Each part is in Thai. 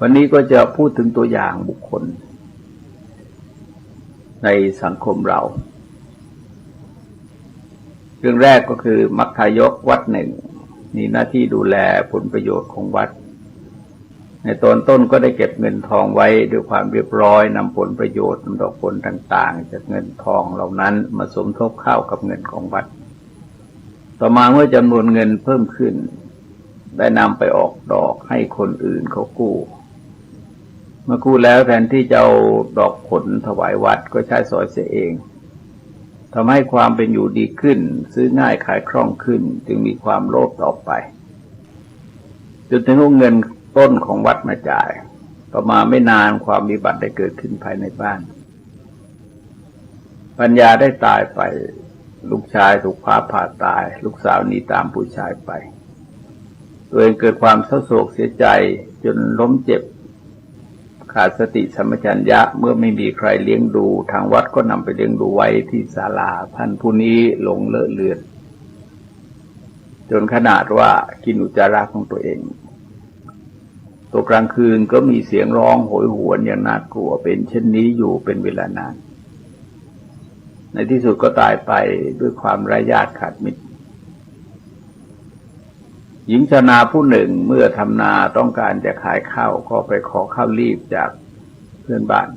วันนี้ก็จะพูดถึงตัวอย่างบุคคลในสังคมเราเรื่องแรกก็คือมัคคายกวัดหนึ่งมีหน้าที่ดูแลผลประโยชน์ของวัดในตอนต้นก็ได้เก็บเงินทองไว้ด้วยความเรียบร้อยนำผลประโยชน์นำดอกผลต่างๆจากเงินทองเหล่านั้นมาสมทบเข้ากับเงินของวัดต่อมาเมื่อจำนวนเงินเพิ่มขึ้นได้นำไปออกดอกให้คนอื่นเขากู้เมื่อกู้แล้วแทนที่จะเอาดอกผลถวายวัดก็ใช้สอยเสียเองทำให้ความเป็นอยู่ดีขึ้นซื้อง่ายขายคล่องขึ้นจึงมีความโลภต่อไปจนถึงเอาเงินต้นของวัดมาจ่ายต่อมาไม่นานความวิบัติได้เกิดขึ้นภายในบ้านปัญญาได้ตายไปลูกชายถูกฟ้าผ่าตายลูกสาวหนีตามผู้ชายไปตัวเองเกิดความเศร้าโศกเสียใจจนล้มเจ็บขาดสติสัมปชัญญะเมื่อไม่มีใครเลี้ยงดูทางวัดก็นำไปเลี้ยงดูไว้ที่ศาลาท่านผู้นี้หลงเลอะเลือนจนขนาดว่ากินอุจจาระของตัวเองตัวกลางคืนก็มีเสียงร้องโหยหวนอย่างน่ากลัวเป็นเช่นนี้อยู่เป็นเวลานานในที่สุดก็ตายไปด้วยความไร้ญาติขาดมิตรหญิงชาวนาผู้หนึ่งเมื่อทำนาต้องการจะขายข้าวก็ไปขอข้าวรีบจากเพื่อนบ้าน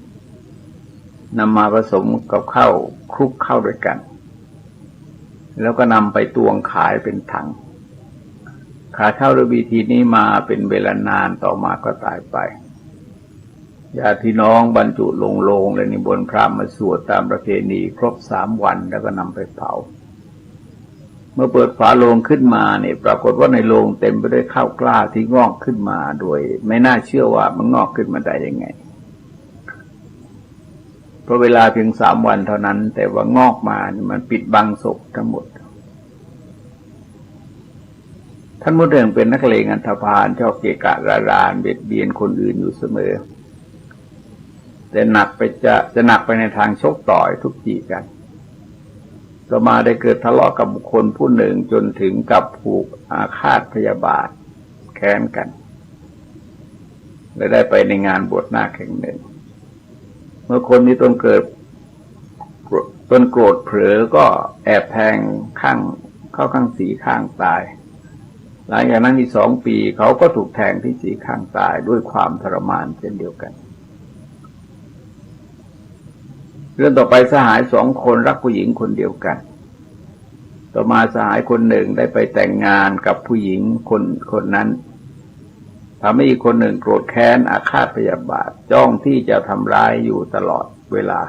นำมาผสมกับข้าวคลุกเข้าด้วยกันแล้วก็นำไปตวงขายเป็นถังขายข้าวด้วยวิธีนี้มาเป็นเวลานานต่อมาก็ตายไปญาติพี่น้องบรรจุลงโลงและนิมนต์พระมาสวดตามประเพณีครบ3 วันแล้วก็นำไปเผาเมื่อเปิดฝาโลงขึ้นมาเนี่ยปรากฏว่าในโลงเต็มไปด้วยข้าวกล้าที่งอกขึ้นมาโดยไม่น่าเชื่อว่ามันงอกขึ้นมาได้ยังไงเพราะเวลาเพียง3 วันเท่านั้นแต่ว่างอกมามันปิดบังศพทั้งหมดท่านมุดเรื่องเป็นนักเลงอันธพาลชอบเกะกะรานเบียดเบียนคนอื่นอยู่เสมอแต่หนักไปในทางชกต่อยทุบตีกันต่อมาได้เกิดทะเลาะกับบุคคลผู้หนึ่งจนถึงกับผูกอาฆาตพยาบาทแค้นกันและได้ไปในงานบวชนาคแห่งหนึ่งเมื่อคนนี้ต้นโกรธเผลอก็แอบแทงเข้าข้างสีข้างตายหลังจากนั้นอีก2 ปีเขาก็ถูกแทงที่สีข้างตายด้วยความทรมานเช่นเดียวกันเรื่องต่อไปสหาย2 คนรักผู้หญิงคนเดียวกันต่อมาสหายคนหนึ่งได้ไปแต่งงานกับผู้หญิงคนนั้นทำให้อีกคนหนึ่งโกรธแค้นอาฆาตพยาบาทจ้องที่จะทำร้ายอยู่ตลอดเวลา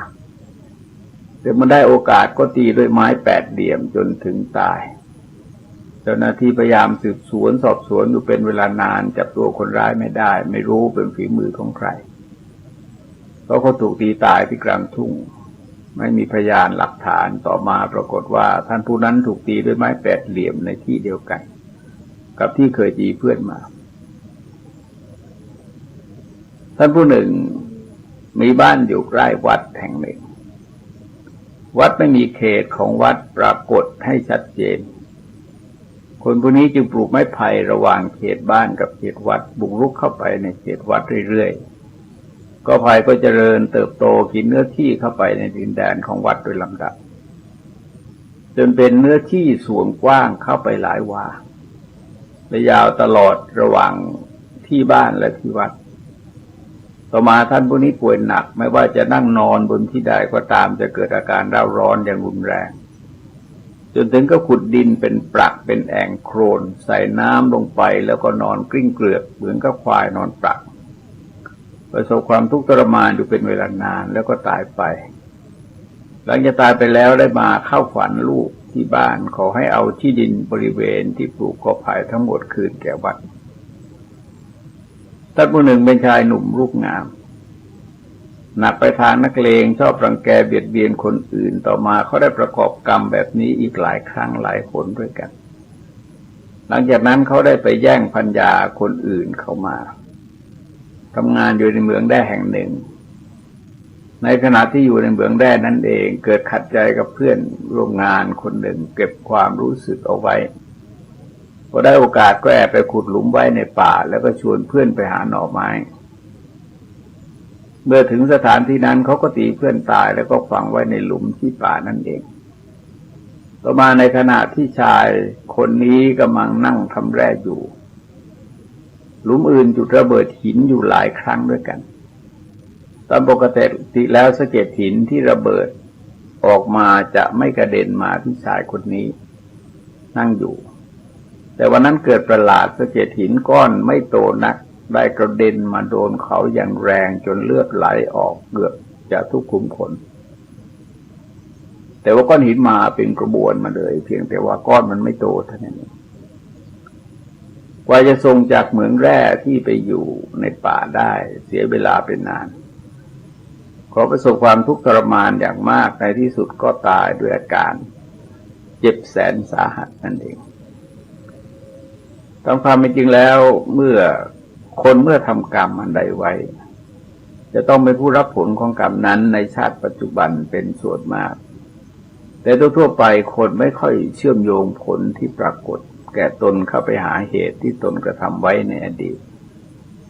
แต่เมื่อได้โอกาสก็ตีด้วยไม้8 เหลี่ยมจนถึงตายเจ้าหน้าที่พยายามสืบสวนสอบสวนอยู่เป็นเวลานานจับตัวคนร้ายไม่ได้ไม่รู้เป็นฝีมือของใครเพราะเขาถูกตีตายที่กลางทุ่งไม่มีพยานหลักฐานต่อมาปรากฏว่าท่านผู้นั้นถูกตีด้วยไม้8 เหลี่ยมในที่เดียวกันกับที่เคยตีเพื่อนมาท่านผู้หนึ่งมีบ้านอยู่ใกล้วัดแห่งหนึ่งวัดไม่มีเขตของวัดปรากฏให้ชัดเจนคนผู้นี้จึงปลูกไม้ไผ่ระหว่างเขตบ้านกับเขตวัดบุกรุกเข้าไปในเขตวัดเรื่อยๆก็ไผ่ก็เจริญเติบโตกินเนื้อที่เข้าไปในดินแดนของวัดโดยลำดับจนเป็นเนื้อที่ส่วนกว้างเข้าไปหลายวาและยาวตลอดระหว่างที่บ้านและที่วัดต่อมาท่านผู้นี้ป่วยหนักไม่ว่าจะนั่งนอนบนที่ใดก็ตามจะเกิดอาการเร่าร้อนอย่างรุนแรงจนถึงก็ขุดดินเป็นปรักเป็นแอ่งโคลนใส่น้ำลงไปแล้วก็นอนกลิ้งเกลือกเหมือนกับควายนอนปรักประสบความทุกข์ทรมานอยู่เป็นเวลานานแล้วก็ตายไปหลังจากตายไปแล้วได้มาเข้าฝันลูกที่บ้านขอให้เอาที่ดินบริเวณที่ปลูกกอไผ่ทั้งหมดคืนแก่วัดท่านผู้หนึ่งเป็นชายหนุ่มรูปงามหนักไปทางนักเลงชอบรังแกเบียดเบียนคนอื่นต่อมาเขาได้ประกอบกรรมแบบนี้อีกหลายครั้งหลายหนด้วยกันหลังจากนั้นเขาได้ไปแย่งภรรยาคนอื่นเข้ามาทำงานอยู่ในเมืองแร่แห่งหนึ่งในขณะที่อยู่ในเมืองแร่นั้นเองเกิดขัดใจกับเพื่อนร่วมงานคนหนึ่งเก็บความรู้สึกเอาไว้พอได้โอกาสก็แอบไปขุดหลุมไว้ในป่าแล้วก็ชวนเพื่อนไปหาหน่อไม้ เมื่อถึงสถานที่นั้นเขาก็ตีเพื่อนตายแล้วก็ฝังไว้ในหลุมที่ป่านั่นเองต่อมาในขณะที่ชายคนนี้กำลังนั่งทำแร่อยู่หลุมอื่นจุดระเบิดหินอยู่หลายครั้งด้วยกันตามปกติแล้วสะเก็ดหินที่ระเบิดออกมาจะไม่กระเด็นมาที่ชายคนนี้นั่งอยู่แต่วันนั้นเกิดประหลาดสะเก็ดหินก้อนไม่โตนักได้กระเด็นมาโดนเขาอย่างแรงจนเลือดไหลออกเกือบจะทุกขุมขนแต่ว่าก้อนหินมาเป็นกระบวนมาเลยเพียงแต่ว่าก้อนมันไม่โตเท่านั้นเองกว่าจะส่งจากเหมืองแร่ที่ไปอยู่ในป่าได้เสียเวลาเป็นนานเขาประสบความทุกข์ทรมานอย่างมากในที่สุดก็ตายด้วยอาการเจ็บแสนสาหัสนั่นเองตามความเป็นจริงแล้วเมื่อทำกรรมอันใดไว้จะต้องเป็นผู้รับผลของกรรมนั้นในชาติปัจจุบันเป็นส่วนมากแต่ทั่วไปคนไม่ค่อยเชื่อมโยงผลที่ปรากฏแก่ตนเข้าไปหาเหตุที่ตนกระทำไว้ในอดีต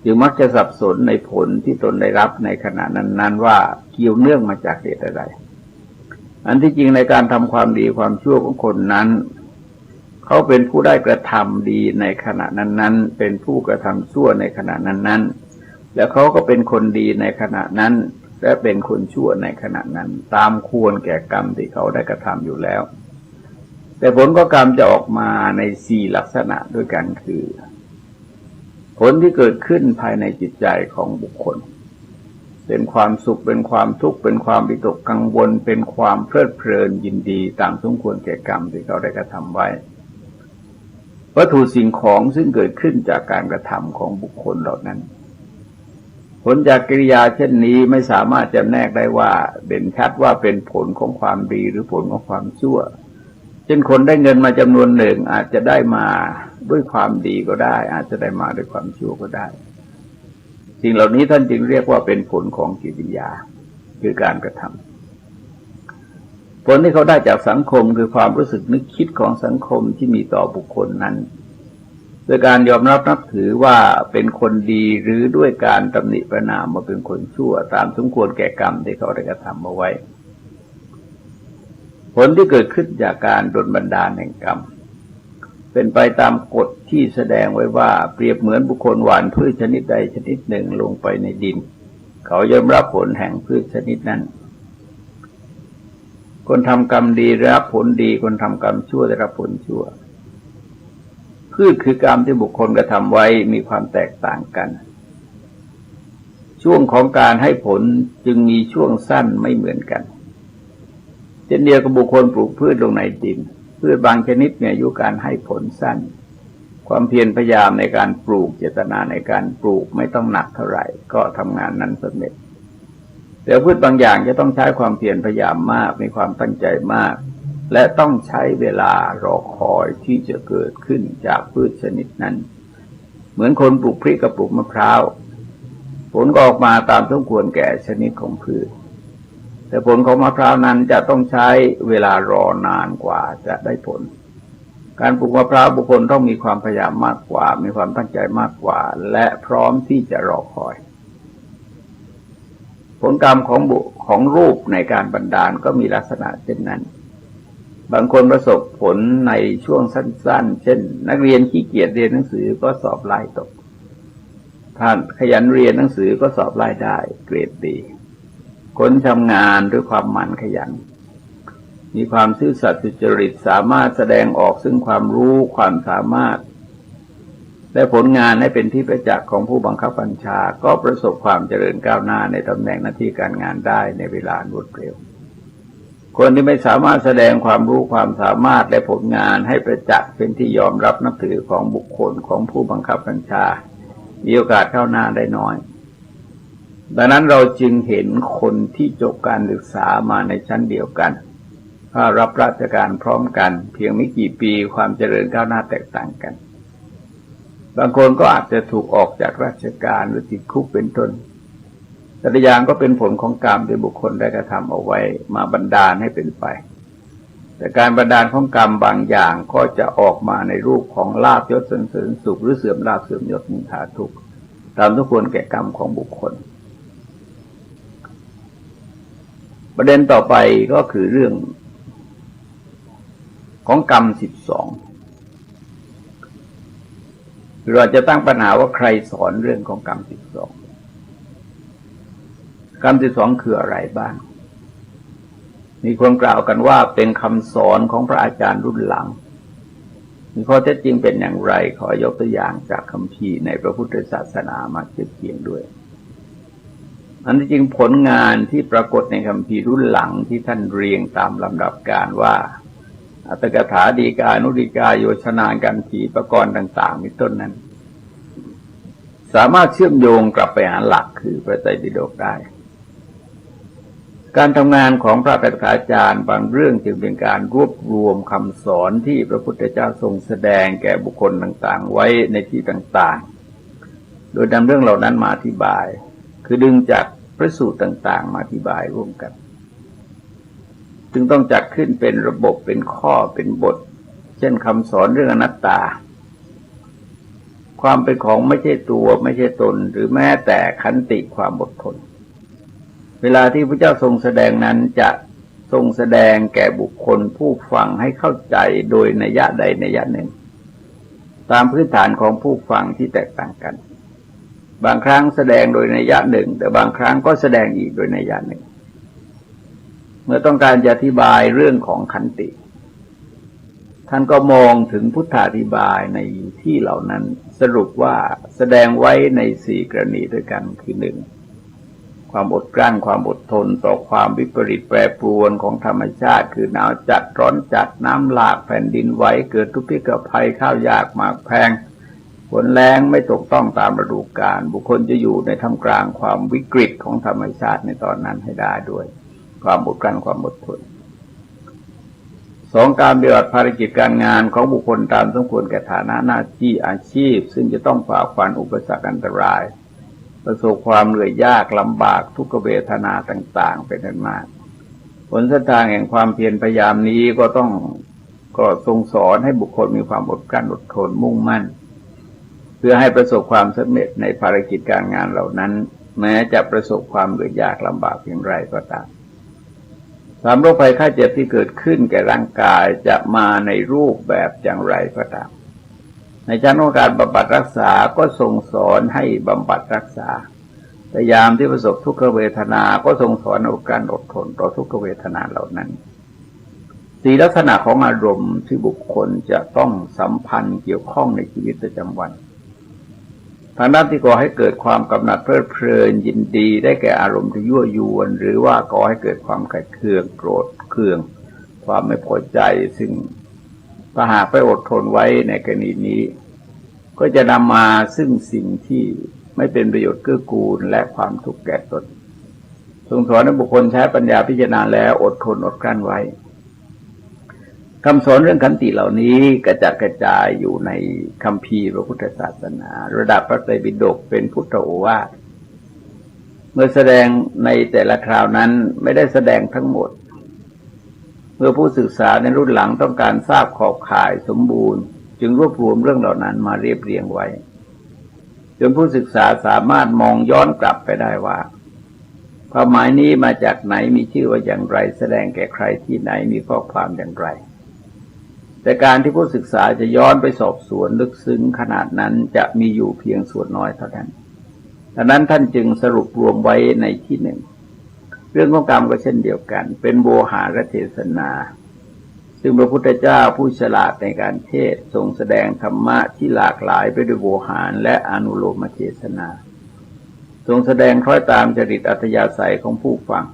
จึงมักจะสับสนในผลที่ตนได้รับในขณะนั้นๆว่าเกี่ยวเนื่องมาจากเหตุอะไรอันที่จริงในการทำความดีความชั่วของคนนั้นเขาเป็นผู้ได้กระทำดีในขณะนั้นๆเป็นผู้กระทำชั่วในขณะนั้นๆแล้วเขาก็เป็นคนดีในขณะนั้นและเป็นคนชั่วในขณะนั้นตามควรแก่กรรมที่เขาได้กระทำอยู่แล้วแต่ผลของกรรมจะออกมาใน4ลักษณะด้วยกันคือผลที่เกิดขึ้นภายในจิตใจของบุคคลเป็นความสุขเป็นความทุกข์เป็นความวิตกกังวลเป็นความเพลิดเพลินยินดีตามสมควรแก่กรรมที่เขาได้กระทำไว้วัตถุสิ่งของซึ่งเกิดขึ้นจากการกระทำของบุคคลเหล่านั้นผลจากกิริยาเช่นนี้ไม่สามารถจำแนกได้ว่าเด่นชัดว่าเป็นผลของความดีหรือผลของความชั่วเช่นคนได้เงินมาจำนวนหนึ่งอาจจะได้มาด้วยความดีก็ได้อาจจะได้มาด้วยความชั่วก็ได้สิ่งเหล่านี้ท่านจึงเรียกว่าเป็นผลของกิริยาคือการกระทำผลที่เขาได้จากสังคมคือความรู้สึกนึกคิดของสังคมที่มีต่อบุคคลนั้นโดยการยอมรับนับถือว่าเป็นคนดีหรือด้วยการตำหนิประณามว่าเป็นคนชั่วตามสมควรแก่กรรมที่เขาได้กระทำเอาไว้ผลที่เกิดขึ้นจากการดลบันดาลแห่งกรรมเป็นไปตามกฎที่แสดงไว้ว่าเปรียบเหมือนบุคคลหว่านพืชชนิดใดชนิดหนึ่งลงไปในดินเขาย่อมรับผลแห่งพืชชนิดนั้นคนทำกรรมดีได้รับผลดีคนทำกรรมชั่วได้รับผลชั่วพืชคือกรรมที่บุคคลกระทำไว้มีความแตกต่างกันช่วงของการให้ผลจึงมีช่วงสั้นไม่เหมือนกันเช่นเดียวกับบุคคลปลูกพืชลงในดินพืชบางชนิดมีอายุการให้ผลสั้นความเพียรพยายามในการปลูกเจตนาในการปลูกไม่ต้องหนักเท่าไหร่ก็ทำงานนั้นสำเร็จแต่พืชบางอย่างจะต้องใช้ความเพียรพยายามมากมีความตั้งใจมากและต้องใช้เวลารอคอยที่จะเกิดขึ้นจากพืชชนิดนั้นเหมือนคนปลูกพริกกับปลูกมะพร้าวผลก็ออกมาตามสมควรแก่ชนิดของพืชแต่ผลของมะพร้าวนั้นจะต้องใช้เวลารอนานกว่าจะได้ผลการปลูกมะพร้าวบุคคลต้องมีความพยายามมากกว่ามีความตั้งใจมากกว่าและพร้อมที่จะรอคอยผลกรรมของรูปในการบันดาลก็มีลักษณะเช่นนั้นบางคนประสบผลในช่วงสั้นๆเช่นนักเรียนขี้เกียจเรียนหนังสือก็สอบไล่ตกท่านขยันเรียนหนังสือก็สอบไล่ได้เกรดดีคนทำงานด้วยความหมั่นขยันมีความซื่อสัตย์สุจริตสามารถแสดงออกซึ่งความรู้ความสามารถและผลงานให้เป็นที่ประจักษ์ของผู้บังคับบัญชาก็ประสบความเจริญก้าวหน้าในตำแหน่งหน้าที่การงานได้ในเวลารวดเร็วคนที่ไม่สามารถแสดงความรู้ความสามารถและผลงานให้ประจักษ์เป็นที่ยอมรับนับถือของบุคคลของผู้บังคับบัญชามีโอกาสก้าวหน้าได้น้อยดังนั้นเราจึงเห็นคนที่จบการศึกษามาในชั้นเดียวกันถ้ารับราชการพร้อมกันเพียงไม่กี่ปีความเจริญก้าวหน้าแตกต่างกันบางคนก็อาจจะถูกออกจากราชการหรือติดคุกเป็นต้นแต่ละอย่างก็เป็นผลของกรรมที่บุคคลได้กระทำเอาไว้มาบันดาลให้เป็นไปแต่การบันดาลของกรรมบางอย่างก็จะออกมาในรูปของลาภยศสรรเสริญสุขหรือเสื่อมลาภเสื่อมยศนินทาทุกข์ตามทุกคนแก่กรรมของบุคคล ประเด็นต่อไปก็คือเรื่องของกรรม12เราจะตั้งปัญหาว่าใครสอนเรื่องของกรรม12กรรม12คืออะไรบ้างมีคนกล่าวกันว่าเป็นคำสอนของพระอาจารย์รุ่นหลังมีข้อเท็จจริงเป็นอย่างไรขอยกตัวอย่างจากคัมภีร์ในพระพุทธศาสนามาเทียบเคียงด้วยอันที่จริงผลงานที่ปรากฏในคัมภีร์รุ่นหลังที่ท่านเรียงตามลำดับการว่าอัตถกถาดีกานุดีกาโยชนากันถีปกรณ์ต่างๆเป็นต้นนั้นสามารถเชื่อมโยงกลับไปหาหลักคือพระไตรปิฎกได้การทำงานของพระอัฏฐาจารย์บางเรื่องจึงเป็นการรวบรวมคำสอนที่พระพุทธเจ้าทรงแสดงแก่บุคคลต่างๆไว้ในที่ต่างๆโดยนำเรื่องเหล่านั้นมาอธิบายคือดึงจากพระสูตรต่างๆมาอธิบายร่วมกันจึงต้องจัดขึ้นเป็นระบบเป็นข้อเป็นบทเช่นคำสอนเรื่องอนัตตาความเป็นของไม่ใช่ตัวไม่ใช่ตนหรือแม้แต่ขันติความอดทนเวลาที่พระเจ้าทรงแสดงนั้นจะทรงแสดงแก่บุคคลผู้ฟังให้เข้าใจโดยนัยยะใดนัยยะหนึ่งตามพื้นฐานของผู้ฟังที่แตกต่างกันบางครั้งแสดงโดยนัยยะหนึ่งแต่บางครั้งก็แสดงอีกโดยนัยยะหนึ่งเมื่อต้องการจะอธิบายเรื่องของขันติท่านก็มองถึงพุทธาธิบายในที่เหล่านั้นสรุปว่าแสดงไว้ใน4กรณีด้วยกันคือ1ความอดกลั้นความอดทนต่อความวิปริตแปรปรวนของธรรมชาติคือหนาวจัดร้อนจัดน้ำหลากแผ่นดินไหวเกิดทุพพิกภัยข้าวยากหมากแพงฝนแรงไม่ตกต้องตามฤดูกาลบุคคลจะอยู่ในท่ามกลางความวิกฤตของธรรมชาติในตอนนั้นให้ได้ด้วยความอดกลั้นความอดทน2การปฏิบัติภารกิจการงานของบุคคลตามสมควรแก่ฐานะหน้าที่อาชีพซึ่งจะต้องฝ่าฟันอุปสรรคอันตรายประสบความเหนื่อยยากลำบากทุกขเวทนาต่างๆเป็นอันมากผลเส้นทางแห่งความเพียรพยายามนี้ก็ทรงสอนให้บุคคลมีความอดกลั้นอดทนมุ่งมั่นเพื่อให้ประสบความสำเร็จในภารกิจการงานเหล่านั้นแม้จะประสบความเหนื่อยยากลำบากเพียงไรก็ตามความโรคภัยไข้เจ็บที่เกิดขึ้นแก่ร่างกายจะมาในรูปแบบอย่างไรก็ตามในชั้นของการบำบัดรักษาก็ทรงสอนให้บำบัดรักษาแต่ยามที่ประสบทุกขเวทนาก็ทรงสอนอดกลั้นอดทนต่อทุกขเวทนาเหล่านั้น4ลักษณะของอารมณ์ที่บุคคลจะต้องสัมพันธ์เกี่ยวข้องในชีวิตประจำวันทางด้านที่ก่อให้เกิดความกำหนัดเพลิดเพลินยินดีได้แก่อารมณ์ที่ยั่วยวนหรือว่าก่อให้เกิดความขัดเคืองโกรธเคืองความไม่พอใจซึ่งถ้าหากไปอดทนไว้ในกรณีนี้ก็จะนำมาซึ่งสิ่งที่ไม่เป็นประโยชน์เกื้อกูลและความทุกข์แก่ตนทรงสอนให้บุคคลใช้ปัญญาพิจารณาแล้วอดทนอดกลั้นไว้คำสอนเรื่องขันติเหล่านี้กระจัดกระจายอยู่ในคัมภีร์พระพุทธศาสนาระดับพระไตรปิฎกเป็นพุทธโอวาทเมื่อแสดงในแต่ละคราวนั้นไม่ได้แสดงทั้งหมดเมื่อผู้ศึกษาในรุ่นหลังต้องการทราบขอบข่ายสมบูรณ์จึงรวบรวมเรื่องเหล่านั้นมาเรียบเรียงไว้จนผู้ศึกษาสามารถมองย้อนกลับไปได้ว่าความหมายนี้มาจากไหนมีชื่อว่าอย่างไรแสดงแก่ใครที่ไหนมีข้อความอย่างไรแต่การที่ผู้ศึกษาจะย้อนไปสอบสวนลึกซึ้งขนาดนั้นจะมีอยู่เพียงส่วนน้อยเท่านั้นดังนั้นท่านจึงสรุปรวมไว้ในที่หนึ่งเรื่องของกรรมก็เช่นเดียวกันเป็นโวหารเทศนาซึ่งพระพุทธเจ้าผู้ฉลาดในการเทศทรงแสดงธรรมะที่หลากหลายไปด้วยโวหารและอนุโลมเทศนาทรงแสดงคล้อยตามจริตอัธยาศัยของผู้ฟัง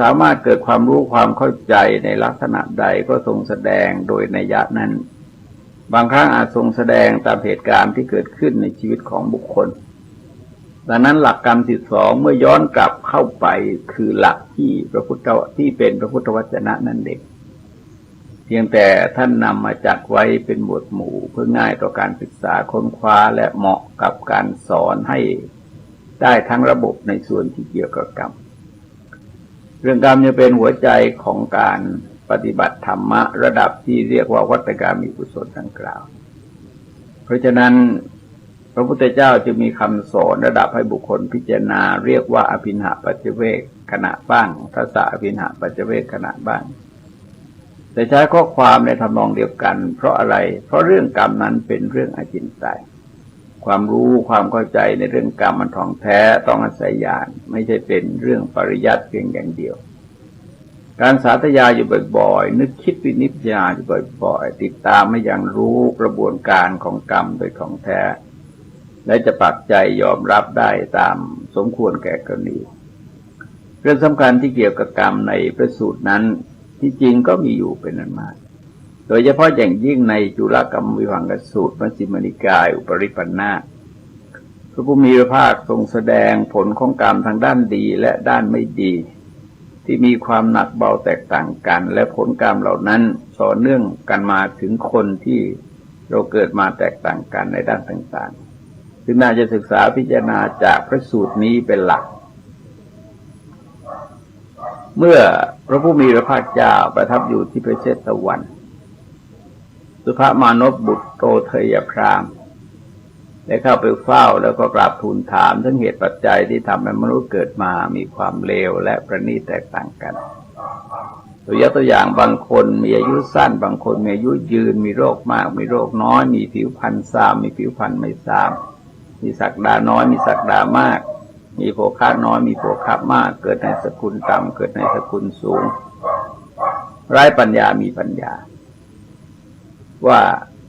สามารถเกิดความรู้ความเข้าใจในลักษณะใดก็ทรงแสดงโดยนัยยะนั้นบางครั้งอาจทรงแสดงตามเหตุการณ์ที่เกิดขึ้นในชีวิตของบุคคลดังนั้นหลักกรรม12เมื่อย้อนกลับเข้าไปคือหลักที่เป็นพระพุทธวจนะนั่นเองเพียงแต่ท่านนำมาจัดไว้เป็นหมวดหมู่เพื่อง่ายต่อการศึกษาค้นคว้าและเหมาะกับการสอนให้ได้ทั้งระบบในส่วนที่เกี่ยวกับกรรมเรื่องกรรมจะเป็นหัวใจของการปฏิบัติธรรมะระดับที่เรียกว่าวัตตกามิกุศลดังกล่าวเพราะฉะนั้น พระพุทธเจ้าจึงมีคำสอนระดับให้บุคคลพิจารณาเรียกว่าอภินหปัจจเวกขณะบ้างทัสสะอภินหปัจจเวกขณะบ้างแต่ใช้ข้อความในทำนองเดียวกันเพราะอะไรเพราะเรื่องกรรมนั้นเป็นเรื่องอจินไตยความรู้ความเข้าใจในเรื่องกรรมมันท่องแท้ต้องอาศัยญาณไม่ใช่เป็นเรื่องปริยัติเพียงอย่างเดียวการสาธยายอยู่บ่อยๆนึกคิดวินิจฉัยอยู่บ่อยๆติดตามให้อย่างรู้กระบวนการของกรรมโดยของแท้และจะปักใจยอมรับได้ตามสมควรแก่กรณีเรื่องสำคัญที่เกี่ยวกับกรรมในพระสูตรนั้นที่จริงก็มีอยู่เป็นอันมากโดยเฉพาะอย่างยิ่งในจุลกรรมวิภังคสูตรมัชฌิมนิกายอุปริปันธาพระผู้มีพระภาคทรงแสดงผลของกรรมทางด้านดีและด้านไม่ดีที่มีความหนักเบาแตกต่างกันและผลกรรมเหล่านั้นต่อเนื่องกันมาถึงคนที่เราเกิดมาแตกต่างกันในด้านต่างๆซึ่งน่าจะศึกษาพิจารณาจากพระสูตรนี้เป็นหลักเมื่อพระผู้มีพระภาคเจ้าประทับอยู่ที่พระเชตวันสุภมานพบุตรโตเทยพราหมณ์ได้เข้าไปเฝ้าแล้วก็กราบทูลถามถึงเหตุปัจจัยที่ทำให้มนุษย์เกิดมามีความเลวและประณีตแตกต่างกันตัวอย่างบางคนมีอายุสั้นบางคนมีอายุยืนมีโรคมากมีโรคน้อยมีผิวพรรณทรามมีผิวพรรณไม่ทรามมีศักดาน้อยมีศักดามากมีโภคะน้อยมีโภคะมากเกิดในสกุลต่ำเกิดในสกุลสูงไร้ปัญญามีปัญญาว่า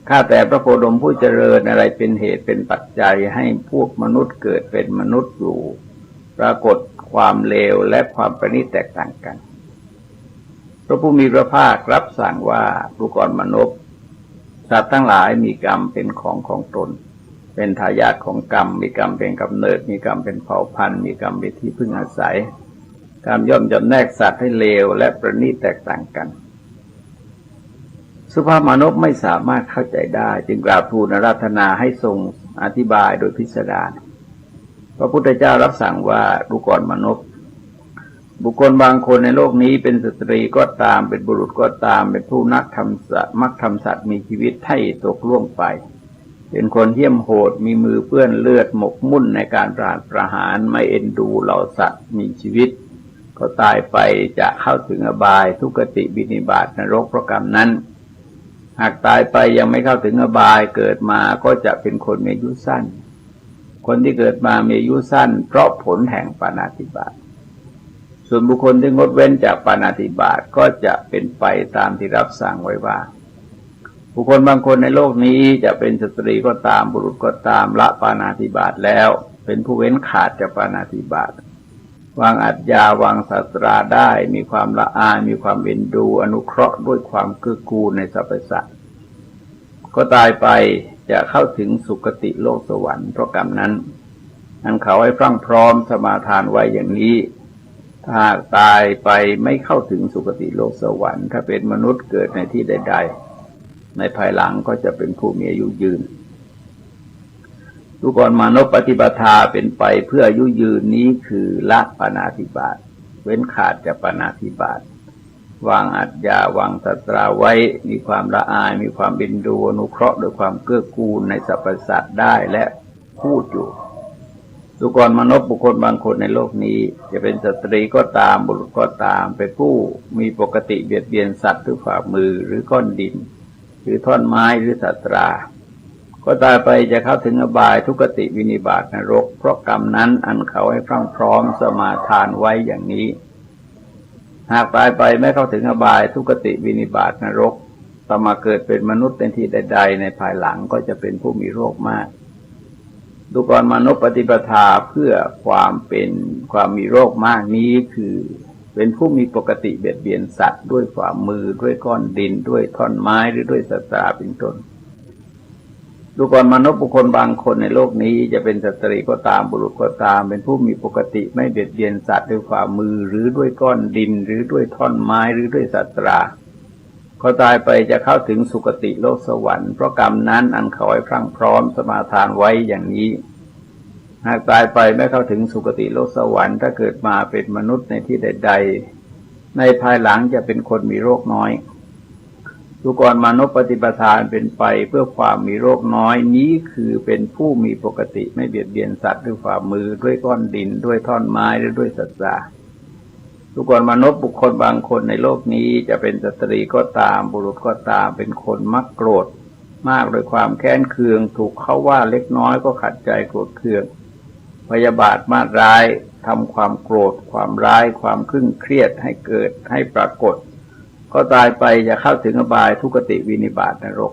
ข้าแต่พระโคดมผู้เจริญอะไรเป็นเหตุเป็นปัจจัยให้พวกมนุษย์เกิดเป็นมนุษย์อยู่ปรากฏความเลวและความประณีตแตกต่างกันพระผู้มีพระภาครับสั่งว่าดูก่อนมนุษย์สัตว์ทั้งหลายมีกรรมเป็นของตนเป็นทายาทของกรรมมีกรรมเป็นกำเนิดมีกรรมเป็นเผ่าพันธุ์มีกรรมเป็นที่พึ่งอาศัยกรรมย่อมจำแนกสัตว์ให้เลวและประณีตแตกต่างกันสุภาพมนุษย์ไม่สามารถเข้าใจได้จึงกราบทูลอาราธนาให้ทรงอธิบายโดยพิสดารพระพุทธเจ้ารับสั่งว่าดูก่อนมนุษย์บุคคลบางคนในโลกนี้เป็นสตรีก็ตามเป็นบุรุษก็ตามเป็นผู้มักทำสัตว์มีชีวิตให้ตกล่วงไปเป็นคนเหี้ยมโหดมีมือเปื้อนเลือดหมกมุ่นในการประหารไม่เอ็นดูเหล่าสัตว์มีชีวิตก็ตายไปจะเข้าถึงอบายทุกติวินิบาตนรกเพราะกรรมนั้นหากตายไปยังไม่เข้าถึงอบายเกิดมาก็จะเป็นคนมีอายุสั้นคนที่เกิดมามีอายุสั้นเพราะผลแห่งปาณาติบาตส่วนบุคคลที่งดเว้นจากปาณาติบาตก็จะเป็นไปตามที่รับสั่งไว้ว่าบุคคลบางคนในโลกนี้จะเป็นสตรีก็ตามบุรุษก็ตามละปาณาติบาตแล้วเป็นผู้เว้นขาดจากปาณาติบาตวางอัจฉาวางศาสตราได้มีความละอายมีความเอ็นดูอนุเคราะห์ด้วยความเกื้อกูลในสรรพสัตว์ก็ตายไปจะเข้าถึงสุคติโลกสวรรค์เพราะกรรมนั้นเขาให้พรั่งพร้อมสมาทานไว้อย่างนี้ถ้าตายไปไม่เข้าถึงสุคติโลกสวรรค์ถ้าเป็นมนุษย์เกิดในที่ใดๆในภายหลังก็จะเป็นผู้มีอายุยืนดูก่อนมนุษย์ปฏิปทาเป็นไปเพื่ออายุยืนนี้คือละปาณาติบาตเว้นขาดจากปาณาติบาตวางอัจฉาวางศาสตราไว้มีความละอายมีความเอ็นดูอนุเคราะห์ด้วยความเกื้อกูลในสรรพสัตว์ได้และพูดอยู่ดูก่อนมนุษย์บุคคลบางคนในโลกนี้จะเป็นสตรีก็ตามบุรุษก็ตามเป็นผู้มีปกติเบียดเบียนสัตว์ด้วยฝ่ามือหรือก้อนดินหรือท่อนไม้หรือศาสตราก็ตายไปจะเข้าถึงอบายทุกติวินิบาตนรกเพราะกรรมนั้นเขาให้พรั่งพร้อมสมาทานไว้อย่างนี้หากตายไปไม่เข้าถึงอบายทุกติวินิบาตนรกต่อมาเกิดเป็นมนุษย์ในที่ใดๆในภายหลังก็จะเป็นผู้มีโรคมากดูก่อนมนุษย์ปฏิปทาเพื่อความมีโรคมากนี้คือเป็นผู้มีปกติเบียดเบียนสัตว์ด้วยฝ่ามือด้วยก้อนดินด้วยท่อนไม้หรือด้วยศาสตราเป็นต้นดูก่อนมนุษย์บุคคลบางคนในโลกนี้จะเป็นสตรีก็ตามบุรุษก็ตามเป็นผู้มีปกติไม่เบียดเบียนสัตว์ด้วยฝ่ามือหรือด้วยก้อนดินหรือด้วยท่อนไม้หรือด้วยศาสตราเขาตายไปจะเข้าถึงสุคติโลกสวรรค์เพราะกรรมนั้นเขาให้พรั่งพร้อมสมาทานไว้อย่างนี้หากตายไปไม่เข้าถึงสุคติโลกสวรรค์ถ้าเกิดมาเป็นมนุษย์ในที่ใดๆในภายหลังจะเป็นคนมีโรคน้อย ทุกรมนุษย์ปฏิปทานเป็นไปเพื่อความมีโรคน้อยนี้คือเป็นผู้มีปกติไม่เบียดเบียนสัตว์ด้วยฝ่ามือด้วยก้อนดินด้วยท่อนไม้หรือด้วยสัตว์ ทุกคนมนุษย์บุคคลบางคนในโลกนี้จะเป็นสตรีก็ตามบุรุษก็ตามเป็นคนมักโกรธมากโดยความแค้นเคืองถูกเขาว่าเล็กน้อยก็ขัดใจโกรธเคืองพยาบาทมาร้ายทำความโกรธความร้ายความเคร่งเครียดให้เกิดให้ปรากฏก็ตายไปจะเข้าถึงอบายทุกติวินิบาตนรก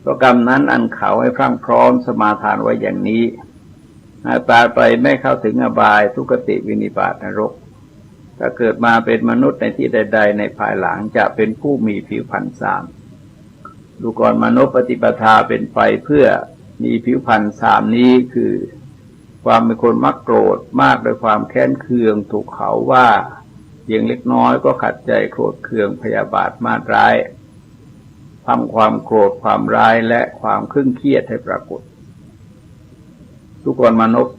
เพราะกรรมนั้นอันเขาให้พรั่งพร้อมสมาทานไว้อย่างนี้ตายไปไม่เข้าถึงอบายทุกติวินิบาตนรกถ้าเกิดมาเป็นมนุษย์ในที่ใดๆในภายหลังจะเป็นผู้มีผิวพรรณสามดูก่อนมนุษย์ปฏิปทาเป็นไปเพื่อมีผิวพรรณสามนี้คือความเป็นคนมักโกรธมากโดยความแค้นเคืองถูกเขาว่าเพียงเล็กน้อยก็ขัดใจโกรธเคืองพยาบาทมาร้ายทำความโกรธความร้ายและความเคร่งเครียดให้ปรากฏทุกคนมนุษย์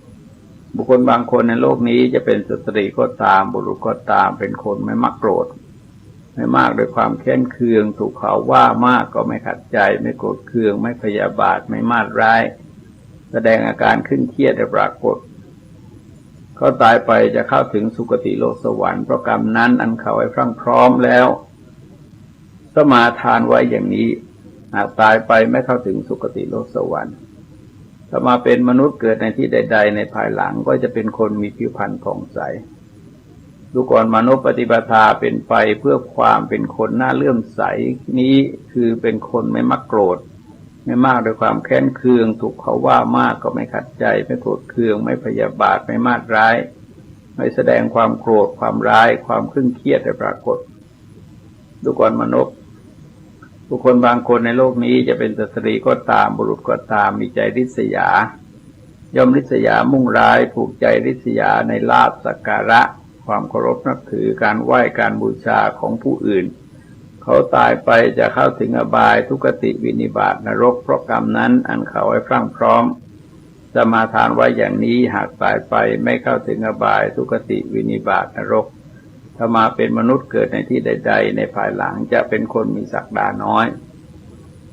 บุคคลบางคนในโลกนี้จะเป็นสตรีก็ตามบุรุษก็ตามเป็นคนไม่มักโกรธไม่มากโดยความแค้นเคืองถูกเขาว่ามากก็ไม่ขัดใจไม่โกรธเคืองไม่พยาบาทไม่มาดร้ายแสดงอาการเคร่งเครียดให้ปรากฏเขาตายไปจะเข้าถึงสุคติโลกสวรรค์เพราะกรรมนั้นอันเขาให้พรั่งพร้อมแล้วสมาทานไว้อย่างนี้หากตายไปไม่เข้าถึงสุคติโลกสวรรค์ถ้ามาเป็นมนุษย์เกิดในที่ใดๆในภายหลังก็จะเป็นคนมีผิวพรรณผ่องใสดูก่อนมนุษย์ปฏิปทาเป็นไปเพื่อความเป็นคนน่าเลื่อมใสนี้คือเป็นคนไม่มักโกรธไม่มากโดยความแค้นเคืองถูกเขาว่ามากก็ไม่ขัดใจไม่โกรธเคืองไม่พยาบาทไม่มาดร้ายไม่แสดงความโกรธความร้ายความเคร่งเครียดให้ปรากฏดูก่อนมนุษย์บุคคลบางคนในโลกนี้จะเป็นสตรีก็ตามบุรุษก็ตามมีใจริษยาย่อมริษยามุ่งร้ายผูกใจริษยาในลาภสักการะความเคารพนับถือการไหว้การบูชาของผู้อื่นเขาตายไปจะเข้าถึงอบายทุกติวินิบาตนรกเพราะกรรมนั้นอันเขาให้พรั่งพร้อมจะมาทานไว้อย่างนี้หากตายไปไม่เข้าถึงอบายทุกติวินิบาตนรกถ้ามาเป็นมนุษย์เกิดในที่ใดๆในภายหลังจะเป็นคนมีศักดาน้อย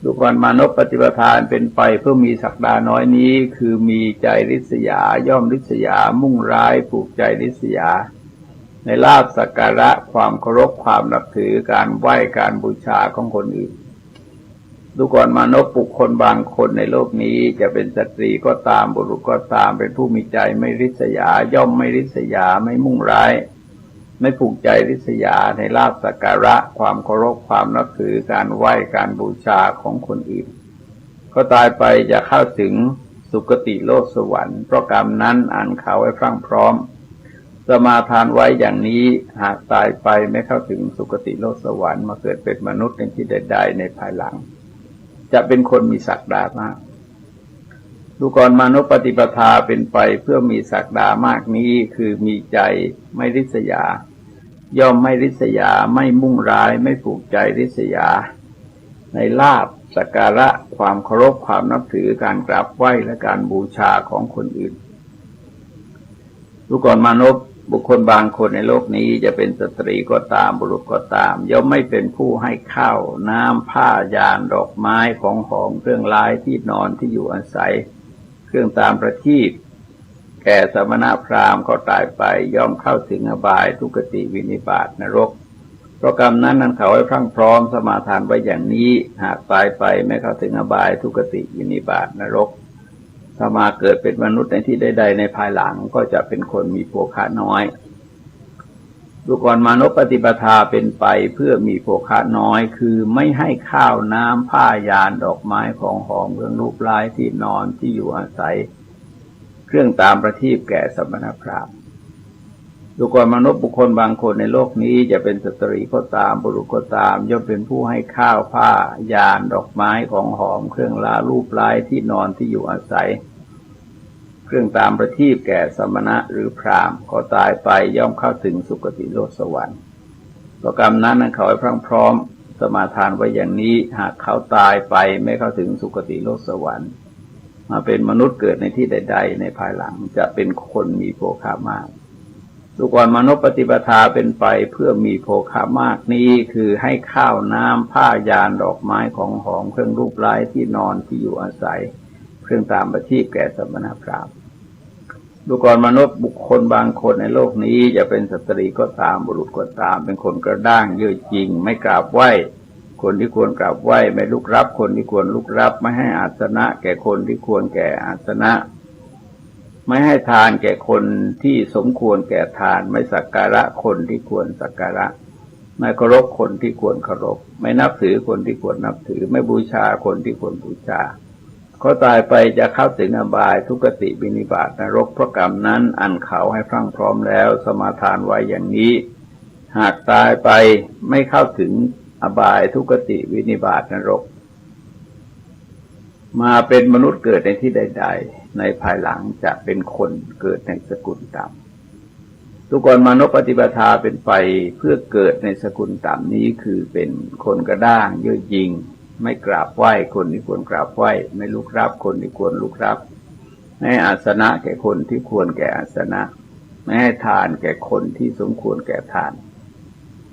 ดูก่อนมนุษย์ปฏิปทานเป็นไปเพื่อมีศักดาน้อยนี้คือมีใจริษยาย่อมริษยามุ่งร้ายผูกใจริษยาในลาภสักการะความเคารพความนับถือการไหว้การบูชาของคนอื่นดูก่อนมนุษย์บุคคลบางคนในโลกนี้จะเป็นสตรีก็ตามบุรุษก็ตามเป็นผู้มีใจไม่ริษยาย่อมไม่ริษยาไม่มุ่งร้ายไม่ผูกใจริษยาในลาภสักการะความเคารพความนับถือการไหว้การบูชาของคนอื่นก็ตายไปจะเข้าถึงสุคติโลกสวรรค์เพราะกรรมนั้นอันเขาให้พรั่งพร้อมสมาทานไว้อย่างนี้หากตายไปไม่เข้าถึงสุคติโลกสวรรค์มาเกิดเป็นมนุษย์ในที่ใดๆในภายหลังจะเป็นคนมีศักดามากดูก่อนมนุษย์ปฏิปทาเป็นไปเพื่อมีศักดามากนี้คือมีใจไม่ริษยาย่อมไม่ริษยาไม่มุ่งร้ายไม่ผูกใจริษยาในลาภสักการะความเคารพความนับถือการกราบไหว้และการบูชาของคนอื่นดูก่อนมนุษย์บุคคลบางคนในโลกนี้จะเป็นสตรีก็ตามบุรุษก็ตามย่อมไม่เป็นผู้ให้ข้าวน้ำผ้ายานดอกไม้ของหอมเครื่องลายที่นอนที่อยู่อาศัยเครื่องตามประทีปแก่สมณพราหมณ์ก็ตายไปย่อมเข้าถึงอบายทุกติวินิบาตนรกเพราะกรรมนั้นนั้นเขาให้พรั่งพร้อมสมาทานไว้อย่างนี้หากตายไปไม่เข้าถึงอบายทุกติวินิบาตนรกถ้ามาเกิดเป็นมนุษย์ในที่ใดๆในภายหลังก็จะเป็นคนมีโภคะน้อยดูก่อนมนุษย์ปฏิปทาเป็นไปเพื่อมีโภคะน้อยคือไม่ให้ข้าวน้ำผ้ายานดอกไม้ของหอมเครื่องรูปลายที่นอนที่อยู่อาศัยเครื่องตามประทีปแก่สมณพราหมณ์ดูก่อนมนุษย์บุคคลบางคนในโลกนี้จะเป็นสตรีก็ตามบุรุษก็ตามย่อมเป็นผู้ให้ข้าวผ้ายานดอกไม้ของหอมเครื่องลารูปลายที่นอนที่อยู่อาศัยเครื่องตามประทีปแก่สมณะหรือพราหมณ์ก็ตายไปย่อมเข้าถึงสุคติโลกสวรรค์เพราะกรรมนั้นเขาให้พรั่งพร้อมสมาทานไว้อย่างนี้หากเขาตายไปไม่เข้าถึงสุคติโลกสวรรค์มาเป็นมนุษย์เกิดในที่ใดๆในภายหลังจะเป็นคนมีโภคะมาก ดูก่อนมนุษย์ปฏิปทาเป็นไปเพื่อมีโภคะมากนี้คือให้ข้าวน้ำผ้ายานดอกไม้ของหอมเครื่องรูปไล้ที่นอนที่อยู่อาศัยเครื่องตามประทีปแก่สมณพราหมณ์ดูก่อนมนุษย์บุคคลบางคนในโลกนี้จะเป็นสตรีก็ตามบุรุษก็ตามเป็นคนกระด้างเย่อหยิ่งไม่กราบไหว้คนที่ควรกราบไหว้ไม่ลุกรับคนที่ควรลุกรับไม่ให้อาสนะแก่คนที่ควรแก่อาสนะไม่ให้ทานแก่คนที่สมควรแก่ทานไม่สักการะคนที่ควรสักการะไม่เคารพคนที่ควรเคารพไม่นับถือคนที่ควรนับถือไม่บูชาคนที่ควรบูชาเขาตายไปจะเข้าถึงอบายทุกติวินิบาตนรกเพราะกรรมนั้นอันเขาให้พรั่งพร้อมแล้วสมาทานไว้อย่างนี้หากตายไปไม่เข้าถึงอบายทุกติวินิบาตนรกมาเป็นมนุษย์เกิดในที่ใดๆในภายหลังจะเป็นคนเกิดในสกุลต่ำทุกคนมนุษย์ปฏิปทาเป็นไปเพื่อเกิดในสกุลต่ำนี้คือเป็นคนกระด้างเย่อหยิ่งไม่กราบไหว้คนที่ควรกราบไหว้ไม่ลุกรับคนที่ควรลุกรับไม่ให้อาสนะแก่คนที่ควรแก่อาสนะไม่ให้ทานแก่คนที่สมควรแก่ทาน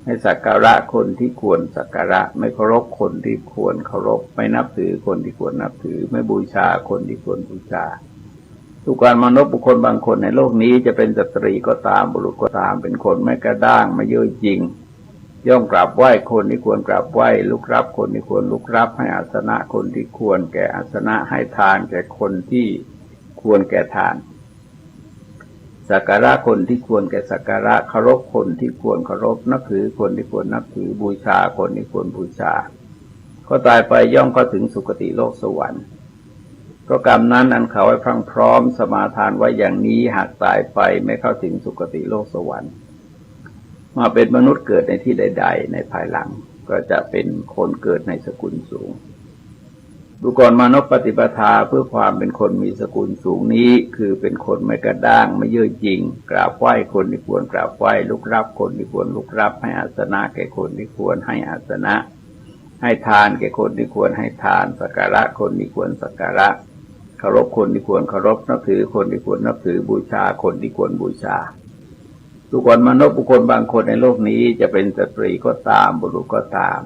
ให้สักการะคนที่ควรสักการะไม่เคารพคนที่ควรเคารพไม่นับถือคนที่ควรนับถือไม่บูชาคนที่ควรบูชาทุกการมนุษย์บุคคลบางคนในโลกนี้จะเป็นสตรีก็ตามบุรุษก็ตามเป็นคนไม่กระด้างไม่เย่อหยิ่งย่อมกราบไหว้คนที่ควรกราบไหว้ลุกรับคนที่ควรลุกรับให้อาสนะคนที่ควรแก่อาสนะให้ทานแก่คนที่ควรแก่ทานสักการะคนที่ควรแก่สักการะเคารพคนที่ควรเคารพนับถือคนที่ควรนับถือบูชาคนที่ควรบูชาก็ตายไปย่อมเข้าถึงสุคติโลกสวรรค์เพราะกรรมนั้นอันเขาให้พรั่งพร้อมสมาทานไว้อย่างนี้หากตายไปไม่เข้าถึงสุคติโลกสวรรค์มาเป็นมนุษย์เกิดในที่ใดๆในภายหลังก็จะเป็นคนเกิดในสกุลสูงดูก่อนมนุษย์ปฏิปทาเพื่อความเป็นคนมีสกุลสูงนี้คือเป็นคนไม่กระด้างไม่เย่อหยิ่งกราบไหว้คนที่ควรกราบไหว้ลุกรับคนที่ควรลุกรับให้อาสนะแก่คนที่ควรให้อาสนะให้ทานแก่คนที่ควรให้ทานสักการะคนที่ควรสักการะเคารพคนที่ควรเคารพนับถือคนที่ควรนับถือบูชาคนที่ควรบูชาทุกคนมนุษย์บุคคลบางคนในโลกนี้จะเป็นสตรีก็ตามบุรุษก็ตาม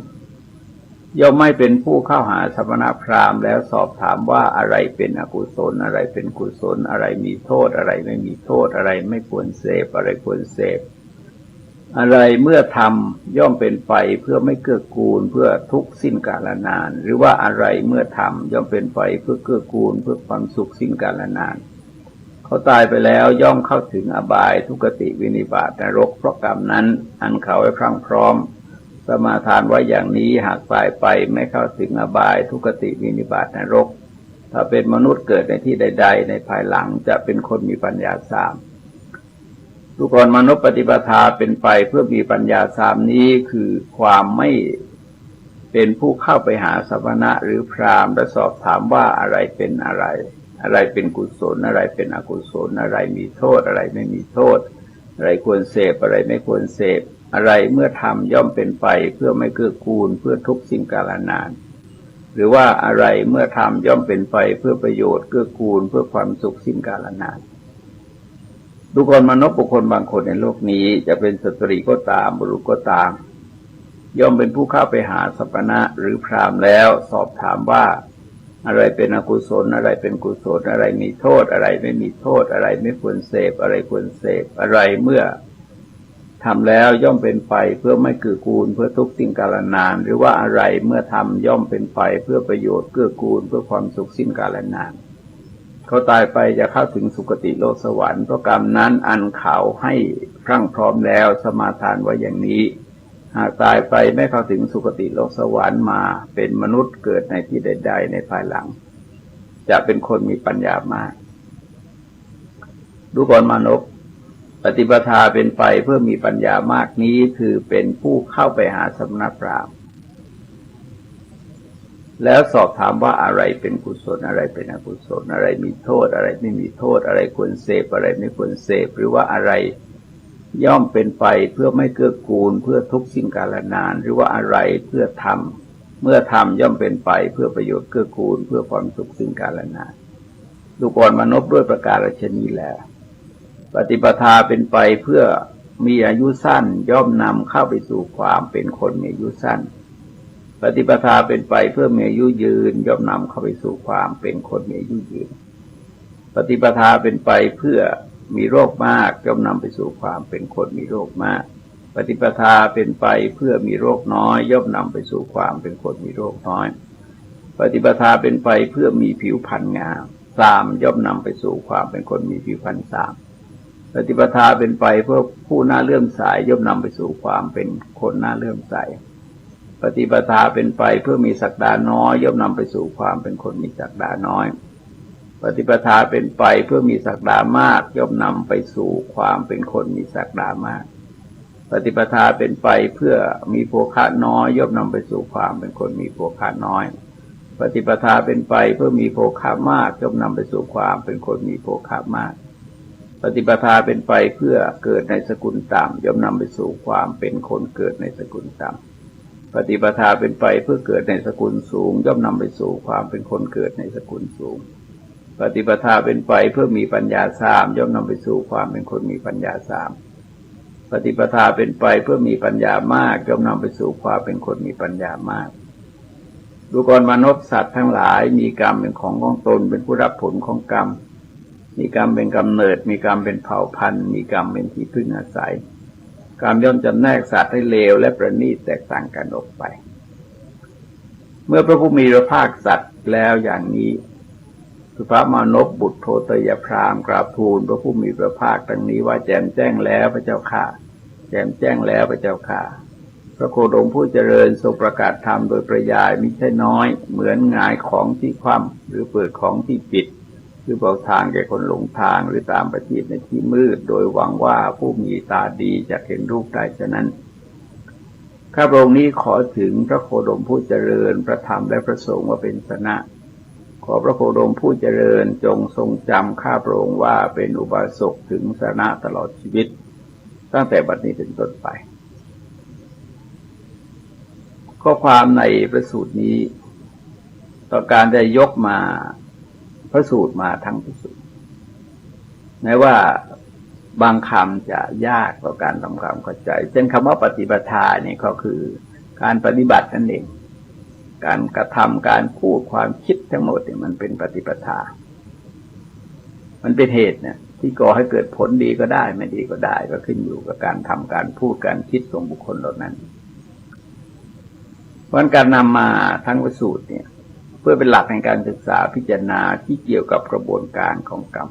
ย่อมไม่เป็นผู้เข้าหาสมณพราหมณ์แล้วสอบถามว่าอะไรเป็นอกุศลอะไรเป็นกุศลอะไรมีโทษอะไรไม่มีโทษอะไรไม่ควรเสพอะไรควรเสพอะไรเมื่อทำย่อมเป็นไปเพื่อไม่เกื้อกูลเพื่อทุกข์สิ้นกาลนานหรือว่าอะไรเมื่อทำย่อมเป็นไปเพื่อเกื้อกูลเพื่อความสุขสิ้นกาลนานเขาตายไปแล้วย่อมเข้าถึงอบายทุกติวินิบาตนรกเพราะกรรมนั้นอันเขาให้พรั่งพร้อมสมาทานไว้อย่างนี้หากตายไปไม่เข้าถึงอบายทุกติวินิบาตนรกถ้าเป็นมนุษย์เกิดในที่ใดๆในภายหลังจะเป็นคนมีปัญญาสามทุกคนมนุษย์ปฏิปทาเป็นไปเพื่อมีปัญญาสามนี้คือความไม่เป็นผู้เข้าไปหาสมณะหรือพราหมณ์และสอบถามว่าอะไรเป็นอะไรอะไรเป็นกุศลอะไรเป็นอกุศลอะไรมีโทษอะไรไม่มีโทษอะไรควรเสพอะไรไม่ควรเสพอะไรเมื่อทำย่อมเป็นไปเพื่อไม่เกื้อกูลเพื่อทุกข์สิ้นกาลนานหรือว่าอะไรเมื่อทำย่อมเป็นไปเพื่อประโยชน์เกื้อกูลเพื่อความสุขสิ้นกาลนานทุกคนมนุษย์บุคคลบางคนในโลกนี้จะเป็นสตรีก็ตามบุรุษก็ตามย่อมเป็นผู้เข้าไปหาสมณะหรือพราหมณ์แล้วสอบถามว่าอะไรเป็นอกุศลอะไรเป็นกุศลอะไรมีโทษอะไรไม่มีโทษอะไรไม่ควรเสพอะไรควรเสพอะไรเมื่อทำแล้วย่อมเป็นไปเพื่อไม่เกื้อกูลเพื่อทุกข์สิ้นกาลนานหรือว่าอะไรเมื่อทำย่อมเป็นไปเพื่อประโยชน์เกื้อกูลเพื่อความสุขสิ้นกาลนานเขาตายไปจะเข้าถึงสุคติโลกสวรรค์เพราะกรรมนั้นอันเขาให้พรั่งพร้อมแล้วสมาทานไว้อย่างนี้หากตายไปไม่เข้าถึงสุคติโลกสวรรค์มาเป็นมนุษย์เกิดในที่ใดๆในภายหลังจะเป็นคนมีปัญญามากดูก่อนมนุษย์ปฏิปทาเป็นไปเพื่อมีปัญญามากนี้คือเป็นผู้เข้าไปหาสมณพราหมณ์แล้วสอบถามว่าอะไรเป็นกุศลอะไรเป็นอกุศลอะไรมีโทษอะไรไม่มีโทษอะไรควรเสพอะไรไม่ควรเสพหรือว่าอะไรย่อมเป็นไปเพื่อไม่เกื้อกูลเพื่อทุกข์สิ้นกาลนานหรือว่าอะไรเพื่อทำเมื่อทำย่อมเป็นไปเพื่อประโยชน์เกื้อกูลเพื่อความสุขสิ้นกาลนานดูก่อนมนุษย์ด้วยประการฉะนี้แล ปฏิปทาเป็นไปเพื่อมีอายุสั้นย่อมนำเข้าไปสู่ความเป็นคนมีอายุสั้นปฏิปทาเป็นไปเพื่อมีอายุยืนย่อมนำเข้าไปสู่ความเป็นคนมีอายุยืนปฏิปทาเป็นไปเพื่อมีโรคมากย่อมนำไปสู่ความเป็นคนมีโรคมากปฏิปทาเป็นไปเพื่อมีโรคน้อยย่อมนำไปสู่ความเป็นคนมีโรคน้อยปฏิปทาเป็นไปเพื่อมีผิวพรรณงามสามย่อมนำไปสู่ความเป็นคนมีผิวพรรณสามปฏิปทาเป็นไปเพื่อผู้น่าเลื่อมใสย่อมนำไปสู่ความเป็นคนน่าเลื่อมใสปฏิปทาเป็นไปเพื่อมีศักดาน้อยย่อมนำไปสู่ความเป็นคนมีศักดาน้อยปฏิปทาเป็นไปเพื่อมีศักดามากย่อมนำไปสู่ความเป็นคนมีศักดามากปฏิปทาเป็นไปเพื่อมีโภคะน้อยย่อมนำไปสู่ความเป็นคนมีโภคะน้อยปฏิปทาเป็นไปเพื่อมีโภคะมากย่อมนำไปสู่ความเป็นคนมีโภคะมากปฏิปทาเป็นไปเพื่อเกิดในสกุลต่ำย่อมนำไปสู่ความเป็นคนเกิดในสกุลต่ำปฏิปทาเป็นไปเพื่อเกิดในสกุลสูงย่อมนำไปสู่ความเป็นคนเกิดในสกุลสูงปฏิปทาเป็นไปเพื่อมีปัญญาสามย่อมนำไปสู่ความเป็นคนมีปัญญาสามปฏิปทาเป็นไปเพื่อมีปัญญามากย่อมนำไปสู่ความเป็นคนมีปัญญามากดูก่อนมนุษย์สัตว์ทั้งหลายมีกรรมเป็นของตนเป็นผู้รับผลของกรรมมีกรรมเป็นกำเนิดมีกรรมเป็นเผ่าพันธุ์มีกรรมเป็นที่พึ่งอาศัยกรรมย่อมจำแนกสัตว์ให้เลวและประณีตแตกต่างกันออกไปเมื่อพระผู้มีพระภาคสัตว์แล้วอย่างนี้พระมานพบุตรโทตยพราหมณ์กราบทูลพระผู้มีพระภาคดังนี้ว่าแจ่มแจ้งแล้วพระเจ้าข้าแจ่มแจ้งแล้วพระเจ้าข้าพระโคดมผู้เจริญทรงประกาศธรรมโดยประยายมิใช่น้อยเหมือนหงายของที่คว่ำหรือเปิดของที่ปิดคือบอกทางแก่คนหลงทางหรือตามประทีปในที่มืดโดยหวังว่าผู้มีตาดีจะเห็นรูปได้ฉะนั้นข้าพระองค์นี้ขอถึงพระโคดมผู้เจริญพระธรรมและพระสงฆ์ว่าเป็นสนะขอพระโคดมผู้เจริญจงทรงจำข้าพระองค์ว่าเป็นอุบาสกถึงสนะตลอดชีวิตตั้งแต่บัดนี้เป็นต้นไปข้อความในพระสูตรนี้ต่อการได้ยกมาพระสูตรมาทั้งพระสูตรแม้ว่าบางคำจะยากต่อการทำความเข้าใจเช่นคำว่าปฏิปทาเนี่ยก็คือการปฏิบัตินั่นเองการกระทำการพูดความคิดทั้งหมดเนี่ยมันเป็นปฏิปทามันเป็นเหตุเนี่ยที่ก่อให้เกิดผลดีก็ได้ไม่ดีก็ได้ก็ขึ้นอยู่กับการทำการพูดการคิดของบุคคลเหล่านั้นเพราะการนำมาทั้งพระสูตรเนี่ยเพื่อเป็นหลักในการศึกษาพิจารณาที่เกี่ยวกับกระบวนการของกรรม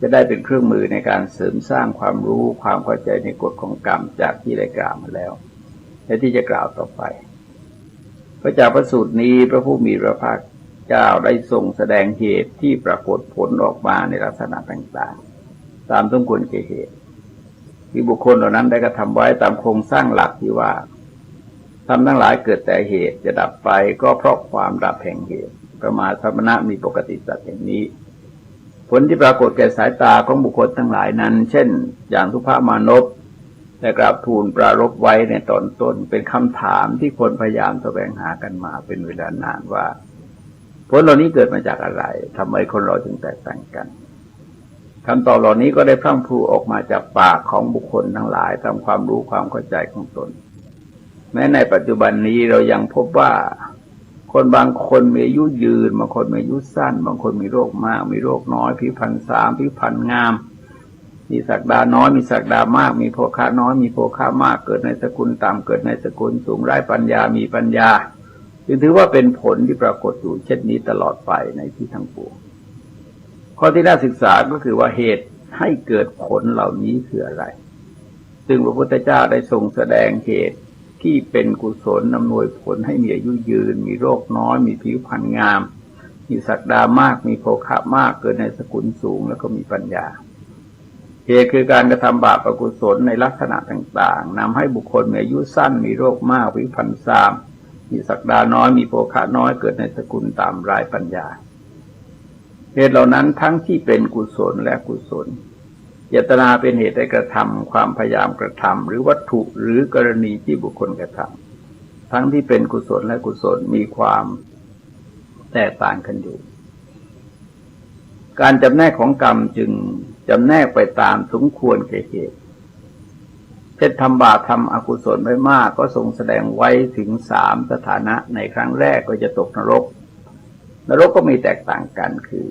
จะได้เป็นเครื่องมือในการเสริมสร้างความรู้ความเข้าใจในกฎของกรรมจากที่ได้กล่าวมาแล้วและที่จะกล่าวต่อไปพระจากพระสูตรนี้พระผู้มีพระภาคเจ้าได้ทรงแสดงเหตุที่ปรากฏผลออกมาในลักษณะต่างๆตามสมควรแก่เหตุที่บุคคลเหล่านั้นได้กระทำไว้ตามโครงสร้างหลักที่ว่าทำทั้งหลายเกิดแต่เหตุจะดับไปก็เพราะความดับแห่งเหตุประมาสมณะมีปกติสัตว์อย่างนี้ผลที่ปรากฏแก่สายตาของบุคคลทั้งหลายนั้นเช่นอย่างสุภามานพได้กราบทูลปรารภไว้ในตอนต้นเป็นคำถามที่คนพยายามแสวงหากันมาเป็นเวลานานว่าผลเหล่านี้เกิดมาจากอะไรทำไมคนเราจึงแตกต่างกันคำตอบเหล่านี้ก็ได้พรั่งพรูออกมาจากปากของบุคคลทั้งหลายตามความรู้ความเข้าใจของตนแม้ในปัจจุบันนี้เรายังพบว่าคนบางคนมีอายุยืนบางคนมีอายุสั้นบางคนมีโรคมากมีโรคน้อยผิวพรรณสามผิวพรรณงามมีศักดาน้อยมีศักดามากมีโภคะน้อยมีโภคะมากเกิดในสกุลต่ำเกิดในสกุลสูงไร้ปัญญามีปัญญาจึงถือว่าเป็นผลที่ปรากฏอยู่เช่นนี้ตลอดไปในที่ทั้งปวงข้อที่น่าศึกษาก็คือว่าเหตุให้เกิดผลเหล่านี้คืออะไรซึ่งพระพุทธเจ้าได้ทรงแสดงเหตุที่เป็นกุศลอำนวยผลให้มีอายุยืนมีโรคน้อยมีผิวพรรณงามมีศักดามากมีโภคะมากเกิดในสกุลสูงแล้วก็มีปัญญาเหตุคือการกระทำบาปอกุศลในลักษณะต่างๆนำให้บุคคลมีอายุสั้นมีโรคมากผิวพรรณซามมีศักดาน้อยมีโภคะน้อยเกิดในสกุลต่ำไร้ปัญญาเหตุเหล่านั้นทั้งที่เป็นกุศลและกุศลเจตนาเป็นเหตุให้กระทำความพยายามกระทำหรือวัตถุหรือกรณีที่บุคคลกระทำทั้งที่เป็นกุศลและกุศลมีความแตกต่างกันอยู่การจำแนกของกรรมจึง จำแนกไปตามสมควรแก่เหตุเช่นทำบาปทำอกุศลไว้มากก็ทรงแสดงไว้ถึง3 สถานะในครั้งแรกก็จะตกนรกก็มีแตกต่างกันคือ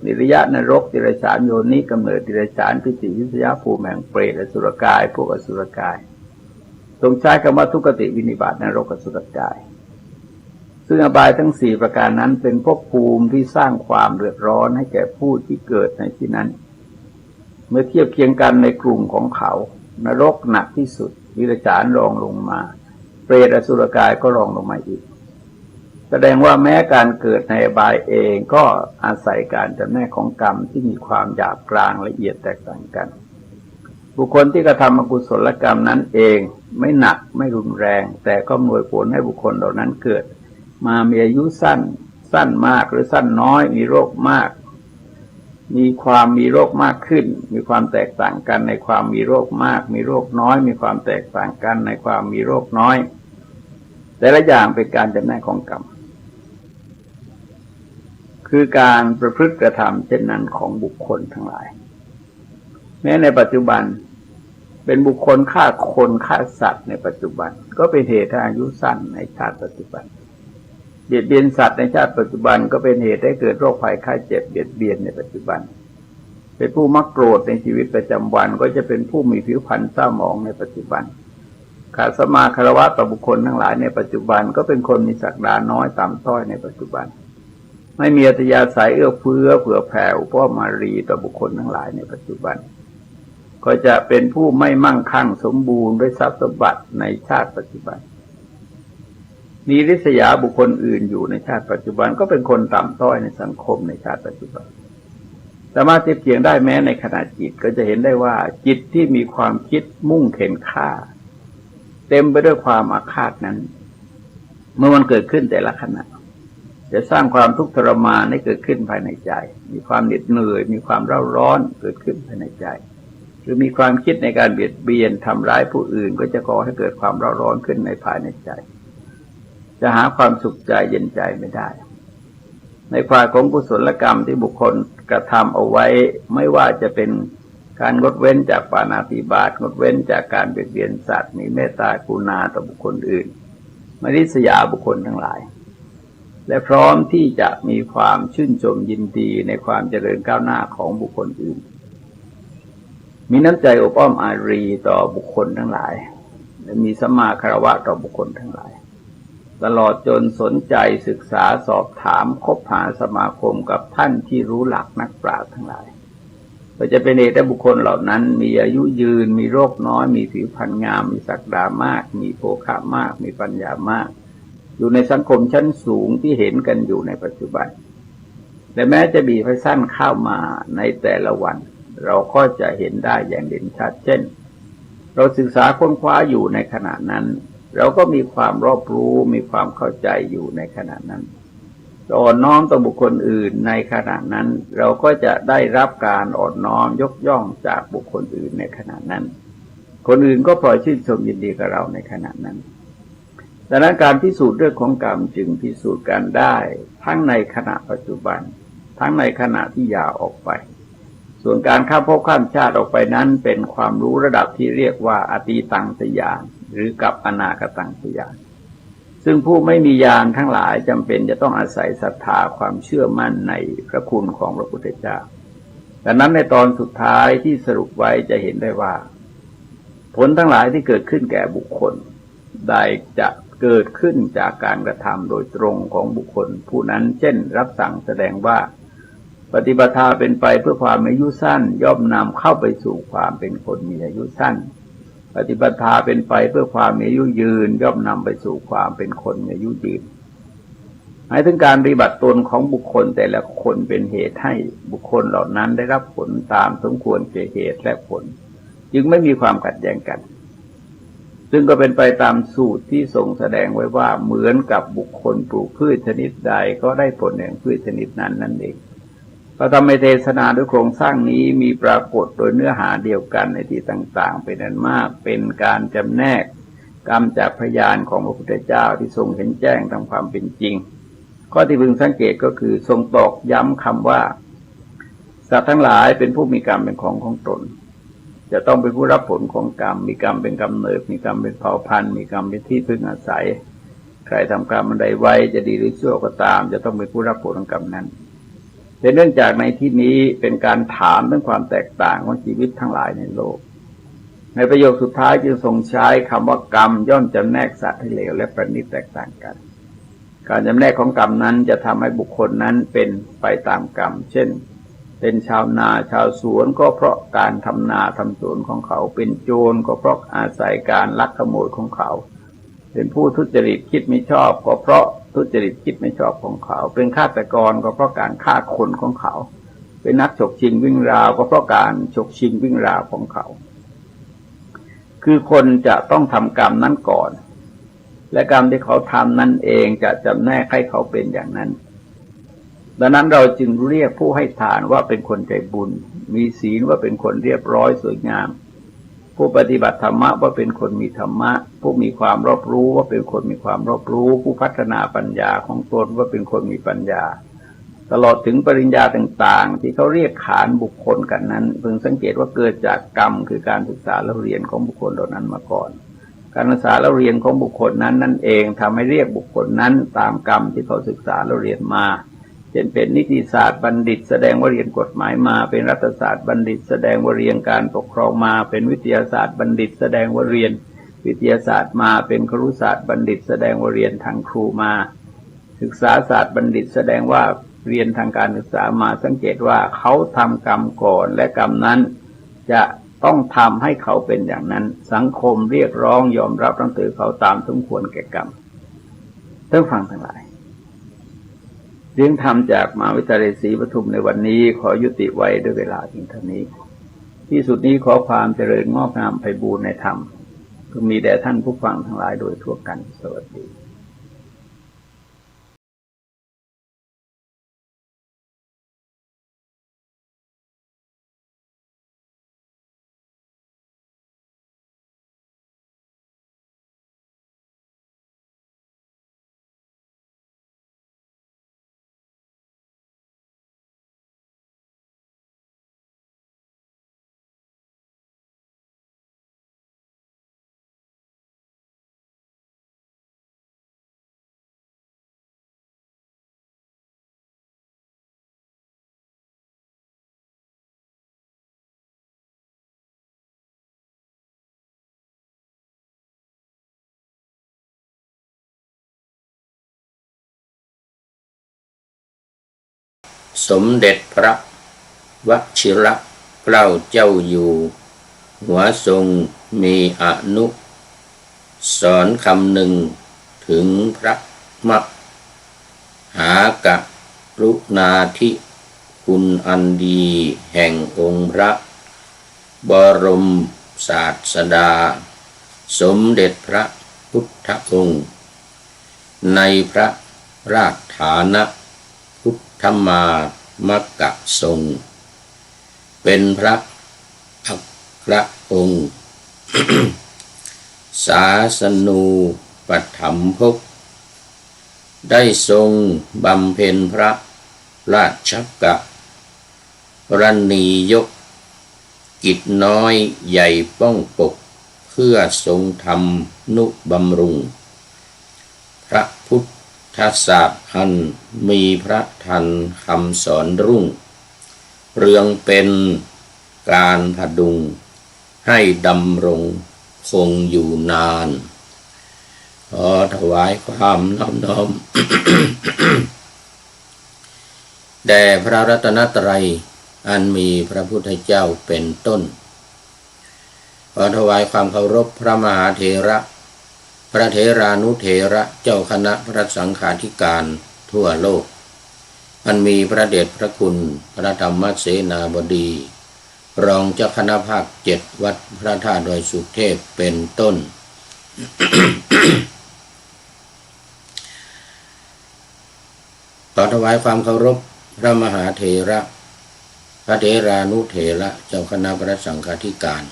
นิรยะนรกติรฉานโยนิกำเนิดติรฉานปิติวิสยภูมิแห่งเปรตอสุรกายพวกอสุรกายทรงใช้คำว่าทุกติวินิบาตนรกอสุรกายซึ่งอบายทั้ง4ประการนั้นเป็นภพภูมิที่สร้างความเดือดร้อนให้แก่ผู้ที่เกิดในที่นั้นเมื่อเทียบเคียงกันในกลุ่มของเขานรกหนักที่สุดติรฉานรองลงมาเปรตอสุรกายก็รองลงมาอีกแสดงว่าแม้การเกิดในอบายเองก็อาศัยการจำแนกของกรรมที่มีความหยาบกลางละเอียดแตกต่างกันบุคคลที่กระทำอกุศลกรรมนั้นเองไม่หนักไม่รุนแรงแต่ก็อำนวยผลให้บุคคลเหล่านั้นเกิดมามีอายุสั้นมากหรือสั้นน้อยมีโรคมากมีโรคมากขึ้นมีความแตกต่างกันในความมีโรคมากมีโรคน้อยมีความแตกต่างกันในความมีโรคน้อยแต่ละอย่างเป็นการจำแนกของกรรมคือการประพฤติกระทำเช่นนั้นของบุคคลทั้งหลายแม้ในปัจจุบันเป็นบุคคลฆ่าคนฆ่าสัตว์ในปัจจุบันก็เป็นเหตุให้อายุสั้นในชาติปัจจุบันเบียดเบียนสัตว์ในชาติปัจจุบันก็เป็นเหตุให้เกิดโรคภัยไข้เจ็บเบียดเบียนในปัจจุบันเป็นผู้มักโกรธในชีวิตประจำวันก็จะเป็นผู้มีผิวพรรณเศร้าหมองในปัจจุบันขาดสมาคารวะต่อบุคคลทั้งหลายในปัจจุบันก็เป็นคนมีศักดาน้อยต่ำต้อยในปัจจุบันไม่มีอัธยาศัยเอื้อเฟื้อเผื่อแผ่อุปมารีต่อบุคคลทั้งหลายในปัจจุบันก็จะเป็นผู้ไม่มั่งคั่งสมบูรณ์ด้วยทรัพย์สมบัติในชาติปัจจุบันมีริษยาบุคคลอื่นอยู่ในชาติปัจจุบันก็เป็นคนต่ำต้อยในสังคมในชาติปัจจุบันสามารถเทียบเคียงได้แม้ในขณะจิตก็จะเห็นได้ว่าจิตที่มีความคิดมุ่งเข็นฆ่าเต็มไปด้วยความอาฆาตนั้นเมื่อมันเกิดขึ้นแต่ละขณะจะสร้างความทุกข์ทรมานให้เกิดขึ้นภายในใจมีความเหน็ดเหนื่อยมีความเร่าร้อนเกิดขึ้นภายในใจหรือมีความคิดในการเบียดเบียนทำร้ายผู้อื่นก็จะก่อให้เกิดความเร่าร้อนขึ้นในภายในใจจะหาความสุขใจเย็นใจไม่ได้ในฝ่ายของกุศลกรรมที่บุคคลกระทำเอาไว้ไม่ว่าจะเป็นการงดเว้นจากปาณาติบาตงดเว้นจากการเบียดเบียนสัตว์มีเมตตากรุณาต่อบุคคลอื่นไม่ริษยาบุคคลทั้งหลายและพร้อมที่จะมีความชื่นชมยินดีในความเจริญก้าวหน้าของบุคคลอื่นมีน้ำใจอบอ้อมอารีต่อบุคคลทั้งหลายและมีสัมมาคารวะต่อบุคคลทั้งหลายตลอดจนสนใจศึกษาสอบถามคบหาสมาคมกับท่านที่รู้หลักนักปราชญ์ทั้งหลายก็จะเป็นเหตุให้บุคคลเหล่านั้นมีอายุยืนมีโรคน้อยมีผิวพรรณงามมีศักดามากมีโภคะมากมีปัญญามากอยู่ในสังคมชั้นสูงที่เห็นกันอยู่ในปัจจุบันและแม้จะมีไฟสั้นเข้ามาในแต่ละวันเราก็จะเห็นได้อย่างเด่นชัดเช่นเราศึกษาค้นคว้าอยู่ในขณะนั้นเราก็มีความรอบรู้มีความเข้าใจอยู่ในขณะนั้นอ่อนน้อมต่อบุคคลอื่นในขณะนั้นเราก็จะได้รับการอ่อนน้อมยกย่องจากบุคคลอื่นในขณะนั้นคนอื่นก็พลอยชื่นชมยินดีกับเราในขณะนั้นดังนั้นการพิสูจน์เรื่องของกรรมจึงพิสูจน์กันได้ทั้งในขณะปัจจุบันทั้งในขณะที่ยาวออกไปส่วนการข้ามภพข้ามชาติออกไปนั้นเป็นความรู้ระดับที่เรียกว่าอตีตังสยานหรือกับอนาคตังสยานซึ่งผู้ไม่มีญาณทั้งหลายจำเป็นจะต้องอาศัยศรัทธาความเชื่อมั่นในพระคุณของพระพุทธเจ้าดังนั้นในตอนสุดท้ายที่สรุปไว้จะเห็นได้ว่าผลทั้งหลายที่เกิดขึ้นแก่บุคคลได้จะเกิดขึ้นจากการกระทำโดยตรงของบุคคลผู้นั้นเช่นรับสั่งแสดงว่าปฏิปทาเป็นไปเพื่อความอายุสั้นย่อมนำเข้าไปสู่ความเป็นคนมีอายุสั้นปฏิปทาเป็นไปเพื่อความมีอายุยืนย่อมนำไปสู่ความเป็นคนมีอายุยืนหมายถึงการปฏิบัติตนของบุคคลแต่ละคนเป็นเหตุให้บุคคลเหล่านั้นได้รับผลตามสมควรแก่เหตุและผลจึงไม่มีความขัดแย้งกันซึ่งก็เป็นไปตามสูตรที่ทรงแสดงไว้ว่าเหมือนกับบุคคลปลูกพืชชนิดใดก็ได้ผลแห่งพืชชนิดนั้นนั่นเองพระธรรมเทศนาด้วยโครงสร้างนี้มีปรากฏโดยเนื้อหาเดียวกันในที่ต่างๆเป็นอันมากเป็นการจำแนกกรรมจากพยานของพระพุทธเจ้าที่ทรงเห็นแจ้งตามความเป็นจริงข้อที่พึงสังเกตก็คือทรงตอกย้ำคำว่า สัตว์ทั้งหลายเป็นผู้มีกรรมเป็นของตนจะต้องเป็นผู้รับผลของกรรมมีกรรมเป็นกำเนิดมีกรรมเป็นเผ่าพันธุ์มีกรรมเป็นที่พึ่งอาศัยใครทำกรรมอันใดไว้จะดีหรือชั่วก็ตามจะต้องเป็นผู้รับผลของกรรมนั้นแต่เนื่องจากในที่นี้เป็นการถามเรื่องความแตกต่างของชีวิตทั้งหลายในโลกในประโยคสุดท้ายจึงทรงใช้คำว่ากรรมย่อมจำแนกสัตว์ให้เลวและประณีตแตกต่างกันการจำแนกของกรรมนั้นจะทำให้บุคคลนั้นเป็นไปตามกรรมเช่นเป็นชาวนาชาวสวนก็เพราะการทำนาทำสวนของเขาเป็นโจรก็เพราะอาศัยการลักขโมยของเขาเป็นผู้ทุจริตคิดไม่ชอบก็เพราะทุจริตคิดไม่ชอบของเขาเป็นฆาตกรก็เพราะการฆ่าคนของเขาเป็นนักฉกชิงวิ่งราวก็เพราะการฉกชิงวิ่งราวของเขาคือคนจะต้องทำกรรมนั้นก่อนและกรรมที่เขาทำนั่นเองจะจำแนกให้เขาเป็นอย่างนั้นดังนั้นเราจึงเรียกผู้ให้ทานว่าเป็นคนใจบุญมีศีลว่าเป็นคนเรียบร้อยสวยงามผู้ปฏิบัติธรรมะว่าเป็นคนมีธรรมะผู้มีความรอบรู้ว่าเป็นคนมีความรอบรู้ผู้พัฒนาปัญญาของตนว่าเป็นคนมีปัญญาตลอดถึงปริญญาต่างๆที่เขาเรียกขานบุคคลกันนั้นพึงสังเกตว่าเกิดจากกรรมคือการศึกษาและเรียนของบุคคลเหล่านั้นมาก่อนการศึกษาและเรียนของบุคคลนั้นนั่นเองทำให้เรียกบุคคลนั้นตามกรรมที่เขาศึกษาและเรียนมาเช่นเป็นนิติศาสตร์บัณฑิตแสดงว่าเรียนกฎหมายมาเป็นรัฐศาสตร์บัณฑิตแสดงว่าเรียนการปกครองมาเป็นวิทยาศาสตร์บัณฑิตแสดงว่าเรียนวิทยาศาสตร์มาเป็นครุศาสตร์บัณฑิตแสดงว่าเรียนทางครูมาศึกษาศาสตร์บัณฑิตแสดงว่าเรียนทางการศึกษามาสังเกตว่าเขาทำกรรมก่อนและกรรมนั้นจะต้องทำให้เขาเป็นอย่างนั้นสังคมเรียกร้องยอมรับตั้งแต่เขาตามสมควรแก่กรรมท่านฟังทั้งหลายเรื่องธรรมจากมหาวิทยาลัยศรีปทุมในวันนี้ขอยุติไว้ด้วยเวลาเพียงเท่านี้ที่สุดนี้ขอความเจริญงอกงามไพบูรย์ในธรรมจงมีแด่ท่านผู้ฟังทั้งหลายโดยทั่วกันสวัสดีสมเด็จพระวชิรเกล้าเจ้าอยู่หัวทรงมีอนุสรณ์คำหนึ่งถึงพระมหากรุณาธิคุณอันดีแห่งองค์พระบรมศาสดาสมเด็จพระพุทธองค์ในพระราชฐานะพุทธมามกะทรงเป็นพระอัครองค์ ศาสนูปถัมภกได้ทรงบำเพ็ญพระราชกรณียกิจน้อยใหญ่ป้องปกเพื่อทรงทำนุบำรุงพระพุทธศาสนาอันมีพระทันคำสอนรุ่งเรืองเป็นการพดุงให้ดำรงคงอยู่นานขอถวายความนอบน้อม แด่พระรัตนตรัยอันมีพระพุทธเจ้าเป็นต้นขอถวายความเคารพพระมหาเถระพระเถรานุเถระเจ้าคณะพระสังฆาธิการทั่วโลกอันมีพระเดชพระคุณพระธรรมเสนาบดีรองเจ้าคณะภาค7วัดพระธาตุดอยสุเทพเป็นต้น ขอถวายความเคารพพระมหาเถระพระเถรานุเถระเจ้าคณะพระสังฆาธิการ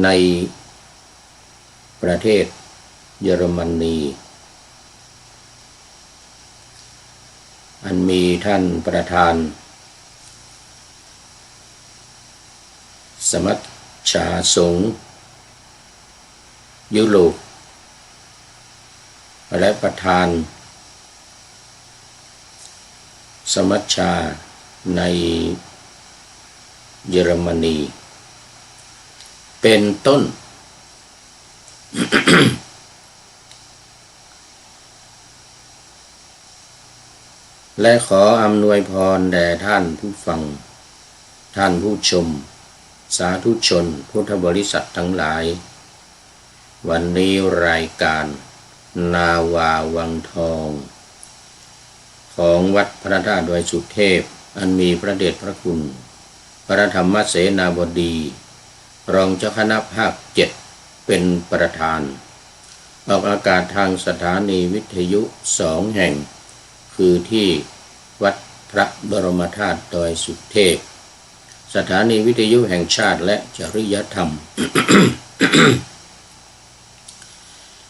ในประเทศเยอรมนี อันมีท่านประธานสมัชชาสงฆ์ยุโรปและประธานสมัชชาในเยอรมนีเป็นต้น และขออำนวยพรแด่ท่านผู้ฟังท่านผู้ชมสาธุชนพุทธบริษัททั้งหลายวันนี้รายการนาวาวังทองของวัดพระธาตุดอยสุเทพอันมีพระเดชพระคุณพระธรรมเสนาบดีรองเจ้าคณะภาค7เป็นประธานออกอากาศทางสถานีวิทยุ2 แห่งคือที่วัดพระบรมธาตุดอยสุเทพสถานีวิทยุแห่งชาติและจริยธรรม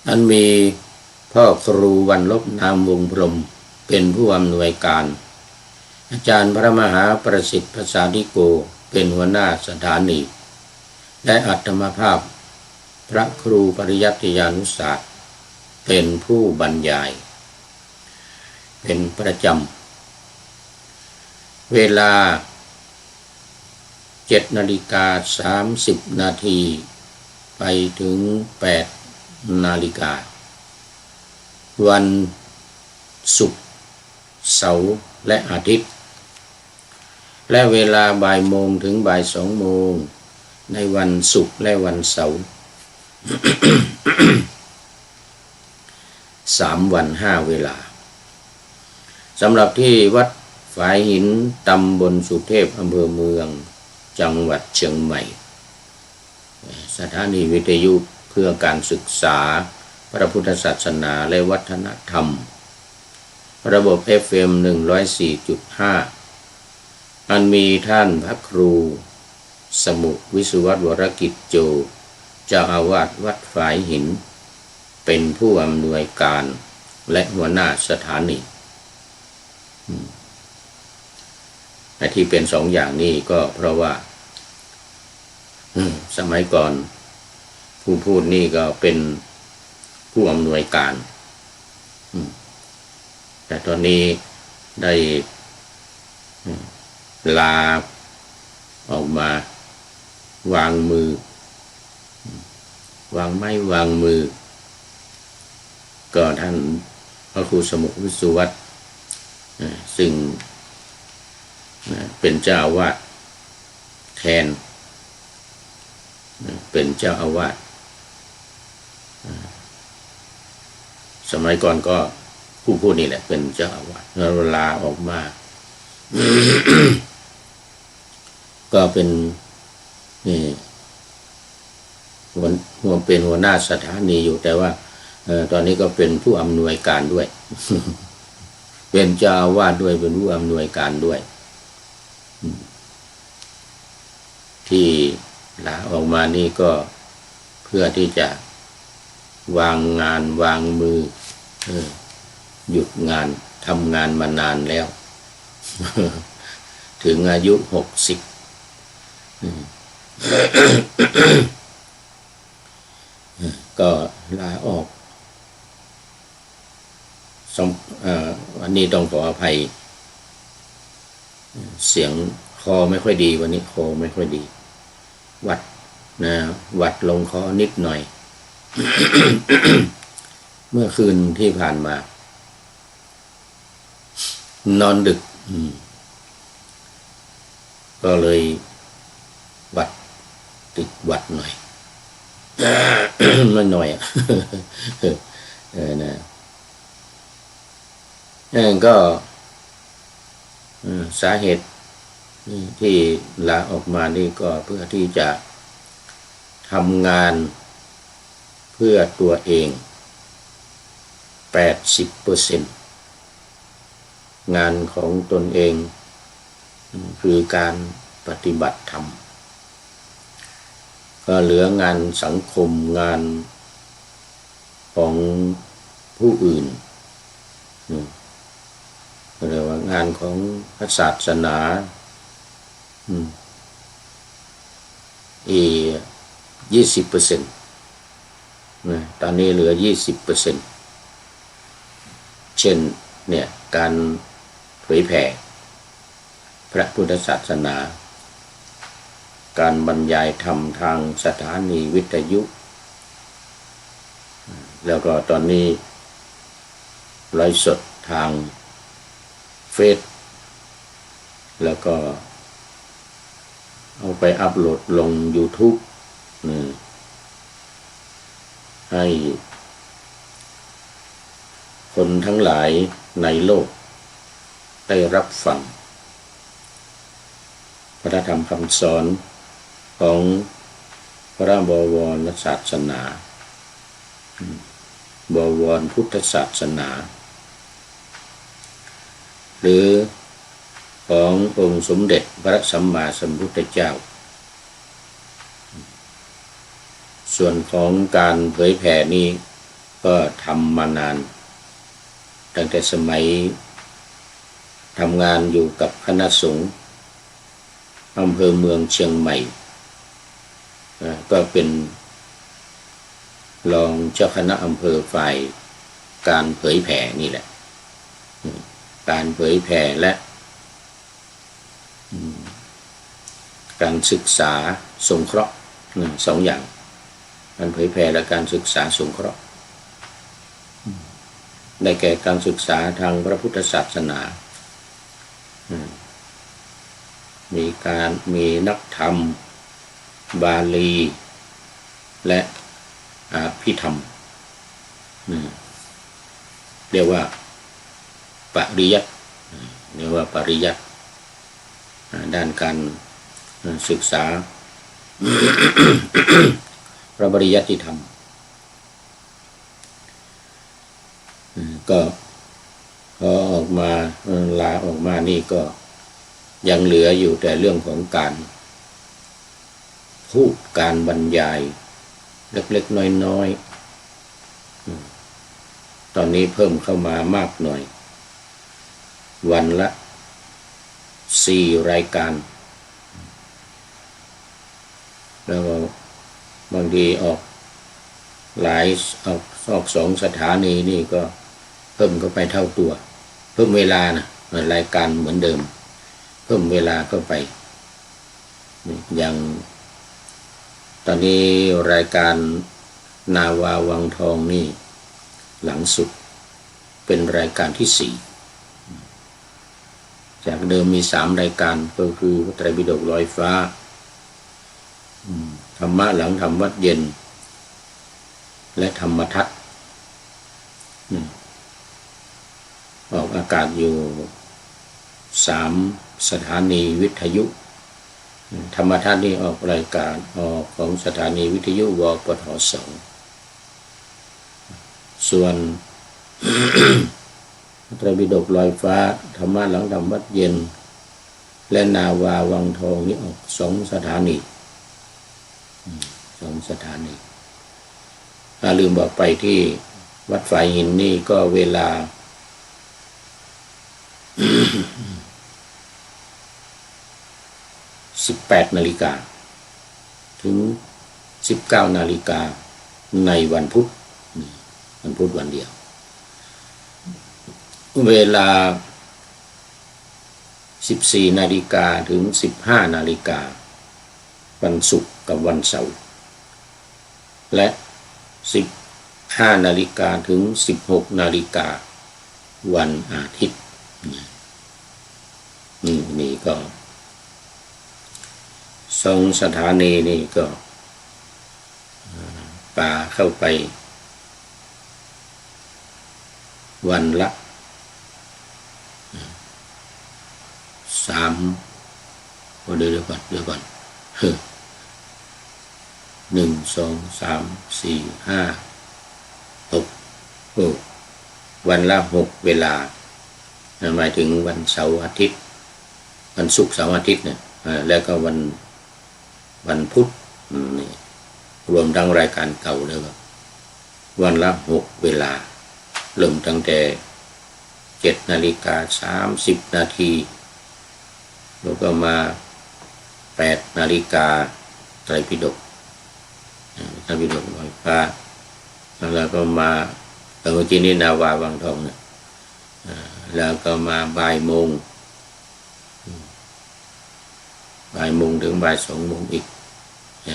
อันมีพ่อครูวันลบนามวงพรหมเป็นผู้อำนวยการอาจารย์พระมหาประสิทธิ์ภาษาธิโกเป็นหัวหน้าสถานีและอัตมภาพพระครูปริยัติยานุศาสตร์เป็นผู้บรรยายเป็นประจำเวลา7:30 นาทีไปถึง8 นาฬิกาวันศุกร์เสาร์และอาทิตย์และเวลาบ่ายโมงถึงบ่าย2 โมงในวันศุกร์และวันเสาร์ 3 วัน 5 เวลาสำหรับที่วัดฝายหินตำบลสุเทพอำเภอเมืองจังหวัดเชียงใหม่สถานีวิทยุเพื่อการศึกษาพระพุทธศาสนาและวัฒนธรรมระบบ FM 104.5 อันมีท่านพระครูสมุวิสุวัตวรกิจโจเจ้าอาวาสวัดฝายหินเป็นผู้อำนวยการและหัวหน้าสถานีแต่ที่เป็น2 อย่างนี้ก็เพราะว่าสมัยก่อนผู้พูดนี่ก็เป็นผู้อำนวยการแต่ตอนนี้ได้ลาออกมาวางมือวางไม้วางมือก็ท่านพระครูสมุวิสุวัตซึ่งเป็นเจ้าอาวาสแทนเป็นเจ้าอาวาสสมัยก่อนก็ผู้พูดนี่แหละเป็นเจ้าอาวาสแล้วลาออกมา ก็เป็นนี่เป็นหัวหน้าสถานีอยู่แต่ว่าตอนนี้ก็เป็นผู้อำนวยการด้วย เป็นเจ้าอาวาสด้วยเป็นผู้อำนวยการด้วยที่ลาออกมานี่ก็เพื่อที่จะวางงานวางมือหยุดงานทำงานมานานแล้ว ถึงอายุ60 ก็ลาออกวันนี้ต้องขออภัยเสียงคอไม่ค่อยดีวันนี้คอไม่ค่อยดีหวัดลงคอนิดหน่อย เมื่อคืนที่ผ่านมานอนดึกก็เลยติดหวัดหน่อย ไม่หน่อยนะก็สาเหตุที่ลาออกมานี่ก็เพื่อที่จะทำงานเพื่อตัวเอง 80% งานของตนเองคือการปฏิบัติธรรมก็เหลืองานสังคมงานของผู้อื่น เรียกว่างานของพระศาสนาอี20%ตอนนี้เหลือ20%เช่นเนี่ยการเผยแผ่พระพุทธศาสนาการบรรยายธรรมทางสถานีวิทยุแล้วก็ตอนนี้ไลฟ์สดทางเฟซแล้วก็เอาไปอัพโหลดลง YouTube ให้คนทั้งหลายในโลกได้รับฟังพระธรรมคำสอนของพระบวรศาสนาบวรพุทธศาสนาหรือขององค์สมเด็จพระสัมมาสัมพุทธเจ้าส่วนของการเผยแผ่นี้ก็ทำมานานตั้งแต่สมัยทำงานอยู่กับคณะสงฆ์อำเภอเมืองเชียงใหม่ก็เป็นรองเจ้าคณะอำเภอฝ่ายการเผยแผ่นี่แหละการเผยแผ่และการศึกษาสงเคราะห์สองอย่างการเผยแผ่และการศึกษาสงเคราะห์ได้แก่การศึกษาทางพระพุทธศาสนามีนักธรรมบาลีและอภิธรรมเรียกว่าปริยัติด้านการศึกษา พระปริยัติธรรมก็พอออกมาลาออกมานี่ก็ยังเหลืออยู่แต่เรื่องของการพูดการบรรยายเล็กๆน้อยๆตอนนี้เพิ่มเข้ามามากหน่อยวันละ4 รายการแล้วบางทีออก2 สถานีนี่ก็เพิ่มเข้าไปเท่าตัวเพิ่มเวลานะรายการเหมือนเดิมเพิ่มเวลาเข้าไปอย่างตอนนี้รายการนาวาวังทองนี่หลังสุดเป็นรายการที่4จากเดิมมี3 รายการก็คือพระไตรปิฎกลอยฟ้าธรรมะหลังธรรมวัดเย็นและธรรมทัศน์ออกอากาศอยู่3 สถานีวิทยุธรรมทัศน์นี่ออกรายการออกของสถานีวิทยุวปท2ส่วน พระไตรปิฎกลอยฟ้าธรรมะหลังธรรมวัดเย็นและนาวาวังทองนี่ออก2 สถานี2 สถานีลืมบอกไปที่วัดฝายหินนี่ก็เวลา 18 นาฬิกาถึง 19 นาฬิกาในวันพุธวันเดียวเวลา 14 นาฬิกาถึง 15 นาฬิกาวันศุกร์กับวันเสาร์และ 15 นาฬิกาถึง 16 นาฬิกาวันอาทิตย์นี่ก็2 สถานีนี่ก็ป่าเข้าไปวันละ3เดี๋ยวก่อน1 2 3 4 5 6วันละ6 เวลาหมายถึงวันเสาร์อาทิตย์วันศุกร์เสาร์อาทิตย์เนี่ยแล้วก็วันพุธนี่รวมทั้งรายการเก่าเลยครับวันละ6 เวลาเริ่มตั้งแต่ 7:30 นาทีแล้วก็มา8 นาฬิกาไตรปิฎกลอยฟ้าแล้วก็มาเมื่อกี้นี้นาวาวังทองเนี่ยแล้วก็มาบ่ายโมงถึงบ่าย2 โมงอีก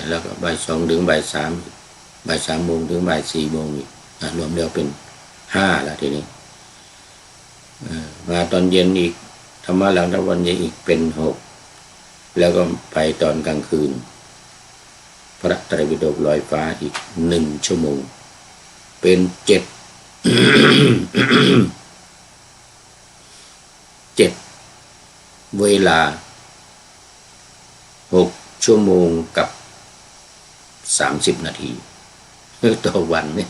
แล้วก็บ่าย2 ถึงบ่าย3 บ่าย 3 โมงถึงบ่าย 4 โมงอีกรวมแล้วเป็น5แล้วทีนี้มาตอนเย็นอีกธรรมะหลังตะวันเย็นอีกเป็น6แล้วก็ไปตอนกลางคืนพระไตรปิฎกลอยฟ้าอีก1 ชั่วโมงเป็น7 เวลา6 ชั่วโมงกับ30 นาทีต่อวันเนี่ย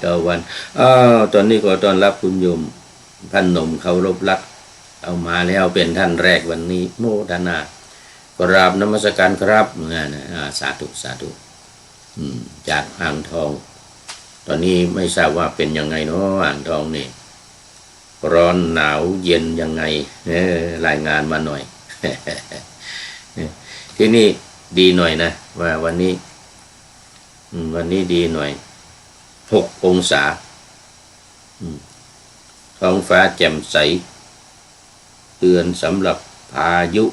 ต่อวันตอนนี้ก็ต้อนรับคุณโยมท่านหนุ่มเคารพรักเอามาแล้วเป็นท่านแรกวันนี้โมทนากราบนมัสการครับสาธุจากอ่างทองตอนนี้ไม่ทราบว่าเป็นยังไงเนาะอ่างทองนี่ร้อนหนาวเย็นยังไงรายงานมาหน่อย ที่นี่ดีหน่อยนะว่าวันนี้ดีหน่อย6 องศาท้องฟ้าแจ่มใสเตือนสำหรับพายุ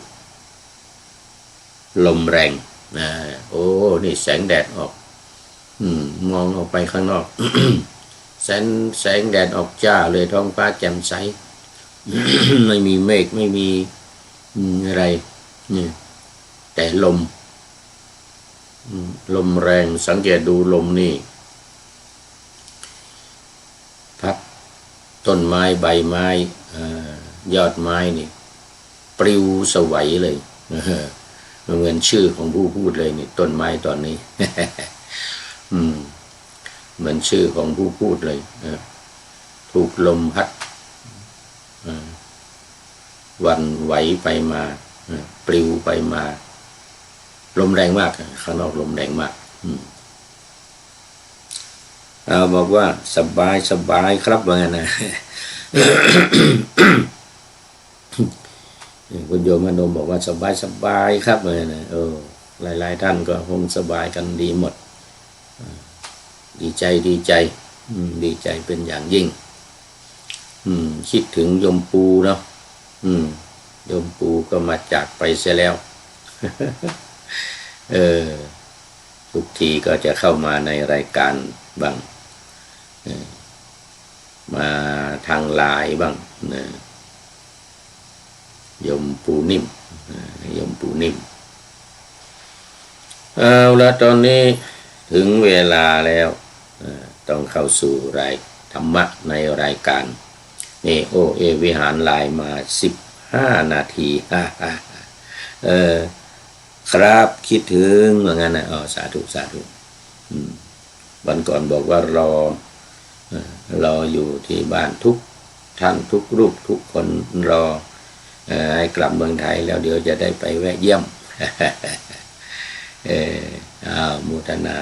ลมแรงโอ้นี่แสงแดดออกมองออกไปข้างนอก แสงแดดออกจ้าเลยท้องฟ้าแจ่มใส ไม่มีเมฆไม่มีอะไรแต่ลมแรงสังเกตดูลมนี่พัดต้นไม้ใบไม้ยอดไม้นี่ปลิวสวัยเลยเหมือนชื่อของผู้พูดเลยนี่ต้นไม้ตอนนี้ เหมือนชื่อของผู้พูดเลยถูกลมพัดวันไหวไปมาปลิวไปมาลมแรงมากข้างนอกลมแรงมากบอกว่าสบายครับว่างั้นนะ คุณโยมมโนบอกว่าสบายครับว่างั้นนะหลายท่านก็คงสบายกันดีหมดดีใจดีใจเป็นอย่างยิ่งคิดถึงโยมปูเนาะโยมปูก็มาจากไปเสียแล้ว ทุกทีก็จะเข้ามาในรายการบ้างมาทางไลน์บ้างโยมปูนิ่มเอาละตอนนี้ถึงเวลาแล้วต้องเข้าสู่รายธรรมะในรายการนี่วิหารไลน์มา15 นาทีครับคิดถึงเหมือนกันนะสาธุวันก่อนบอกว่ารออยู่ที่บ้านทุกท่านทุกรูปทุกคนรอให้กลับเมืองไทยแล้วเดี๋ยวจะได้ไปแวะเยี่ยมโมทนา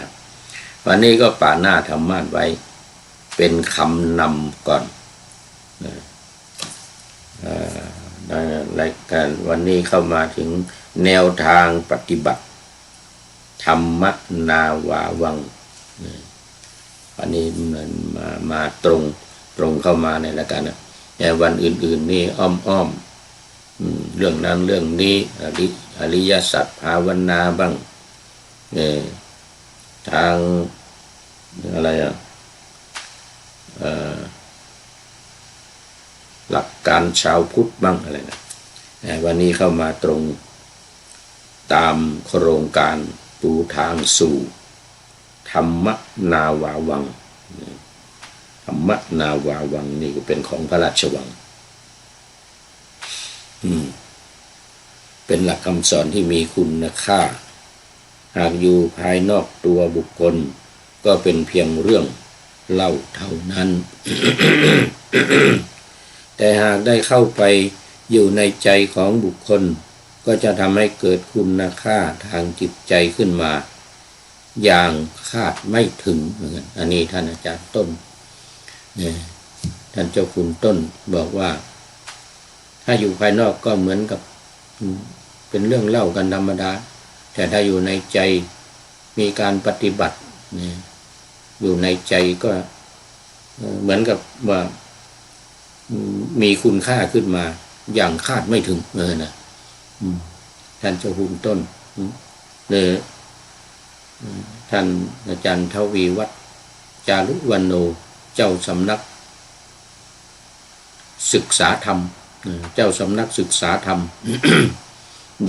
วันนี้ก็ป่าหน้าธรรมะไว้เป็นคำนำก่อนรายการวันนี้เข้ามาถึงแนวทางปฏิบัติธรรมนาวาวังวันนี้มันมาตรงเข้ามาในรายการนะแต่วันอื่นๆนี่อ้อมเรื่องนั้นเรื่องนี้อริยสัจภาวนาบ้างทางอะไรหลักการชาวพุทธบ้างอะไรนะวันนี้เข้ามาตรงตามโครงการปูทางสู่ธรรมนาวาวังธรรมนาวาวังนี่ก็เป็นของพระราชวังเป็นหลักคำสอนที่มีคุณค่าหากอยู่ภายนอกตัวบุคคลก็เป็นเพียงเรื่องเล่าเท่านั้น แต่หากได้เข้าไปอยู่ในใจของบุคคลก็จะทำให้เกิดคุณค่าทางจิตใจขึ้นมาอย่างคาดไม่ถึงเหมือนกันอันนี้ท่านอาจารย์ต้น ท่านเจ้าคุณต้นบอกว่าถ้าอยู่ภายนอกก็เหมือนกับเป็นเรื่องเล่ากันธรรมดาแต่ถ้าอยู่ในใจมีการปฏิบัติอยู่ในใจก็เหมือนกับว่ามีคุณค่าขึ้นมาอย่างคาดไม่ถึงนะท่านเจ้าคุณต้นเลยท่านอาจารย์ทวีวัฒน์จารุวรรณโนเจ้าสำนักศึกษาธรรมเจ้าสำนักศึกษาธรรม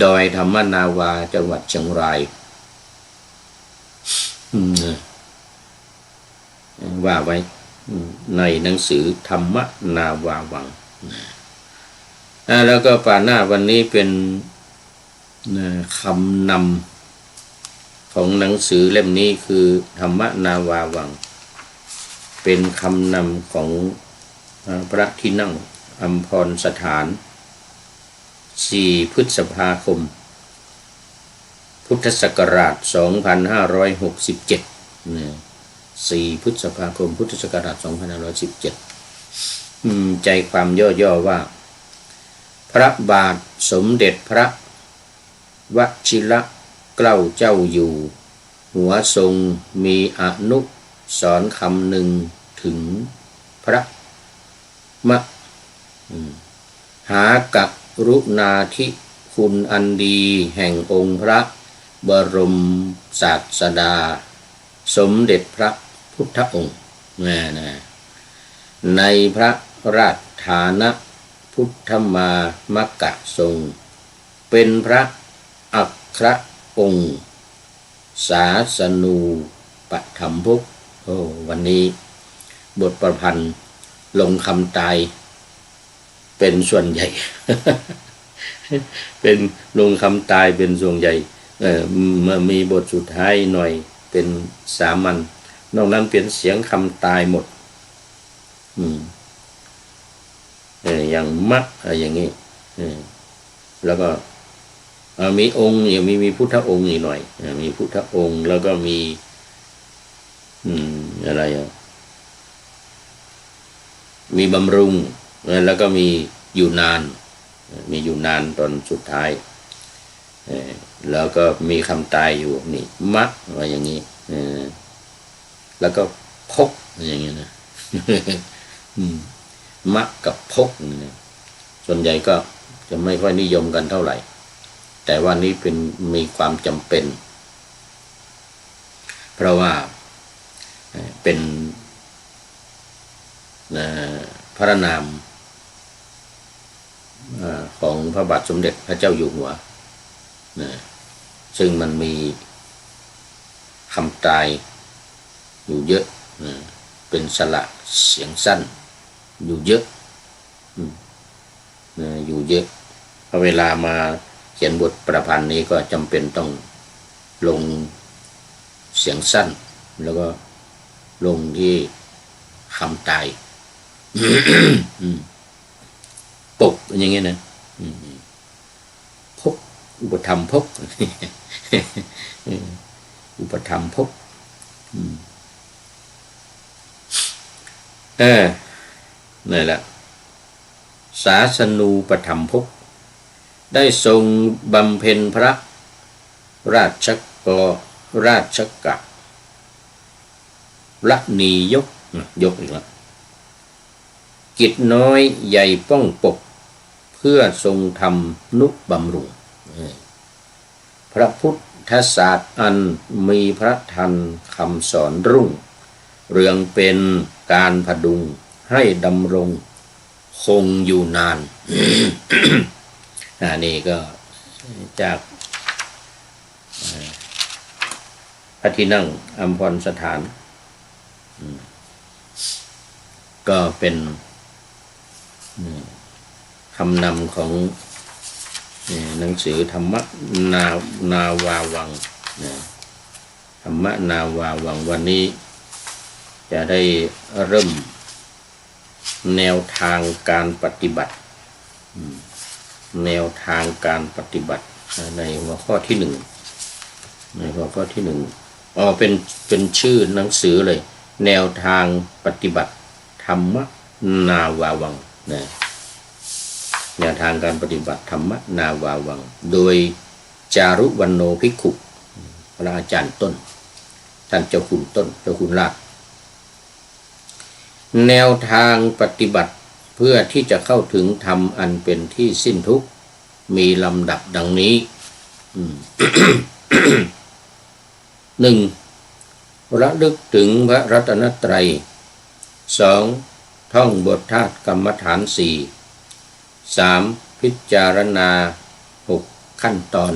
ดอยธรรมนาวาจังหวัดเชียงรายว่าไว้ในหนังสือธรรมนาวาวังแล้วก็ป่าหน้าวันนี้เป็นคำนำของหนังสือเล่มนี้คือธรรมนาวาวังเป็นคำนำของพระที่นั่งอัมพรสถาน4 พฤษภาคมพุทธศักราช 2567 4 พฤษภาคมพุทธศักราช 2517 ใจความย่อๆว่าพระบาทสมเด็จพระวชิรเกล้าเจ้าอยู่หัวทรงมีอนุสรณ์คำหนึ่งถึงพระมหากรุณาธิคุณอันดีแห่งองค์พระบรมศาสดาสมเด็จพระพุทธองค์ในพระราชฐานะพุทธมามกะทรงเป็นพระอัครองค์ศาสนูปถัมภกวันนี้บทประพันธ์ลงคำตายเป็นส่วนใหญ่ เป็นลงคำตายเป็นส่วนใหญ่มีบทสุดท้ายหน่อยเป็นสามัญนอกนั้นเป็นเสียงคำตายหมดอย่างมักอย่างนี้แล้วก็มีองค์อย่างมีพุทธองค์อีกหน่อยมีพุทธองค์แล้วก็มีอะไรมีบำรุงแล้วก็มีอยู่นานตอนสุดท้ายแล้วก็มีคำตายอยู่นี่มักว่าอย่างนี้แล้วก็พกอย่างนี้นะมักกับพกส่วนใหญ่ก็จะไม่ค่อยนิยมกันเท่าไหร่แต่ว่านี้มีความจำเป็นเพราะว่าเป็นพระนามของพระบาทสมเด็จพระเจ้าอยู่หัวซึ่งมันมีคำตายอยู่เยอะเป็นสระเสียงสั้นอยู่เยอะอยู่เยอะพอเวลามาเขียนบทประพันธ์นี้ก็จำเป็นต้องลงเสียงสั้นแล้วก็ลงที่คำตาย ปกอย่างเงี้ยนะพกอุปธรรมพก อุปธรรมพกนี่แหละศาสนูปธรรมภกได้ทรงบำเพ็ญพระราชกะละนียกอีกแล้วกิจน้อยใหญ่ป้องปกเพื่อทรงทำนุบำรุงพระพุทธศาสตร์อันมีพระธรรมคำสอนรุ่งเรืองเป็นการพดุงให้ดำรงคงอยู่นาน นี่ก็จากพระที่นั่งอัมพรสถานก็เป็นคำนำของหนังสือธรรมนาวาวังธรรมนาวาวังวันนี้จะได้เริ่มแนวทางการปฏิบัติแนวทางการปฏิบัติในหัวข้อที่1เป็นชื่อหนังสือเลยแนวทางปฏิบัติธรรม นาวาวังนะแนวทางการปฏิบัติธรรมนาวาวังโดยจารุวรรณโนภิกขุพระอาจารย์ต้นท่านเจ้าคุณต้นเจ้าคุณลาภแนวทางปฏิบัติเพื่อที่จะเข้าถึงธรรมอันเป็นที่สิ้นทุกข์มีลำดับดังนี้ 1. ระลึกถึงพระรัตนตรัย 2. ท่องบทธาตุกรรมฐาน 4 3. พิจารณา6ขั้นตอน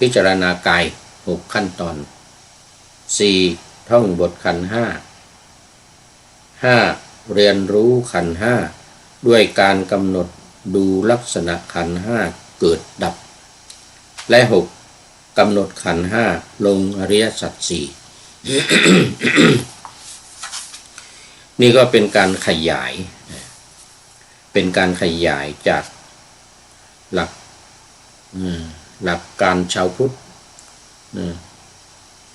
พิจารณากาย6ขั้นตอน 4. ท่องบทขันธ์ 5 เรียนรู้ขันธ์ 5ด้วยการกำหนดดูลักษณะขันธ์ 5เกิดดับและ 6กำหนดขันธ์ 5ลงอริยสัจ 4 นี่ก็เป็นการขยายจากหลักการชาวพุทธ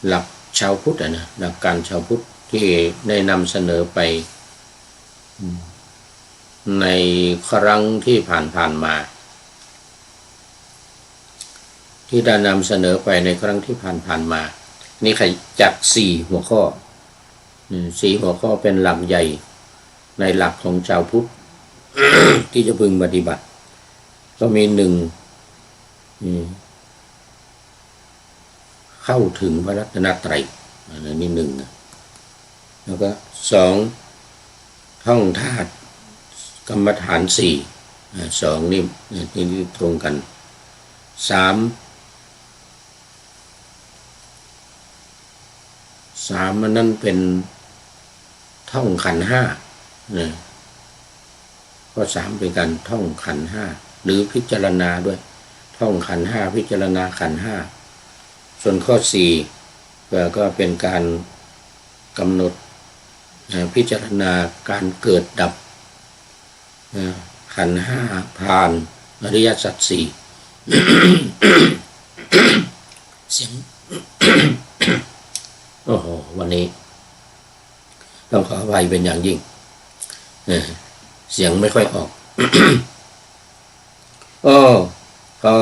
หลักชาวพุทธนะหลักการชาวพุทธที่ได้นำเสนอไปในครั้งที่ผ่านมาที่ได้นำเสนอไปในครั้งที่ผ่านมานี่จาก4หัวข้อ4หัวข้อเป็นหลักใหญ่ในหลักของชาวพุทธ ที่จะพึงปฏิบัติก็มี1เข้าถึงพระรัตนตรัยนี่1นะแล้วก็2ท่องธาตุกรรมฐาน 4 2นี่ตรงกัน 3มันนั่นเป็นท่องขันธ์ 5นะข้อ3เป็นการท่องขันธ์ 5หรือพิจารณาด้วยท่องขันธ์ 5พิจารณาขันธ์ 5ส่วนข้อ4ก็เป็นการกำหนดพิจารณาการเกิดดับขันธ์ 5ผ่านอริยสัจ 4 เสียง โอ้โหวันนี้ต้องขออภัยเป็นอย่างยิ่งเสียงไม่ค่อยออก ขอ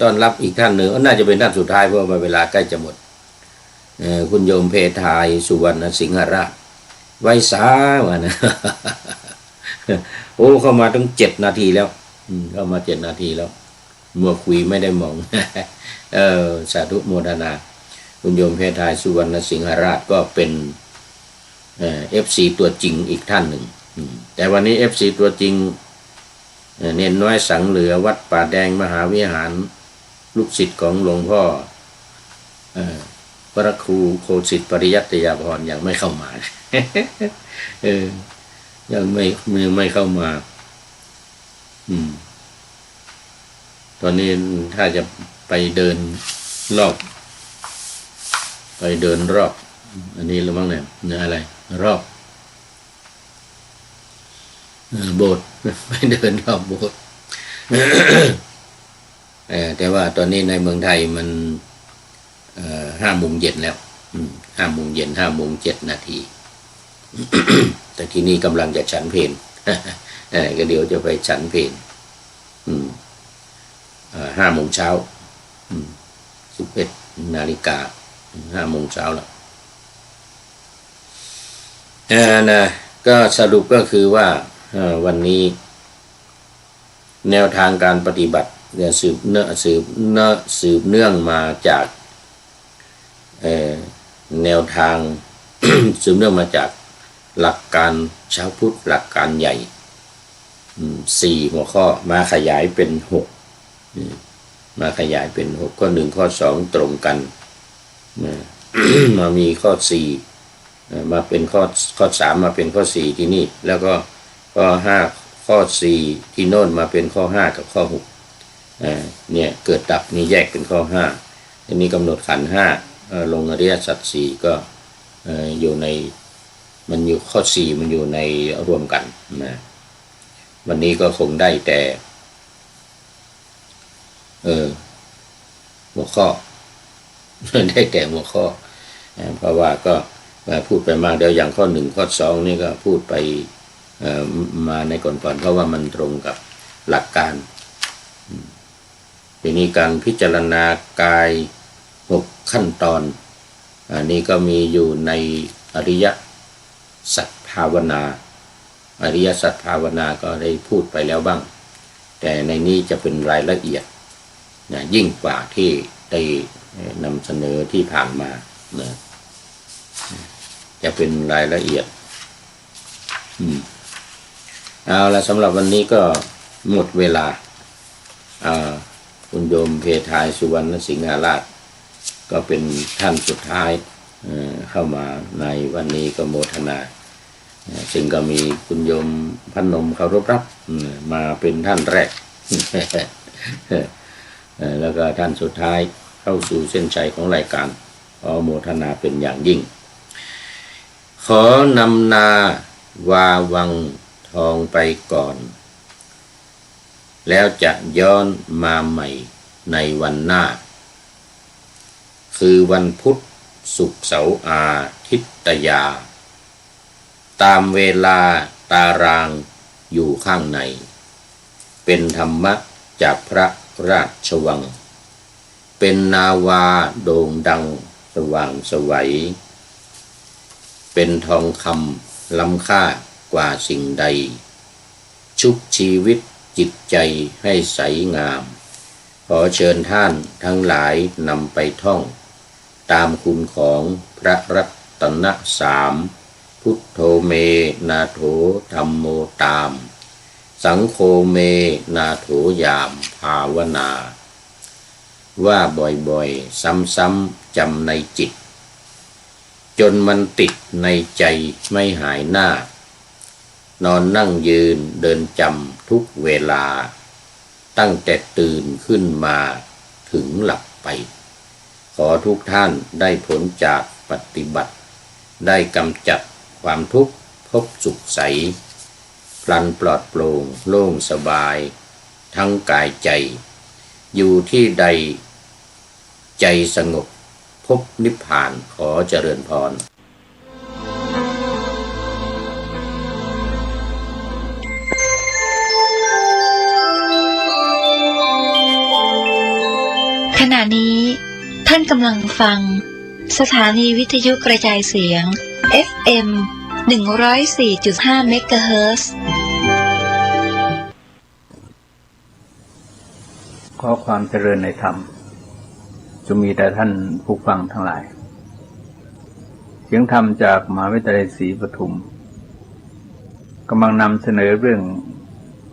ต้อนรับอีกท่านหนึ่งน่าจะเป็นท่านสุดท้ายเพราะว่าเวลาใกล้จะหมดคุณโยมเพทายสุวรรณสิงหราชไว้สาวะนะ โอ้เข้ามาตั้ง7 นาทีแล้วเข้ามา7 นาทีแล้วมัวคุยไม่ได้มอง สาธุโมทนาคุณโยมเพทายสุวรรณสิงหราชก็เป็นFC ตัวจริงอีกท่านหนึ่งแต่วันนี้ FC ตัวจริงเน้นน้อยสังเหลือวัดป่าแดงมหาวิหารลูกศิษย์ของหลวงพ่อพระครูโคสิทธิปริยัตยาภรณ์ยังไม่เข้ามา ยังไม่เข้ามาตอนนี้ถ้าจะไปเดินรอบอันนี้หรือมั้งเนี่ยอะไรรอบโบสถ์ไปเดินรอบโบสถ์ แต่ว่าตอนนี้ในเมืองไทยมัน5 โมงเย็นแล้ว5 โมงเย็น5 โมง 7 นาที แต่ที่นี่กำลังจะฉันเพล ก็เดี๋ยวจะไปฉันเพล5 โมงเช้า11 นาฬิกา5 โมงเช้าแล้วนะก็สรุปก็คือว่าวันนี้แนวทางการปฏิบัติสืบเนื่องมาจากแนวทาง สืบเนื่องมาจากหลักการชาวพุทธหลักการใหญ่4 หัวข้อมาขยายเป็น6ข้อ 1 ข้อ 2ตรงกัน มามีข้อ 4มาเป็นข้อ 3มาเป็นข้อ 4ที่นี่แล้วก็ข้อ 5ข้อ 4ที่โน่นมาเป็นข้อ 5กับข้อ 6เนี่ยเกิดดับนี่แยกเป็นข้อ 5ทีนี้กำหนดขันธ์ 5ลงอริยสัจ 4ก็อยู่ในมันอยู่ข้อ 4มันอยู่ในรวมกันนะวันนี้ก็คงได้แต่หัวข้อ ได้แต่หัวข้อเพราะว่าก็ พูดไปมากเดี๋ยวอย่างข้อ 1 ข้อ 2นี่ก็พูดไปมาในก่อนๆเพราะว่ามันตรงกับหลักการทีนี้การพิจารณากาย6ขั้นตอนอันนี้ก็มีอยู่ในอริยสัจภาวนาอริยสัจภาวนาก็ได้พูดไปแล้วบ้างแต่ในนี้จะเป็นรายละเอียดนะยิ่งกว่าที่ได้นำเสนอที่ผ่านมานะจะเป็นรายละเอียดเอาละสำหรับวันนี้ก็หมดเวลาคุณโยมเพทายสุวรรณสิงหราชก็เป็นท่านสุดท้ายเข้ามาในวันนี้ก็โมทนาซึ่งก็มีคุณโยมพนมเคารพรับมาเป็นท่านแรก แล้วก็ท่านสุดท้ายเข้าสู่เส้นชัยของรายการขอโมทนาเป็นอย่างยิ่งขอนำนาวาวังทองไปก่อนแล้วจะย้อนมาใหม่ในวันหน้าคือวันพุธศุกร์เสาร์อาทิตยาตามเวลาตารางอยู่ข้างในเป็นธรรมะจากพระราชวังเป็นนาวาโด่งดังสว่างไสวเป็นทองคำล้ำค่ากว่าสิ่งใดชุบชีวิตจิตใจให้ใสงามขอเชิญท่านทั้งหลายนำไปท่องตามคุณของพระรัตนสามพุทโธเมนาโถธัมโมตามสังโฆเมนาโถยามภาวนาว่าบ่อยๆซ้ำๆจำในจิตจนมันติดในใจไม่หายหน้านอนนั่งยืนเดินจำทุกเวลาตั้งแต่ตื่นขึ้นมาถึงหลับไปขอทุกท่านได้ผลจากปฏิบัติได้กำจัดความทุกข์พบสุขใสพลันปลอดโปร่งโล่งสบายทั้งกายใจอยู่ที่ใดใจสงบพบนิพพานขอเจริญพรขณะนี้ท่านกำลังฟังสถานีวิทยุกระจายเสียง FM 104.5 เมกะเฮิรตซ์ขอความเจริญในธรรมจะมีแต่ท่านผู้ฟังทั้งหลายเสียงธรรมจากมหาวิทยาลัยศรีปทุมกำลังนำเสนอเรื่อง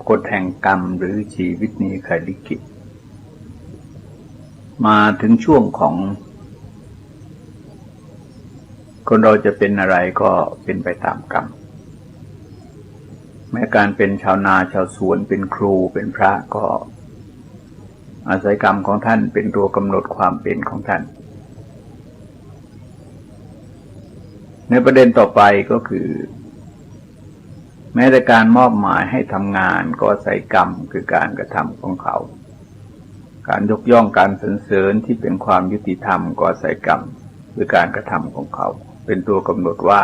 กฎแห่งกรรมหรือชีวิตนี้ใครลิขิตมาถึงช่วงของคนเราจะเป็นอะไรก็เป็นไปตามกรรมแม้การเป็นชาวนาชาวสวนเป็นครูเป็นพระก็อาศัยกรรมของท่านเป็นตัวกำหนดความเป็นของท่านในประเด็นต่อไปก็คือแม้แต่การมอบหมายให้ทำงานก็อาศัยกรรมคือการกระทำของเขาการยกย่องการสรรเสริญที่เป็นความยุติธรรมก็อาศัยกรรมคือการกระทำของเขาเป็นตัวกำหนดว่า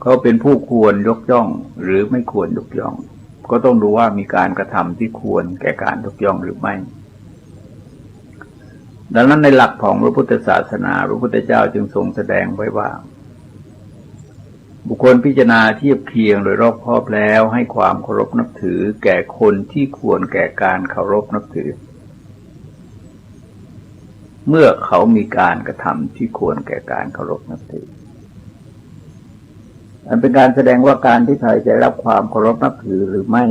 เขาเป็นผู้ควรยกย่องหรือไม่ควรยกย่องก็ต้องดูว่ามีการกระทำที่ควรแก่การยกย่องหรือไม่ดังนั้นในหลักของพระพุทธศาสนาพระพุทธเจ้าจึงทรงแสดงไว้ว่าบุคคลพิจารณาเทียบเคียงโดยรอบคอบแล้วให้ความเคารพนับถือแก่คนที่ควรแก่การเคารพนับถือเมื่อเขามีการกระทำที่ควรแก่การเคารพนับถืออันเป็นการแสดงว่าการที่ใครจะรับความเคารพนับถือหรือไม่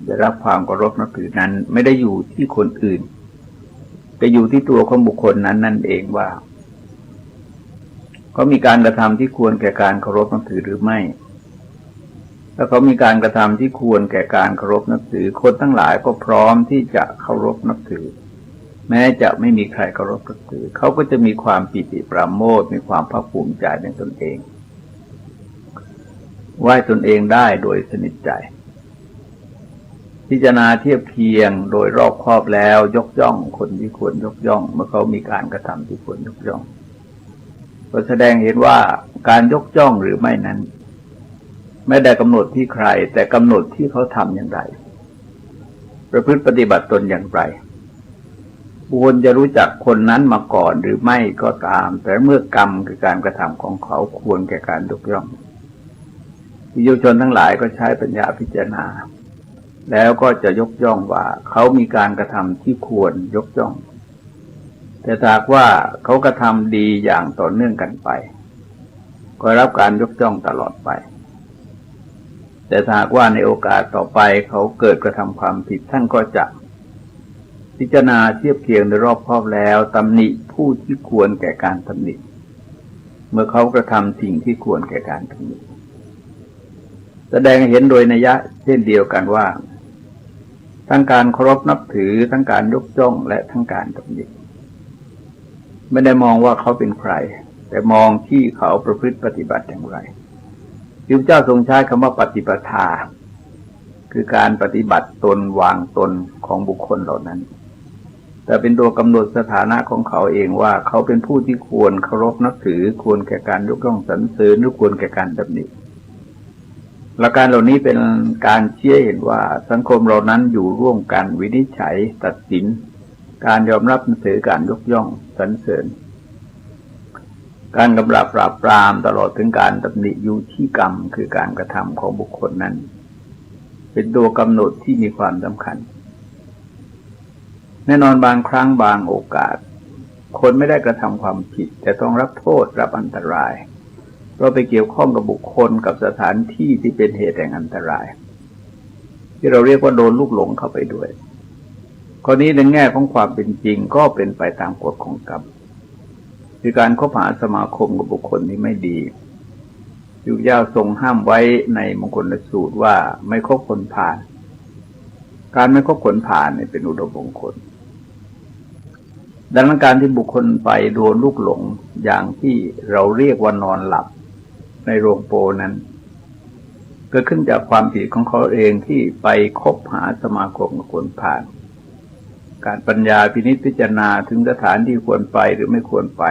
จะรับความเคารพนับถือนั้นไม่ได้อยู่ที่คนอื่นแต่อยู่ที่ตัวของบุคคลนั้นนั่นเองว่าเขามีการกระทำที่ควรแก่การเคารพนับถือหรือไม่ถ้าเขามีการกระทำที่ควรแก่การเคารพนับถือคนทั้งหลายก็พร้อมที่จะเคารพนับถือแม้จะไม่มีใครเคารพนับถือเขาก็จะมีความปิติปราโมทย์มีความภาคภูมิใจในตนเองไหว้ตนเองได้โดยสนิทใจพิจารณาเทียบเคียงโดยรอบคอบแล้วยกย่องคนที่ควรยกย่องเมื่อเขามีการกระทำที่ควรยกย่อง ก็แสดงเห็นว่าการยกย่องหรือไม่นั้นไม่ได้กำหนดที่ใครแต่กำหนดที่เขาทำอย่างไรประพฤติปฏิบัติตนอย่างไรบุคคลจะรู้จักคนนั้นมาก่อนหรือไม่ก็ตามแต่เมื่อกรรมคือการกระทำของเขาควรแก่การยกย่องวิทยาชนทั้งหลายก็ใช้ปัญญาพิจารณาแล้วก็จะยกย่องว่าเขามีการกระทำที่ควรยกย่องแต่ถ้าว่าเขากระทำดีอย่างต่อเนื่องกันไปก็รับการยกย่องตลอดไปแต่ถ้าว่าในโอกาสต่อไปเขาเกิดกระทำความผิดท่านก็จะพิจารณาเทียบเคียงโดยรอบคอบแล้วตำหนิผู้ที่ควรแก่การตำหนิเมื่อเขากระทำสิ่งที่ควรแก่การตำหนิแสดงให้เห็นโดยนัยยะเช่นเดียวกันว่าทั้งการเคารพนับถือทั้งการยกย่องและทั้งการตำหนิไม่ได้มองว่าเขาเป็นใครแต่มองที่เขาประพฤติปฏิบัติอย่างไรพระเจ้าทรงใช้คำว่าปฏิปทาคือการปฏิบัติตนวางตนของบุคคลเหล่านั้นแต่เป็นตัวกำหนดสถานะของเขาเองว่าเขาเป็นผู้ที่ควรเคารพนับถือควรแก่การยกย่องสรรเสริญหรือควรแก่การตำหนิหลักการเหล่านี้เป็นการเชี้เห็นว่าสังคมเรานั้นอยู่ร่วมกันวินิจฉัยตัดสินการยอมรับนับถือการยกย่องสรรเสริญการกำราบปราบปรามตลอดถึงการตำหนิอยู่ที่กรรมคือการกระทำของบุคคลนั้นเป็นตัวกำหนดที่มีความสำคัญแน่นอนบางครั้งบางโอกาสคนไม่ได้กระทำความผิดแต่ต้องรับโทษรับอันตรายเพราะไปเกี่ยวข้องกับบุคคลกับสถานที่ที่เป็นเหตุแห่งอันตรายที่เราเรียกว่าโดนลูกหลงเข้าไปด้วยข้อนี้ในแง่ของความเป็นจริงก็เป็นไปตามกฎของกรรมคือการคบหาสมาคมกับบุคคลนี้ไม่ดียุคย่าทรงห้ามไว้ในมงคลสูตรว่าไม่คบคนผ่านการไม่คบคนผ่านเป็นอุดมมงคลดังนั้นการที่บุคคลไปโดนลูกหลงอย่างที่เราเรียกว่านอนหลับในโรงโปนั้นเกิดขึ้นจากความผิดของเขาเองที่ไปคบหาสมาคมกับคนผ่านการปัญญาพินิจพิจารณาถึงสถานที่ควรไปหรือไม่ควรไป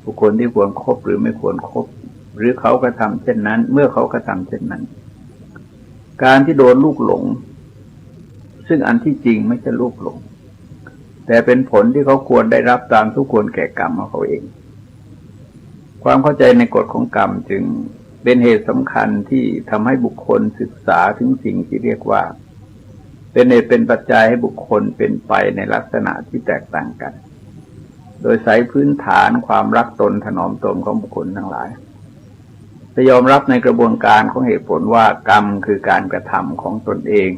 บุคคลที่ควรคบหรือไม่ควรคบหรือเขากระทำเช่นนั้นเมื่อเขากระทำเช่นนั้นการที่โดนลูกหลงซึ่งอันที่จริงไม่ใช่ลูกหลงแต่เป็นผลที่เขาควรได้รับตามทุกควรแก่กรรมของเขาเองความเข้าใจในกฎของกรรมจึงเป็นเหตุสำคัญที่ทำให้บุคคลศึกษาถึงสิ่งที่เรียกว่าเป็นเหตุเป็นปัจจัยให้บุคคลเป็นไปในลักษณะที่แตกต่างกันโดยใช้พื้นฐานความรักตนถนอมตนของบุคคลทั้งหลายจะยอมรับในกระบวนการของเหตุผลว่ากรรมคือการกระทำของตนเอง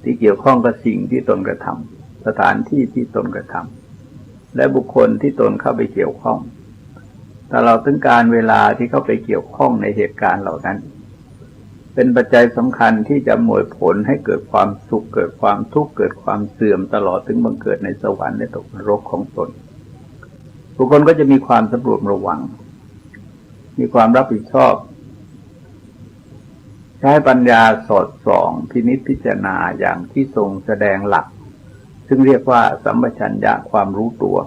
ที่เกี่ยวข้องกับสิ่งที่ตนกระทำสถานที่ที่ตนกระทำและบุคคลที่ตนเข้าไปเกี่ยวข้องแต่เราถึงการเวลาที่เข้าไปเกี่ยวข้องในเหตุการณ์เหล่านั้นเป็นปัจจัยสำคัญที่จะอำนวยผลให้เกิดความสุขเกิดความทุกข์เกิดความเสื่อมตลอดถึงบังเกิดในสวรรค์และตกนรกของตนบุคคลก็จะมีความสำรวมระวังมีความรับผิดชอบใช้ปัญญาสอดส่องพินิจพิจารณาอย่างที่ทรงแสดงหลักซึ่งเรียกว่าสัมปชัญญะความรู้ตัว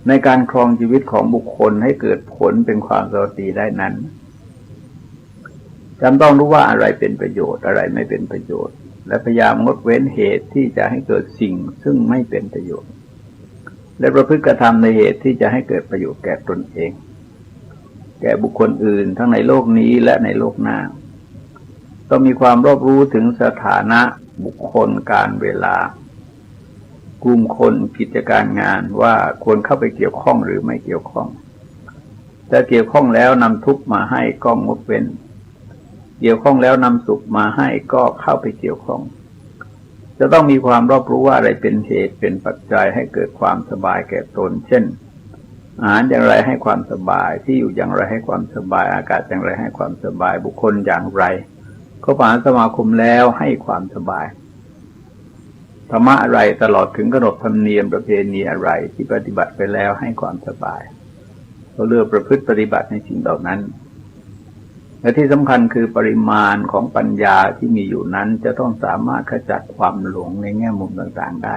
ในการครองชีวิตของบุคคลให้เกิดผลเป็นความสวัสดีได้นั้นจำต้องรู้ว่าอะไรเป็นประโยชน์อะไรไม่เป็นประโยชน์และพยายามงดเว้นเหตุที่จะให้เกิดสิ่งซึ่งไม่เป็นประโยชน์และประพฤติกระทำในเหตุที่จะให้เกิดประโยชน์แก่ตนเองแก่บุคคลอื่นทั้งในโลกนี้และในโลกหน้าต้องมีความรอบรู้ถึงสถานะบุคคลการเวลากลุ่มคนกิจการงานว่าควรเข้าไปเกี่ยวข้องหรือไม่เกี่ยวข้องถ้าเกี่ยวข้องแล้วนำทุกข์มาให้ก็งดเว้นเกี่ยวข้องแล้วนำสุขมาให้ก็เข้าไปเกี่ยวข้องจะต้องมีความรอบรู้ว่าอะไรเป็นเหตุเป็นปัจจัยให้เกิดความสบายแก่ตนเช่นอาหารอย่างไรให้ความสบายที่อยู่อย่างไรให้ความสบายอากาศอย่างไรให้ความสบายบุคคลอย่างไรก็ผ่านสมาคมแล้วให้ความสบายธรรมะอะไรตลอดถึงขนบธรรมเนียมประเพณีอะไรที่ปฏิบัติไปแล้วให้ความสบายเราเลือกประพฤติปฏิบัติในสิ่งเหล่านั้นและที่สำคัญคือปริมาณของปัญญาที่มีอยู่นั้นจะต้องสามารถขจัดความหลงในแง่มุมต่างๆได้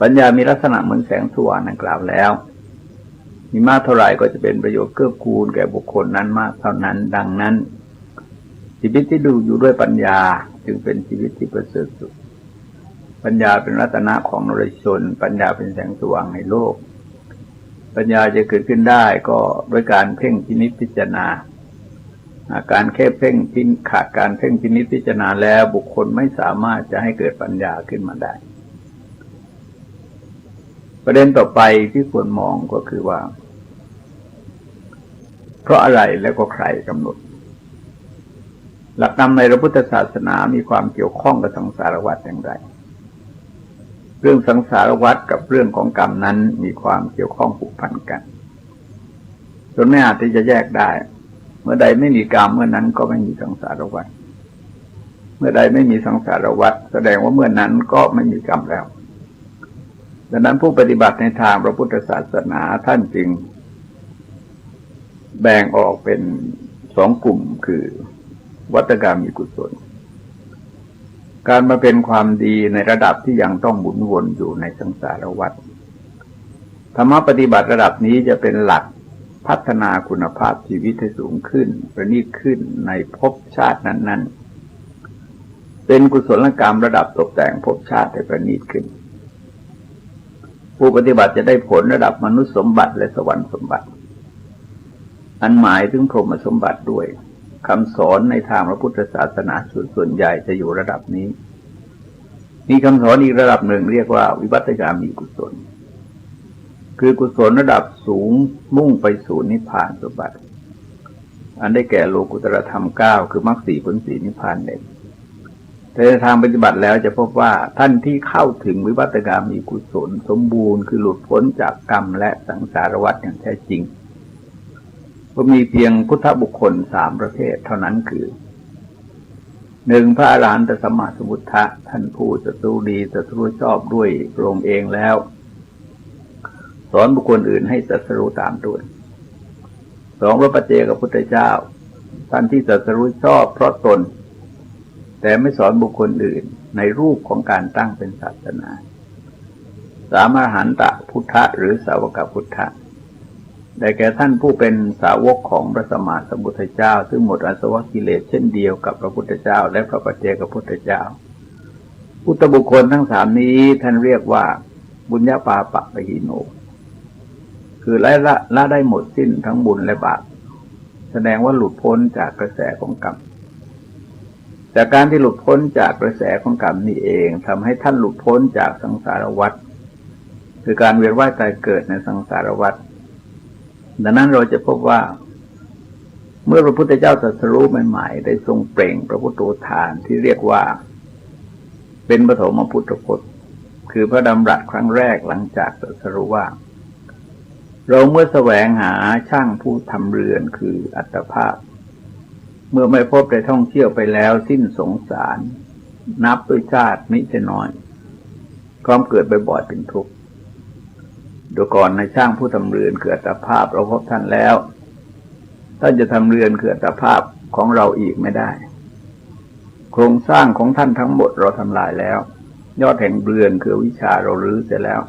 ปัญญามีลักษณะเหมือนแสงสว่างดังกล่าวแล้วมีมากเท่าไหร่ก็จะเป็นประโยชน์เกื้อกูลแก่บุคคลนั้นมากเท่านั้นดังนั้นชีวิตที่ดูอยู่ด้วยปัญญาจึงเป็นชีวิตที่ประเสริฐสุดปัญญาเป็นรัตนะของนรชนปัญญาเป็นแสงสว่างในโลกปัญญาจะเกิดขึ้นได้ก็ด้วยการเพ่งพินิจพิจารณาการแค่เพ่งพินขาดการเพ่งพินิจพิจารณาแล้วบุคคลไม่สามารถจะให้เกิดปัญญาขึ้นมาได้ประเด็นต่อไปที่ควรมองก็คือว่าเพราะอะไรแล้วก็ใครกำหนดหลักธรรมในพระพุทธศาสนามีความเกี่ยวข้องกับสังสารวัฏอย่างไรเรื่องสังสารวัฏกับเรื่องของกรรมนั้นมีความเกี่ยวข้องผูกพันกันจนไม่อาจที่จะแยกได้เมื่อใดไม่มีกรรมเมื่อนั้นก็ไม่มีสังสารวัฏเมื่อใดไม่มีสังสารวัฏแสดงว่าเมื่อนั้นก็ไม่มีกรรมแล้วดังนั้นผู้ปฏิบัติในทางพระพุทธศาสนาท่านจึงแบ่งออกเป็นสองกลุ่มคือวัตกรรมมีกุศลการมาเป็นความดีในระดับที่ยังต้องหมุนวนอยู่ในสังสารวัฏธรรมปฏิบัติระดับนี้จะเป็นหลักพัฒนาคุณภาพชีวิตให้สูงขึ้นประณีตขึ้นในภพชาตินั้นๆเป็นกุศลกรรมระดับตกแต่งภพชาติให้ประณีตขึ้นผู้ปฏิบัติจะได้ผลระดับมนุษย์สมบัติและสวรรค์สมบัติอันหมายถึงพรหมสมบัติด้วยคำสอนในทางพระพุทธศาสนาส่วนใหญ่จะอยู่ระดับนี้มีคำสอนอีกระดับหนึ่งเรียกว่าวิวัตกามีกุศลคือกุศลระดับสูงมุ่งไปสู่นิพพานสมบัติอันได้แก่โลกุตตรธรรม 9คือมรรค 4 ผล 4นิพพานเองแต่ในทางปฏิบัติแล้วจะพบว่าท่านที่เข้าถึงวิวัตกามีกุศลสมบูรณ์คือหลุดพ้นจากกรรมและสังสารวัฏอย่างแท้จริงก็มีเพียงพุทธบุคคล3ประเภทเท่านั้นคือ 1. พระอรหันตสัมมาสัมพุทธะท่านผู้ตรัสรู้ดีตรัสรู้ชอบด้วยพระองค์เองแล้วสอนบุคคลอื่นให้ตรัสรู้ตามด้วย 2. พระปัจเจกพุทธเจ้าท่านที่ตรัสรู้ชอบเพราะตนแต่ไม่สอนบุคคลอื่นในรูปของการตั้งเป็นศาสนา 3. อรหันตพุทธะหรือสาวกพุทธะได้แก่ท่านผู้เป็นสาวกของพระสัมมาสัมพุทธเจ้าซึ่งหมดอาสวะกิเลสเช่นเดียวกับพระพุทธเจ้าและพระปัจเจกพุทธเจ้าพุทธบุคคลทั้ง3นี้ท่านเรียกว่าบุญญาปาปะปะหิโนคือละได้หมดสิ้นทั้งบุญและบาปแสดงว่าหลุดพ้นจากกระแสของกรรมแต่การที่หลุดพ้นจากกระแสของกรรมนี่เองทำให้ท่านหลุดพ้นจากสังสารวัฏคือการเวียนว่ายตายเกิดในสังสารวัฏดังนั้นเราจะพบว่าเมื่อพระพุทธเจ้าตรัสรู้ใหม่ๆได้ทรงเปล่งพระพุทโธทานที่เรียกว่าเป็นปฐมพุทธพจน์คือพระดำรัสครั้งแรกหลังจากตรัสรู้ว่าเราเมื่อแสวงหาช่างผู้ทำเรือนคืออัตภาพเมื่อไม่พบได้ท่องเที่ยวไปแล้วสิ้นสงสารนับด้วยชาติมิใช่น้อยความเกิดบ่อยๆเป็นทุกข์ดูก่อนในช่างผู้ทำเรือนคืออัตภาพเราพบท่านแล้วท่านจะทำเรือนคืออัตภาพของเราอีกไม่ได้โครงสร้างของท่านทั้งหมดเราทำลายแล้วยอดแห่งเรือนคือวิชาเรารื้อเสร็จแล้ว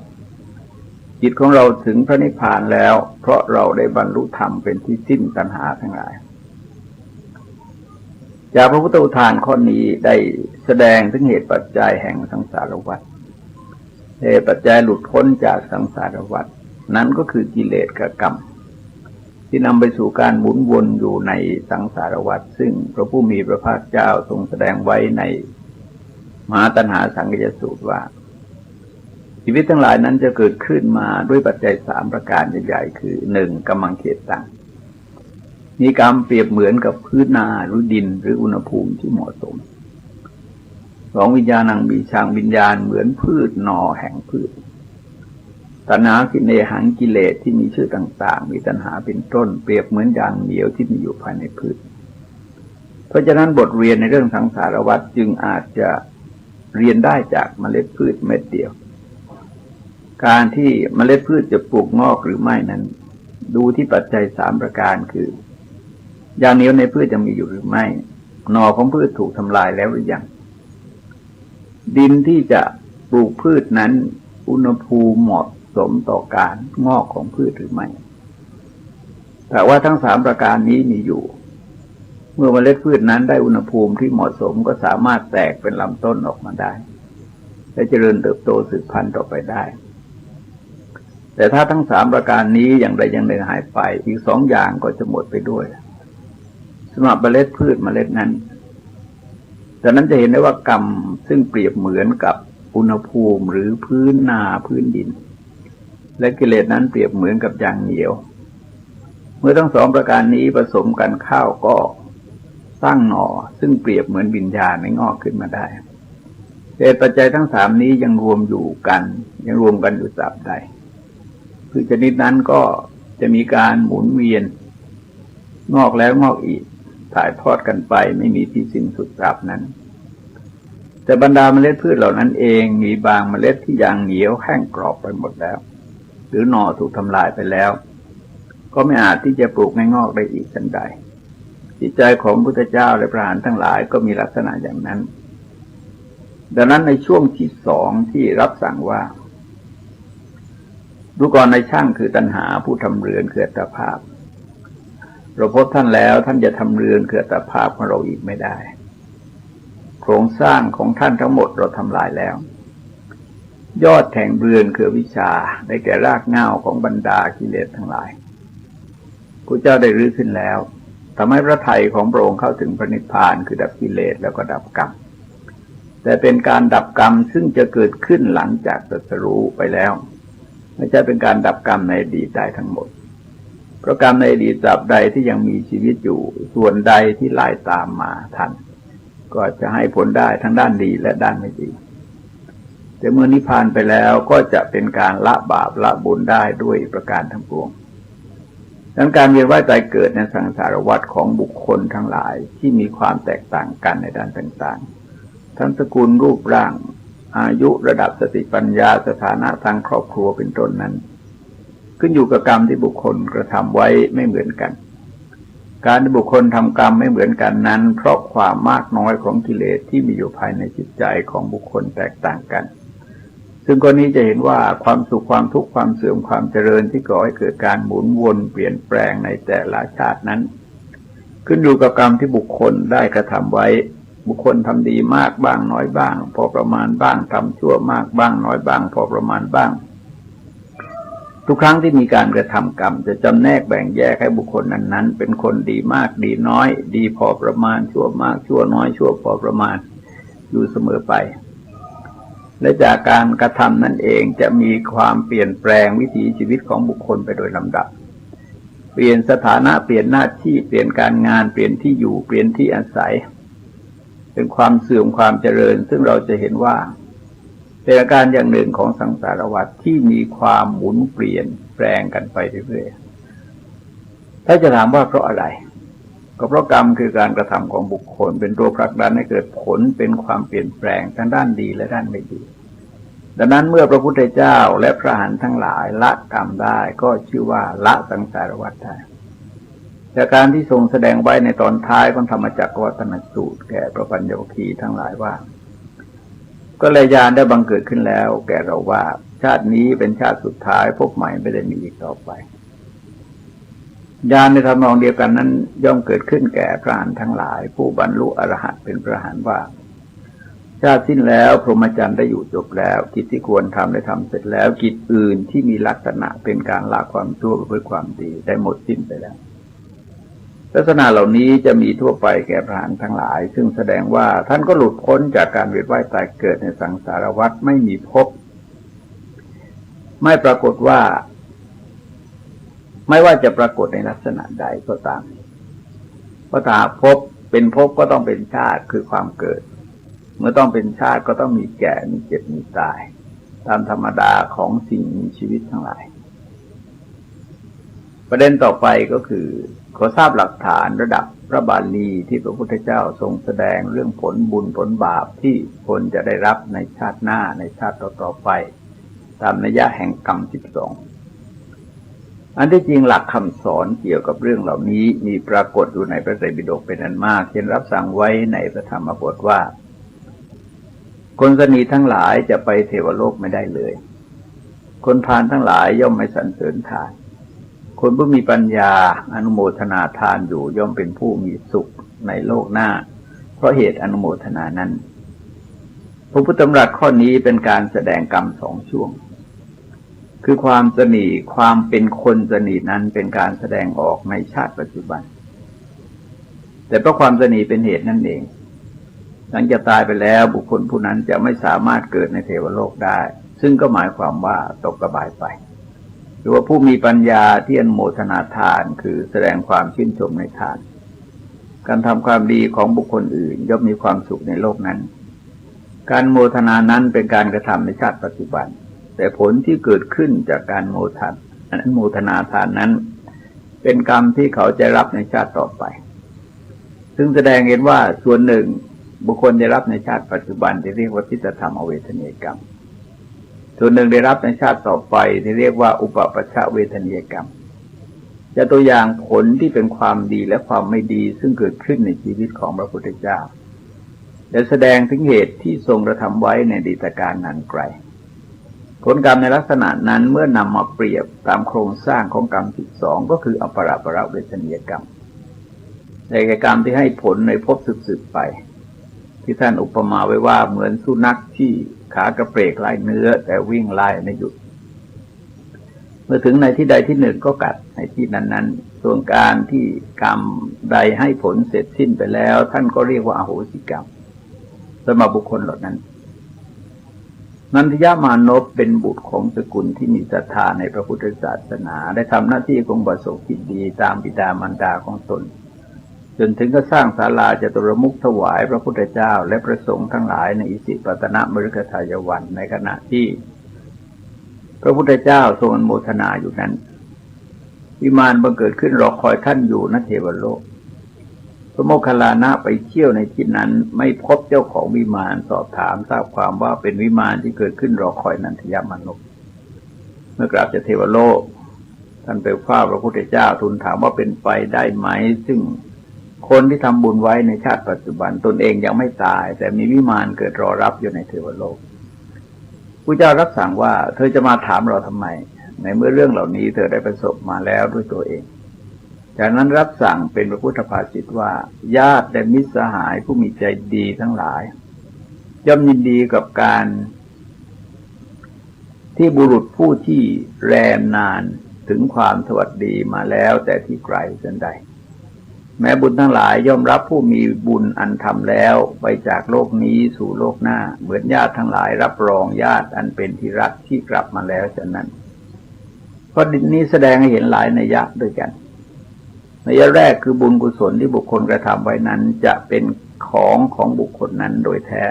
จิตของเราถึงพระนิพพานแล้วเพราะเราได้บรรลุธรรมเป็นที่สิ้นตัณหาทั้งหลายจากพระพุทธอุทานข้อนี้ได้แสดงถึงเหตุปัจจัยแห่งสังสารวัฏเหตุปัจจัยหลุดพ้นจากสังสารวัฏนั้นก็คือกิเลสกับกรรมที่นำไปสู่การหมุนวนอยู่ในสังสารวัฏซึ่งพระผู้มีพระภาคเจ้าทรงแสดงไว้ในมหาตัณหาสังคยสูตรว่าชีวิตทั้งหลายนั้นจะเกิดขึ้นมาด้วยปัจจัย3ประการใหญ่ๆคือ 1. กัมมังเขตังมีกรรมเปรียบเหมือนกับพื้นนาหรือดินหรืออุณหภูมิที่เหมาะสม 2. วิญญาณังมีช่างวิญญาณเหมือนพืชหน่อแห่งพืชตัณหากิเลหังกิเลสที่มีชื่อต่างๆมีตัณหาเป็นต้นเปรียบเหมือนยางเหนียวที่มีอยู่ภายในพืชเพราะฉะนั้นบทเรียนในเรื่องสังสารวัฏจึงอาจจะเรียนได้จากเมล็ดพืชเม็ดเดียวการที่เมล็ดพืชจะปลูกงอกหรือไม่นั้นดูที่ปัจจัย3ประการคือยางเหนียวในพืชยังมีอยู่หรือไม่หน่อของพืชถูกทำลายแล้วหรือยังดินที่จะปลูกพืชนั้น อุณหภูมิเหมาะสมต่อการงอกของพืชหรือไม่แต่ว่าทั้ง3ประการนี้มีอยู่เมื่อเมล็ดพืชนั้นได้อุณหภูมิที่เหมาะสมก็สามารถแตกเป็นลำต้นออกมาได้และเจริญเติบโตสืบพันธุ์ต่อไปได้แต่ถ้าทั้ง3ประการนี้อย่างใดอย่างหนึ่งหายไปอีก2อย่างก็จะหมดไปด้วยสำหรับเมล็ดพืชเมล็ดนั้นดังนั้นจะเห็นได้ว่ากรรมซึ่งเปรียบเหมือนกับอุณหภูมิหรือพื้นนาพื้นดินและกิเลสนั้นเปรียบเหมือนกับยางเหนียวเมื่อทั้ง2ประการนี้ผสมกันเข้าก็สร้างหน่อซึ่งเปรียบเหมือนวิญญาณในงอกขึ้นมาได้เหตุปัจจัยทั้ง3นี้ยังรวมกันอยู่ตราบใดพืชชนิดนั้นก็จะมีการหมุนเวียนงอกแล้วงอกอีกถ่ายทอดกันไปไม่มีที่สิ้นสุดตราบนั้นแต่บรรดาเมล็ดพืชเหล่านั้นเองมีบางเมล็ดที่ยางเหนียวแห้งกรอบไปหมดแล้วหรือหน่อถูกทำลายไปแล้วก็ไม่อาจที่จะปลูกให้งอกได้อีกฉันใดจิตใจของพุทธเจ้าและพระอรหันต์ทั้งหลายก็มีลักษณะอย่างนั้นดังนั้นในช่วงที่2ที่รับสั่งว่าดูก่อนในช่างคือตัณหาผู้ทำเรือนคืออัตภาพเราพบท่านแล้วท่านจะทำเรือนคืออัตภาพของเราอีกไม่ได้โครงสร้างของท่านทั้งหมดเราทำลายแล้วยอดแห่งเรือนคือวิชาได้แก่รากเหง้าของบรรดากิเลสทั้งหลายพระเจ้าได้รื้อขึ้นแล้วทำให้พระทัยของพระองค์เข้าถึงพระนิพพานคือดับกิเลสแล้วก็ดับกรรมแต่เป็นการดับกรรมซึ่งจะเกิดขึ้นหลังจากตรัสรู้ไปแล้วไม่ใช่เป็นการดับกรรมในอดีตได้ทั้งหมดเพราะกรรมในอดีตตราบใดที่ยังมีชีวิตอยู่ส่วนใดที่ไล่ตามมาทันก็จะให้ผลได้ทั้งด้านดีและด้านไม่ดีแต่เมื่อนิพพานไปแล้วก็จะเป็นการละบาปละบุญได้ด้วยประการทั้งปวงดังการเวียนว่ายตายเกิดในสังสารวัฏของบุคคลทั้งหลายที่มีความแตกต่างกันในด้านต่างๆทั้งสกุลรูปร่างอายุระดับสติปัญญาสถานะทางครอบครัวเป็นต้นนั้นขึ้นอยู่กับกรรมที่บุคคลกระทำไว้ไม่เหมือนกันการที่บุคคลทำกรรมไม่เหมือนกันนั้นเพราะความมากน้อยของกิเลสที่มีอยู่ภายในจิตใจของบุคคลแตกต่างกันซึ่งกรณีจะเห็นว่าความสุขความทุกข์ความเสื่อมความเจริญที่ก่อให้เกิดการหมุนวนเปลี่ยนแปลงในแต่ละชาตินั้นขึ้นอยู่กับกรรมที่บุคคลได้กระทำไว้บุคคลทำดีมากบ้างน้อยบ้างพอประมาณบ้างทำชั่วมากบ้างน้อยบ้างพอประมาณบ้างทุกครั้งที่มีการกระทำกรรมจะจำแนกแบ่งแยกให้บุคคลนั้นๆเป็นคนดีมากดีน้อยดีพอประมาณชั่วมากชั่วน้อยชั่วพอประมาณอยู่เสมอไปและจากการกระทำนั่นเองจะมีความเปลี่ยนแปลงวิถีชีวิตของบุคคลไปโดยลำดับเปลี่ยนสถานะเปลี่ยนหน้าที่เปลี่ยนการงานเปลี่ยนที่อยู่เปลี่ยนที่อาศัยเป็นความเสื่อมความเจริญซึ่งเราจะเห็นว่าเป็นอาการอย่างหนึ่งของสังสารวัฏที่มีความหมุนเปลี่ยนแปลงกันไปเรื่อยๆถ้าจะถามว่าเพราะอะไรก็เพราะกรรมคือการกระทำของบุคคลเป็นตัวผลักดันให้เกิดผลเป็นความเปลี่ยนแปลงทั้งด้านดีและด้านไม่ดีดังนั้นเมื่อพระพุทธเจ้าและพระอรหันต์ทั้งหลายละกรรมได้ก็ชื่อว่าละสังสารวัฏได้จากการที่ทรงแสดงไว้ในตอนท้ายของธรรมจักรวัฏนสูตรแก่พระปัญญวคีทั้งหลายว่าก็เลยญาณได้บังเกิดขึ้นแล้วแก่เราว่าชาตินี้เป็นชาติสุดท้ายพบใหม่ไม่ได้มีอีกต่อไปญาณในทำนองเดียวกันนั้นย่อมเกิดขึ้นแก่พระอรหันต์ทั้งหลายผู้บรรลุอรหันต์เป็นพระอรหันต์ว่าชาติสิ้นแล้วพรหมจรรย์ได้อยู่จบแล้วกิจที่ควรทำได้ทำเสร็จแล้วกิจอื่นที่มีลักษณะเป็นการละความชั่วเพื่อความดีได้หมดสิ้นไปแล้วลักษณะเหล่านี้จะมีทั่วไปแก่พระอรหันต์ทั้งหลายซึ่งแสดงว่าท่านก็หลุดพ้นจากการเวียนว่ายตายเกิดในสังสารวัฏไม่มีภพไม่ปรากฏว่าไม่ว่าจะปรากฏในลักษณะใดก็ตามเพราะถ้าภพเป็นภพก็ต้องเป็นชาติคือความเกิดเมื่อต้องเป็นชาติก็ต้องมีแก่มีเจ็บมีตายตามธรรมดาของสิ่งมีชีวิตทั้งหลายประเด็นต่อไปก็คือขอทราบหลักฐานระดับพระบาลีที่พระพุทธเจ้าทรงแสดงเรื่องผลบุญผลบาปที่คนจะได้รับในชาติหน้าในชาติต่อๆไปตามนัยยะแห่งกรรม12อันที่จริงหลักคำสอนเกี่ยวกับเรื่องเหล่านี้มีปรากฏอยู่ในพระไตรปิฎกเป็นอันมากเช่นรับสั่งไว้ในพระธรรมบทว่าคนสนีทั้งหลายจะไปเทวโลกไม่ได้เลย คนพาลทั้งหลายย่อมไม่สรรเสริญทานคนผู้มีปัญญาอนุโมทนาทานอยู่ย่อมเป็นผู้มีสุขในโลกหน้าเพราะเหตุอนุโมทนานั้นพระพุทธธรรมรัสข้อนี้เป็นการแสดงกรรมสองช่วงคือความตนีความเป็นคนตนีนั้นเป็นการแสดงออกในชาติปัจจุบันแต่เพราะความตนีเป็นเหตุนั่นเองหลังจากตายไปแล้วบุคคลผู้นั้นจะไม่สามารถเกิดในเทวโลกได้ซึ่งก็หมายความว่าตกกระบายไปหรือว่าผู้มีปัญญาที่อนุโมทนาทานคือแสดงความชื่นชมในทานการทำความดีของบุคคลอื่นย่อมมีความสุขในโลกนั้นการโมทนานั้นเป็นการกระทำในชาติปัจจุบันแต่ผลที่เกิดขึ้นจากการโมทนาทานนั้นเป็นกรรมที่เขาจะรับในชาติต่อไปซึ่งแสดงเห็นว่าส่วนหนึ่งบุคคลได้รับในชาติปัจจุบันที่เรียกว่าทิฏฐธรรมอเวทนียกรรมส่วนหนึ่งได้รับในชาติต่อไปที่เรียกว่าอุปปัชชเวทนียกรรมจะตัวอย่างผลที่เป็นความดีและความไม่ดีซึ่งเกิดขึ้นในชีวิตของพระพุทธเจ้าและแสดงถึงเหตุที่ทรงกระทำไว้ในอดีตการนานไกลผลกรรมในลักษณะนั้นเมื่อนำมาเปรียบตามโครงสร้างของกรรม12ก็คืออปราปรเวทนียกรรมในกรรมที่ให้ผลในภพสืบๆไปที่ท่านอุปมาไว้ว่าเหมือนสุนัขที่ขากระเพกไล่เนื้อแต่วิ่งไล่ไม่หยุดเมื่อถึงในที่ใดที่หนึ่งก็กัดในที่นั้นๆส่วนการที่กรรมใดให้ผลเสร็จสิ้นไปแล้วท่านก็เรียกว่าอโหสิกรรมสำหรับบุคคลเหล่านั้นนันทยมานพเป็นบุตรของสกุลที่มีศรัทธาในพระพุทธศาสนาได้ทำหน้าที่ของประสบกิจดีตามบิดามารดาของตนจนถึงก็สร้างศาลาจตุรมุขถวายพระพุทธเจ้าและพระสงฆ์ทั้งหลายในอิสิปตนมฤคทายวันในขณะที่พระพุทธเจ้าทรงอนุโมทนาอยู่นั้นวิมานบังเกิดขึ้นรอคอยท่านอยู่ณเทวโลกพระโมคคัลลานะไปเที่ยวในที่นั้นไม่พบเจ้าของวิมานสอบถามทราบความว่าเป็นวิมานที่เกิดขึ้นรอคอยนันทยมานพเมื่อกลับจากเทวโลกท่านไปเฝ้าพระพุทธเจ้าทูลถามว่าเป็นไปได้ไหมซึ่งคนที่ทำบุญไว้ในชาติปัจจุบันตนเองยังไม่ตายแต่มีวิมานเกิดรอรับอยู่ในเทวโลกพระเจ้ารับสั่งว่าเธอจะมาถามเราทำไมในเมื่อเรื่องเหล่านี้เธอได้ประสบมาแล้วด้วยตัวเองจากนั้นรับสั่งเป็นพระพุทธภาษิตว่าญาติและมิตรสหายผู้มีใจดีทั้งหลายย่อมยินดีกับการที่บุรุษผู้ที่แรมนานถึงความสวัสดีมาแล้วแต่ที่ไกลสันใดแม้บุญทั้งหลายย่อมรับผู้มีบุญอันทำแล้วไปจากโลกนี้สู่โลกหน้าเหมือนญาติทั้งหลายรับรองญาติอันเป็นที่รักที่กลับมาแล้วฉะนั้นข้อนี้แสดงให้เห็นหลายนัยยะด้วยกันนัยยะแรกคือบุญกุศลที่บุคคลกระทำไว้นั้นจะเป็นของบุคคลนั้นโดยแท้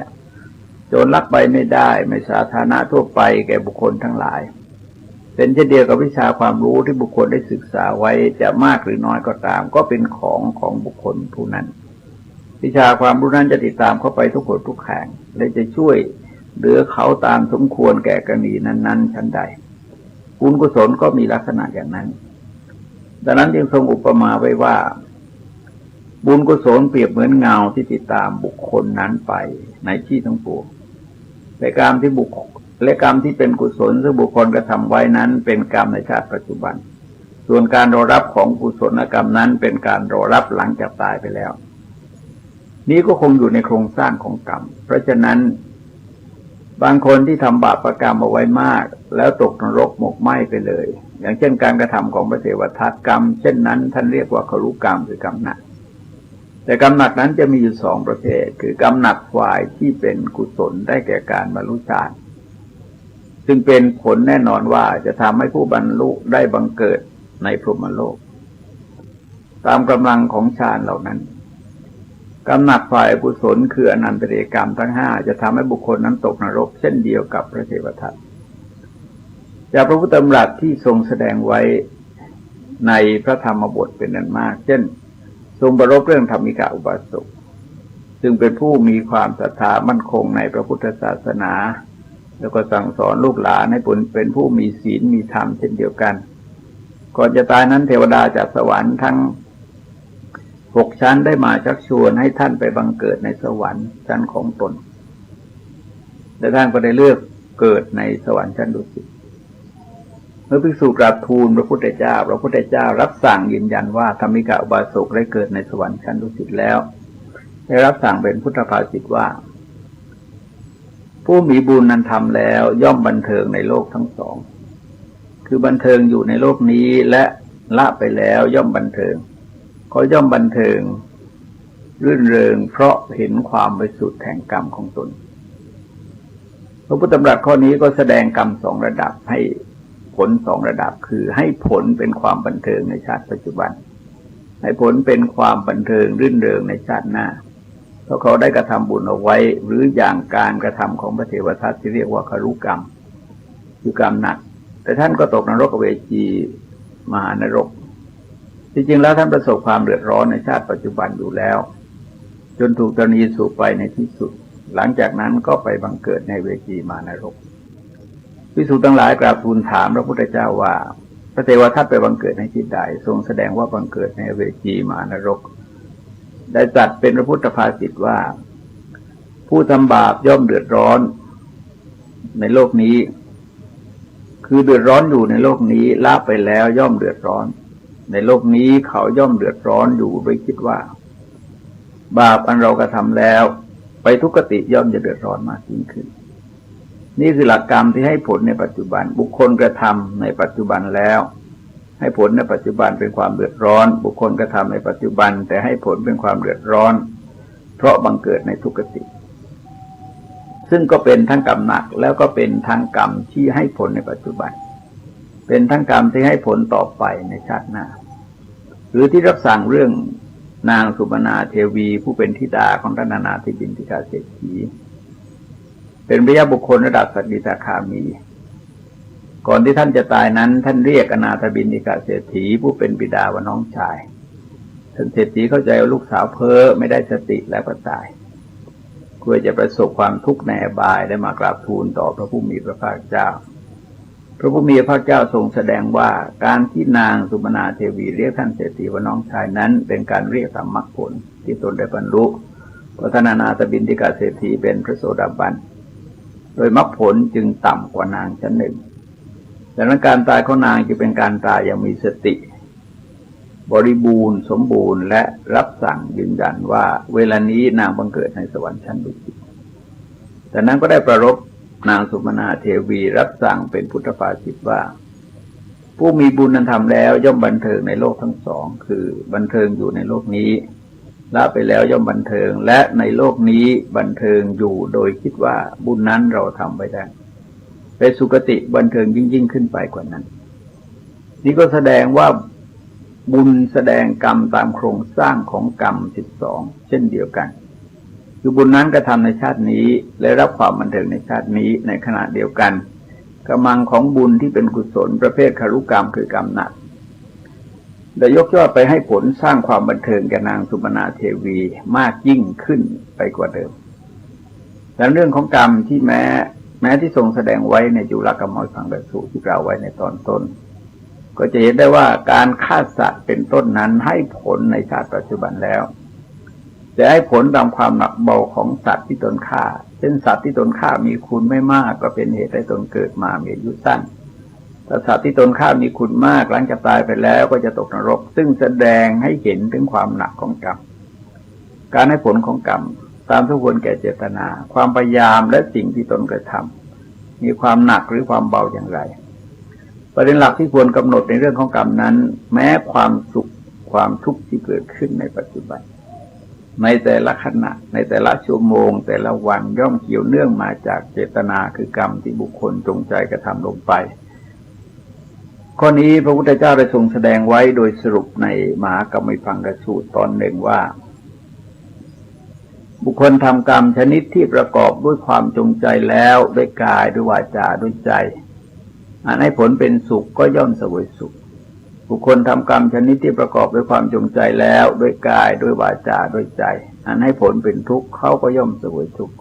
โจรลักไปไม่ได้ไม่สาธารณะทั่วไปแก่บุคคลทั้งหลายเป็นเช่นเดียวกับวิชาความรู้ที่บุคคลได้ศึกษาไว้จะมากหรือน้อยก็ตามก็เป็นของบุคคลผู้นั้นวิชาความรู้นั้นจะติดตามเข้าไปทุกคนทุกแห่งและจะช่วยเหลือเขาตามสมควรแก่กรณีนั้นๆชั้นใดบุญกุศลก็มีลักษณะอย่างนั้นดังนั้นจึงทรงอุปมาไว้ว่าบุญกุศลเปรียบเหมือนเงาที่ติดตามบุคคลนั้นไปในที่ทั้งปวงและกรรมที่เป็นกุศลซึ่งบุคคลกระทำไว้นั้นเป็นกรรมในชาติปัจจุบันส่วนการรอรับของกุศลกรรมนั้นเป็นการรอรับหลังจากตายไปแล้วนี้ก็คงอยู่ในโครงสร้างของกรรมเพราะฉะนั้นบางคนที่ทำบาปกรรมเอาไว้มากแล้วตกนรกหมกไหม้ไปเลยอย่างเช่นการกระทำของพระเทวทัตกรรมเช่นนั้นท่านเรียกว่าครุกรรมคือกรรมหนักแต่กรรมหนักนั้นจะมีอยู่สองประเภทคือกรรมหนักฝ่ายที่เป็นกุศลได้แก่การบรรลุฌานซึ่งเป็นผลแน่นอนว่าจะทำให้ผู้บรรลุได้บังเกิดในพรหมโลกตามกำลังของฌานเหล่านั้นกรรมหนักฝ่ายกุศลคืออนันตริยกรรมทั้งห้าจะทำให้บุคคลนั้นตกนรกเช่นเดียวกับพระเทวทัตจากพระพุทธธรรมที่ทรงแสดงไว้ในพระธรรมบทเป็นอันมากเช่นทรงประรบเรื่องธรรมิกาอุบาสกซึ่งเป็นผู้มีความศรัทธามั่นคงในพระพุทธศาสนาแล้วก็สั่งสอนลูกหลานให้เป็นผู้มีศีลมีธรรมเช่นเดียวกันก่อนจะตายนั้นเทวดาจากสวรรค์ทั้ง6 ชั้นได้มาชักชวนให้ท่านไปบังเกิดในสวรรค์ชั้นของตนและท่านก็ได้เลือกเกิดในสวรรค์ชั้นดุสิต เมื่อภิกษุกราบทูลพระพุทธเจ้าพระพุทธเจ้ารับสั่งยืนยันว่าธรรมิกะอุบาสกได้เกิดในสวรรค์ชั้นดุสิตแล้วได้รับสั่งเป็นพุทธภาษิตว่าผู้มีบุญนั้นทำแล้วย่อมบันเทิงในโลกทั้งสองคือบันเทิงอยู่ในโลกนี้และละไปแล้วย่อมบันเทิงก็ย่อมบันเทิงรื่นเริงเพราะเห็นความบริสุทธิ์แห่งกรรมของตนพระพุทธธรรมข้อนี้ก็แสดงกรรมสองระดับให้ผลสองระดับคือให้ผลเป็นความบันเทิงในชาติปัจจุบันให้ผลเป็นความบันเทิงรื่นเริงในชาติหน้าเพราะเขาได้กระทำบุญเอาไว้หรืออย่างการกระทำของพระเทวทัตที่เรียกว่าครุกรรมคือกรรมหนักแต่ท่านก็ตกนรกเวจีมหานรกที่จริงแล้วท่านประสบความเดือดร้อนในชาติปัจจุบันอยู่แล้วจนถูกตนีสู่ไปในที่สุดหลังจากนั้นก็ไปบังเกิดในเวจีมหานรกภิกษุทั้งหลายกราบทูลถามพระพุทธเจ้าว่าพระเทวทัตไปบังเกิดในที่ใดทรงแสดงว่าบังเกิดในเวจีมหานรกได้ตรัสเป็นพระพุทธภาษิตว่าผู้ทำบาปย่อมเดือดร้อนในโลกนี้คือเดือดร้อนอยู่ในโลกนี้ละไปแล้วย่อมเดือดร้อนในโลกนี้เขาย่อมเดือดร้อนอยู่โดยคิดว่าบาปอันเรากระทำแล้วไปทุกขติย่อมจะเดือดร้อนมากยิ่งขึ้นนี่คือหลักกรรมที่ให้ผลในปัจจุบันบุคคลกระทำในปัจจุบันแล้วให้ผลในปัจจุบันเป็นความเดือดร้อนบุคคลกระทำในปัจจุบันแต่ให้ผลเป็นความเดือดร้อนเพราะบังเกิดในทุกขติซึ่งก็เป็นทั้งกรรมหนักแล้วก็เป็นทั้งกรรมที่ให้ผลในปัจจุบันเป็นทั้งกรรมที่ให้ผลต่อไปในชาติหน้าหรือที่รับสั่งเรื่องนางสุมนาเทวีผู้เป็นธิดาของท่านอนาถบิณฑิกาเศรษฐีเป็นพระยาบุคคลระดับสกิทาคามีก่อนที่ท่านจะตายนั้นท่านเรียกอนาถบิณฑิกาเศรษฐีผู้เป็นบิดาว่าน้องชายท่านเศรษฐีเข้าใจว่าลูกสาวเพ้อไม่ได้สติแล้วก็ตายกลัวจะประสบความทุกข์ในอบายได้มากราบทูลต่อพระผู้มีพระภาคเจ้าพระผู้มีพระภาคเจ้าทรงแสดงว่าการที่นางสุมนาเทวีเรียกท่านเศรษฐีว่าน้องชายนั้นเป็นการเรียกตามมรรคผลที่ตนได้บรรลุเพราะท่านอนาถบิณฑิกาเศรษฐีเป็นพระโสดาบันโดยมรรคผลจึงต่ำกว่านางชั้นหนึ่งดังนั้นการตายของนางจะเป็นการตายอย่างมีสติบริบูรณ์สมบูรณ์และรับสั่งยืนยันว่าเวลานี้นางบังเกิดในสวรรค์ชั้นดุสิตแต่นั้นก็ได้ประรบนางสุมนาเทวีรับสั่งเป็นพุทธภาษิตว่าผู้มีบุญนั้นทำแล้วย่อมบันเทิงในโลกทั้งสองคือบันเทิงอยู่ในโลกนี้ละไปแล้วย่อมบันเทิงและในโลกนี้บันเทิงอยู่โดยคิดว่าบุญนั้นเราทำไปได้ไปสุคติบันเทิงยิ่งขึ้นไปกว่านั้นนี่ก็แสดงว่าบุญแสดงกรรมตามโครงสร้างของกรรม12เช่นเดียวกันคือบุญนั้นกระทำในชาตินี้และรับความบันเทิงในชาตินี้ในขณะเดียวกันกำลังของบุญที่เป็นกุศลประเภทครุกรรมคือกรรมหนักได้ยกยอดไปให้ผลสร้างความบันเทิงแก่นางสุมนาเทวีมากยิ่งขึ้นไปกว่าเดิมและเรื่องของกรรมที่แม้ที่ทรงแสดงไว้ในจุลกรรมสังกัสสูตรที่กล่าวไว้ในตอนต้นก็จะเห็นได้ว่าการฆ่าสัตว์เป็นต้นนั้นให้ผลในชาติปัจจุบันแล้วจะให้ผลตามความหนักเบาของสัตว์ที่ตนฆ่าเช่นสัตว์ที่ตนฆ่ามีคุณไม่มากก็เป็นเหตุให้ตนเกิดมามีอายุสั้นแต่สัตว์ที่ตนฆ่ามีคุณมากหลังจากตายไปแล้วก็จะตกนรกซึ่งแสดงให้เห็นถึงความหนักของกรรมการให้ผลของกรรมตามทุกคนแก่เจตนาความพยายามและสิ่งที่ตนกระทำมีความหนักหรือความเบาอย่างไรประเด็นหลักที่ควรกำหนดในเรื่องของกรรมนั้นแม้ความสุขความทุกข์ที่เกิดขึ้นในปัจจุบันในแต่ละขณะในแต่ละชั่วโมงแต่ละวันย่อมเกี่ยวเนื่องมาจากเจตนาคือกรรมที่บุคคลจงใจกระทำลงไปข้อนี้พระพุทธเจ้าได้ทรงแสดงไว้โดยสรุปในมหากัมมิพังกสูตรตอนหนึ่งว่าบุคคลทำกรรมชนิดที่ประกอบด้วยความจงใจแล้วด้วยกายด้วยวาจาด้วยใจอันให้ผลเป็นสุขก็ย่อมเสวยสุขบุคคลทำกรรมชนิดที่ประกอบด้วยความจงใจแล้วด้วยกายด้วยวาจาด้วยใจอันให้ผลเป็นทุกข์เขาก็ย่อมเสวยทุกข์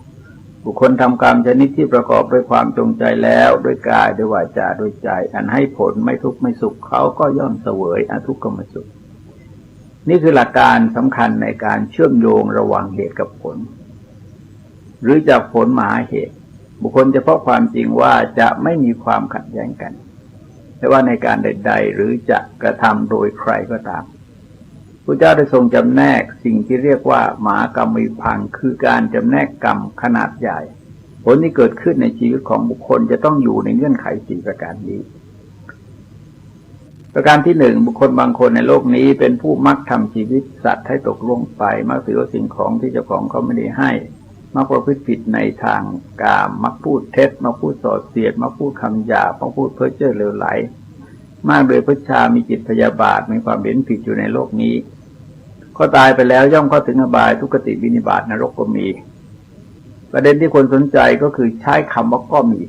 บุคคลทำกรรมชนิดที่ประกอบด้วยความจงใจแล้วด้วยกายด้วยวาจาด้วยใจอันให้ผลไม่ทุกข์ไม่สุขเขาก็ย่อมเสวยอทุกขมสุขนี่คือหลักการสำคัญในการเชื่อมโยงระหว่างเหตุกับผลหรือจากผลมาเหตุบุคคลจะพบความจริงว่าจะไม่มีความขัดแย้งกัน ไม่ว่าในการใดๆหรือจะกระทำโดยใครก็ตามพระเจ้าได้ทรงจำแนกสิ่งที่เรียกว่ามหากรรมวิภังค์คือการจำแนกกรรมขนาดใหญ่ผลที่เกิดขึ้นในชีวิตของบุคคลจะต้องอยู่ในเงื่อนไขสี่ประการนี้ประการที่หนึ่งบุคคลบางคนในโลกนี้เป็นผู้มักทำชีวิตสัตว์ให้ตกล่วงไปมักถือว่าสิ่งของที่เจ้าของเขาไม่ได้ให้มักประพฤติผิดในทางกามมักพูดเท็จมักพูดส่อเสียดมักพูดคำหยาบมักพูดเพ้อเจ้อเลวไหลมากโดยพระชามีจิตพยาบาทมีความเห็นผิดอยู่ในโลกนี้ก็ตายไปแล้วย่อมเข้าถึงอบายทุกขติวินิบาตนรกก็มีประเด็นที่คนสนใจก็คือใช้คำว่าก็มี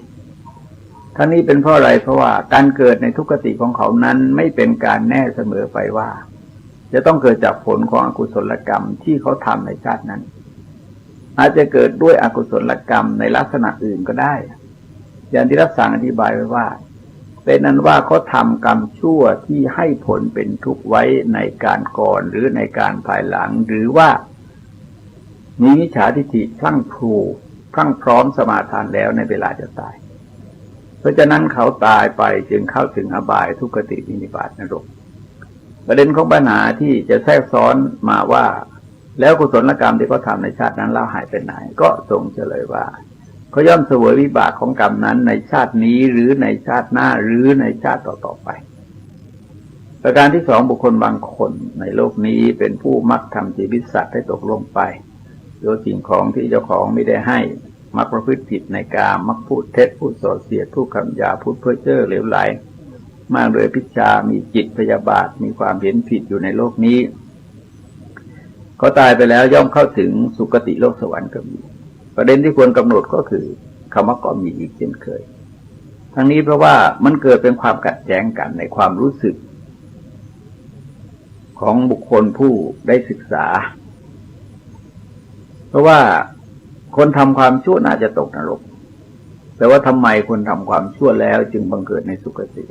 ทั้งนี้เป็นเพราะอะไรเพราะว่าการเกิดในทุกขติของเขานั้นไม่เป็นการแน่เสมอไปว่าจะต้องเกิดจากผลของอกุศลกรรมที่เขาทำในชาตินั้นอาจจะเกิดด้วยอกุศลกรรมในลักษณะอื่นก็ได้อย่างที่รับสั่งอธิบายไว้ว่าเป็นนั้นว่าเขาทำกรรมชั่วที่ให้ผลเป็นทุกข์ไว้ในการก่อนหรือในการภายหลังหรือว่ามีมิจฉาทิฏฐิพลั่งพร้อมสมาทานแล้วในเวลาจะตายเพราะฉะนั้นเขาตายไปจึงเข้าถึงอบายทุกขติวินิบาตนรกประเด็นของปัญหาที่จะแทรกซ้อนมาว่าแล้วกุศลกรรมที่เขาทำในชาตินั้นเล่าหายไปไหนก็ทรงเฉลยว่าเขาย่อมเสวยวิบากของกรรมนั้นในชาตินี้หรือในชาติหน้าหรือในชาติต่อๆไปประการที่สองบุคคลบางคนในโลกนี้เป็นผู้มักทำชีวิตสัตว์ให้ตกลงไปโดยสิ่งของที่เจ้าของไม่ได้ให้มักประพฤติผิดในกามมักพูดเท็จพูดส่อเสียดพูดคำหยาพูดเพ้อเจ้อเหลวไหลมากโดยพิจามีจิตพยาบาทมีความเห็นผิดอยู่ในโลกนี้ก็ตายไปแล้วย่อมเข้าถึงสุคติโลกสวรรค์ก็มีประเด็นที่ควรกำหนดก็คือคำว่าก็มีอีกเช่นเคยทั้งนี้เพราะว่ามันเกิดเป็นความขัดแย้งกันในความรู้สึกของบุคคลผู้ได้ศึกษาเพราะว่าคนทำความชั่วน่าจะตกนรกแต่ว่าทำไมคนทำความชั่วแล้วจึงบังเกิดในสุคติ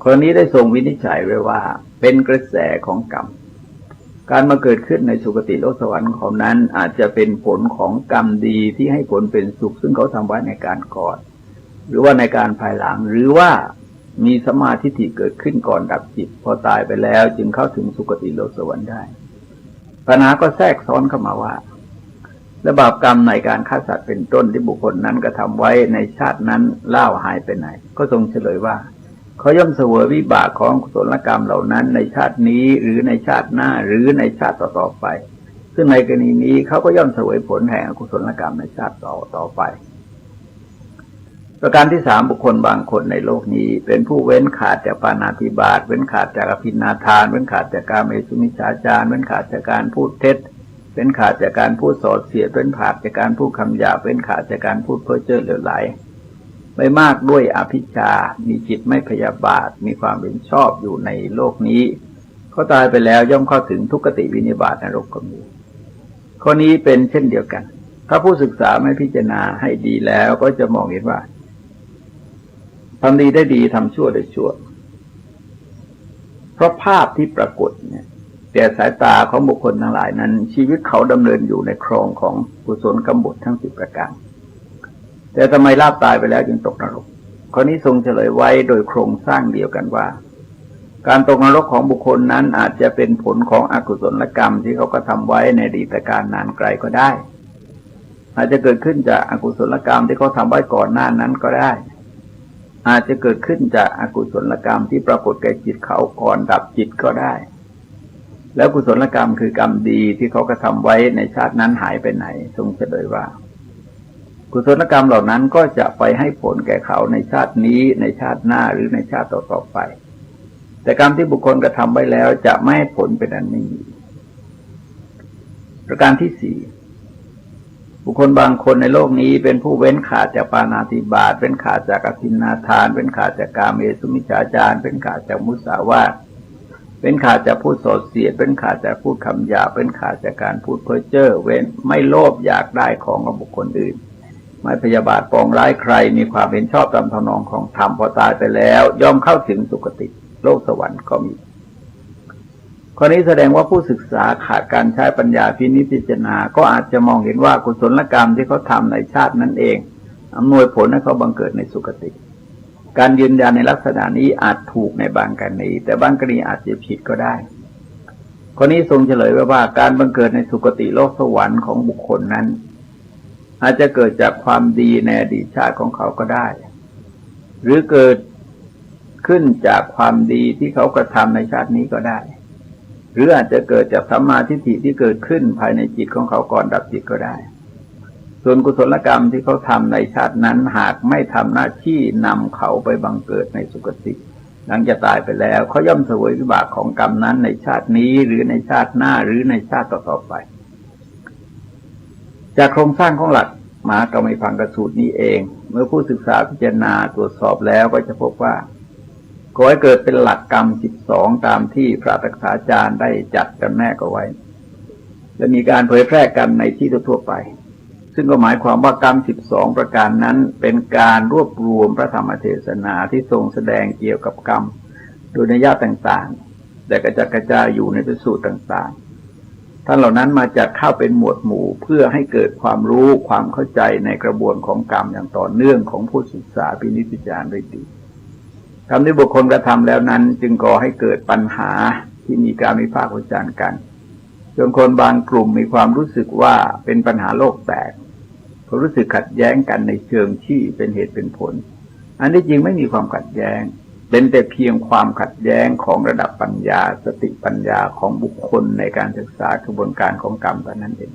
คนนี้ได้ทรงวินิจฉัยไว้ว่าเป็นกระแสของกรรมการมาเกิดขึ้นในสุคติโลกสวรรค์ของนั้นอาจจะเป็นผลของกรรมดีที่ให้ผลเป็นสุขซึ่งเขาทำไว้ในการก่อนหรือว่าในการภายหลังหรือว่ามีสมาธิที่เกิดขึ้นก่อนดับจิตพอตายไปแล้วจึงเข้าถึงสุคติโลกสวรรค์ได้ปัญหาก็แทรกซ้อนเข้ามาว่าและบาปกรรมในการฆ่าสัตว์เป็นต้นที่บุคคลนั้นกระทำไว้ในชาตินั้นเล่าหายไปไหนก็ทรงเฉลยว่าเขาย่อมเสวยวิบากของกุศลกรรมเหล่านั้นในชาตินี้หรือในชาติหน้าหรือในชาติต่อๆไปซึ่งในกรณีนี้เขาก็ย่อมเสวยผลแห่งกุศลกรรมในชาติต่อไปประการที่สามบุคคลบางคนในโลกนี้เป็นผู้เว้นขาดจากปาณาติบาตเว้นขาดจากอภินาทานเว้นขาดจากกาเมสุมิจฉาจารเว้นขาดจากการพูดเท็จเว้นขาดจากการพูดส่อเสียดเว้นขาดจากการพูดคำหยาบเว้นขาดจากการพูดเพ้อเจ้อเหลวไหลไม่มากด้วยอภิชามีจิตไม่พยาบาทมีความเป็นชอบอยู่ในโลกนี้เขาตายไปแล้วย่อมเข้าถึงทุกขติวินิบาตนรกก็มีข้อนี้เป็นเช่นเดียวกันถ้าผู้ศึกษาไม่พิจารณาให้ดีแล้วก็จะมองเห็นว่าทำดีได้ดีทำชั่วได้ชั่วเพราะภาพที่ปรากฏเนี่ยแต่สายตาของบุคคลทั้งหลายนั้นชีวิตเขาดำเนินอยู่ในครองของกุศลกรรมบททั้ง10ประการแต่ทำไมลาบตายไปแล้วจึงตกนรกข้อนี้ทรงเฉลยไว้โดยโครงสร้างเดียวกันว่าการตกนรกของบุคคลนั้นอาจจะเป็นผลของอกุศลกรรมที่เขาก็ทำไว้ในอดีตการนานไกลก็ได้อาจจะเกิดขึ้นจากอกุศลกรรมที่เขาทำไว้ก่อนหน้านั้นก็ได้อาจจะเกิดขึ้นจากอกุศลกรรมที่ปรากฏแก่จิตเขาก่อนดับจิตก็ได้แล้วกุศลกรรมคือกรรมดีที่เขากระทำไว้ในชาตินั้นหายไปไหนทรงเฉลยว่ากุศลกรรมเหล่านั้นก็จะไปให้ผลแก่เขาในชาตินี้ในชาติหน้าหรือในชาติต่อๆไปแต่กรรมที่บุคคลกระทำไว้แล้วจะไม่ให้ผลเป็นอันไม่มีประการที่สี่บุคคลบางคนในโลกนี้เป็นผู้เว้นขาดจากปาณาติบาตเว้นขาดจากอภินาทานเว้นขาดจากกาเมสุมิจฉาจารเว้นขาดจากมุสาวาทเว้นขาดจากพูดส่อเสียดเว้นขาดจากพูดคำหยาบเว้นขาดจากการพูดเพ้อเจ้อเว้นไม่โลภอยากได้ของของบุคคลอื่นไม่พยาบาทปองร้ายใครมีความเห็นชอบตามทำนองของธรรมพอตายไปแล้วย่อมเข้าถึงสุคติโลกสวรรค์ก็มีข้อนี้แสดงว่าผู้ศึกษาขาดการใช้ปัญญาพินิจพิจารณาก็อาจจะมองเห็นว่ากุศลกรรมที่เขาทำในชาตินั้นเองอำนวยผลให้เขาบังเกิดในสุคติ การยืนยันในลักษณะนี้อาจถูกในบางกรณีแต่บางกรณีอาจจะผิดก็ได้ข้อนี้ทรงเฉลยไว้ว่าการบังเกิดในสุคติโลกสวรรค์ของบุคคลนั้นอาจจะเกิดจากความดีในอดีตชาติของเขาก็ได้หรือเกิดขึ้นจากความดีที่เขากระทำในชาตินี้ก็ได้หรืออาจจะเกิดจากสัมมาทิฏฐิที่เกิดขึ้นภายในจิตของเขาก่อนดับจิตก็ได้ส่วนกุศลกรรมที่เขาทำในชาตินั้นหากไม่ทำหน้าที่นำเขาไปบังเกิดในสุคติหลังจากตายไปแล้วเขาย่อมเสวยวิบากของกรรมนั้นในชาตินี้หรือในชาติหน้าหรือในชาติต่อๆไปจากโครงสร้างของหลักมหากรรมิพังกสูตรนี้เองเมื่อผู้ศึกษาพิจารณาตรวจสอบแล้วก็จะพบว่าขอให้เกิดเป็นหลักกรรม12ตามที่พระอัฏฐกถาจารย์ได้จัดกันแนกเอาไว้และมีการเผยแพร่กันในที่ทั่วไปซึ่งก็หมายความว่ากรรม12ประการนั้นเป็นการรวบรวมพระธรรมเทศนาที่ทรงแสดงเกี่ยวกับกรรมโดยนัยยะต่างๆแต่กระจัดกระจายอยู่ในพระสูตรต่างๆท่านเหล่านั้นมาจัดเข้าเป็นหมวดหมู่เพื่อให้เกิดความรู้ความเข้าใจในกระบวนของกรรมอย่างต่อเนื่องของผู้ศึกษาพินิจพิจารณาด้วยดีกรรมที่บุคคลกระทำแล้วนั้นจึงก่อให้เกิดปัญหาที่มีการวิพากษ์วิจารณ์กันจนคนบางกลุ่มมีความรู้สึกว่าเป็นปัญหาโลกแตกเขารู้สึกขัดแย้งกันในเชิงที่เป็นเหตุเป็นผลอันที่จริงไม่มีความขัดแย้งเป็นแต่เพียงความขัดแย้งของระดับปัญญาสติปัญญาของบุคคลในการศึกษากระบวนการของกรรมแต่นั้นเอง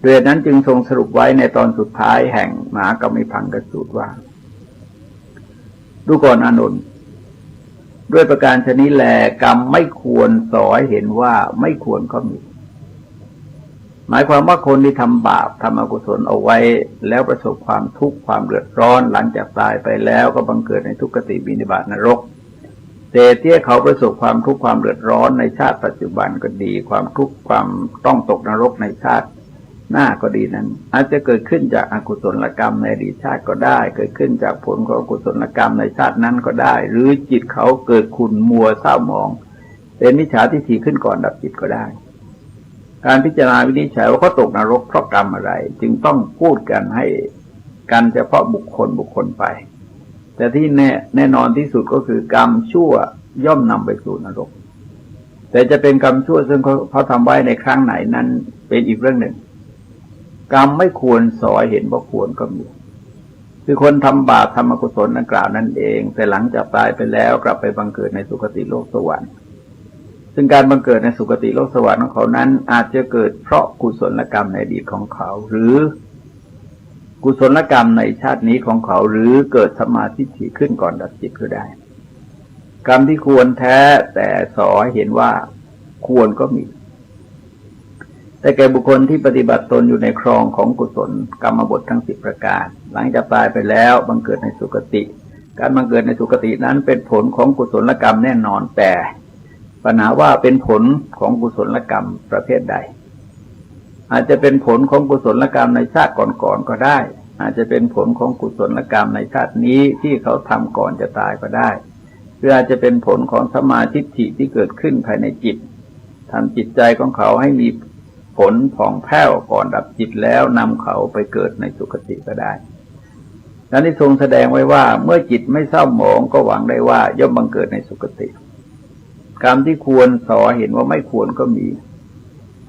โดยนั้นจึงทรงสรุปไว้ในตอนสุดท้ายแห่งมหากรรมิพังกสูตรว่าดูก่อนอานนท์ด้วยประการชนิดแลกรรมไม่ควรสอให้เห็นว่าไม่ควรก็มีหมายความว่าคนที่ทำบาปทำอกุศลเอาไว้แล้วประสบความทุกข์ความเดือดร้อนหลังจากตายไปแล้วก็บังเกิดในทุกขติวินิบาตนรกแต่ที่เขาประสบความทุกข์ความเดือดร้อนในชาติปัจจุบันก็ดีความทุกข์ความต้องตกนรกในชาติหน้าก็ดีนั้นอาจจะเกิดขึ้นจากอกุศลกรรมในอดีตชาติก็ได้เกิดขึ้นจากผลของอกุศลกรรมในชาตินั้นก็ได้หรือจิตเขาเกิดขุ่นมัวเศร้าหมองเป็นมิจฉาทิฏฐิขึ้นก่อนดับจิตก็ได้การพิจารณาวินิจฉัยว่าเขาตกนรกเพราะกรรมอะไรจึงต้องพูดกันให้กันเฉพาะบุคคลไปแต่ที่แน่นอนที่สุดก็คือกรรมชั่วย่อมนำไปสู่นรกแต่จะเป็นกรรมชั่วซึ่งเขาทำไว้ในครั้งไหนนั้นเป็นอีกเรื่องหนึ่งกรรมไม่ควรสอเห็นว่าควรก็มีคือคนทำบาปทำอกุศลดังกล่าวนั่นเองแต่หลังจากตายไปแล้วกลับไปบังเกิดในสุคติโลกสวรรค์ซึ่งการบังเกิดในสุคติโลกสวรรค์ของเขานั้นอาจจะเกิดเพราะกุศลกรรมในอดีตของเขาหรือกุศลกรรมในชาตินี้ของเขาหรือเกิดสัมมาทิฏฐิขึ้นก่อนดับจิตก็ได้กรรมที่ควรแท้แต่สอให้เห็นว่าควรก็มีแต่แก่บุคคลที่ปฏิบัติตนอยู่ในครองของกุศลกรรมบททั้ง10ประการหลังจากตายไปแล้วบังเกิดในสุคติการบังเกิดในสุคตินั้นเป็นผลของกุศลกรรมแน่นอนแต่ปัญหาว่าเป็นผลของกุศลกรรมประเภทใดอาจจะเป็นผลของกุศลกรรมในชาติก่อนๆก็ได้อาจจะเป็นผลของกุศลกรรมในชาตินี้ที่เขาทำก่อนจะตายก็ได้หรืออาจจะเป็นผลของสัมมาทิฏฐิที่เกิดขึ้นภายในจิตทำจิตใจของเขาให้มีผลผ่องแผ้วก่อนดับจิตแล้วนำเขาไปเกิดในสุคติก็ได้ดังนี้ทรงแสดงไว้ว่าเมื่อจิตไม่เศร้าหมองก็หวังได้ว่าย่อมบังเกิดในสุคติกรรมที่ควรสอเห็นว่าไม่ควรก็มี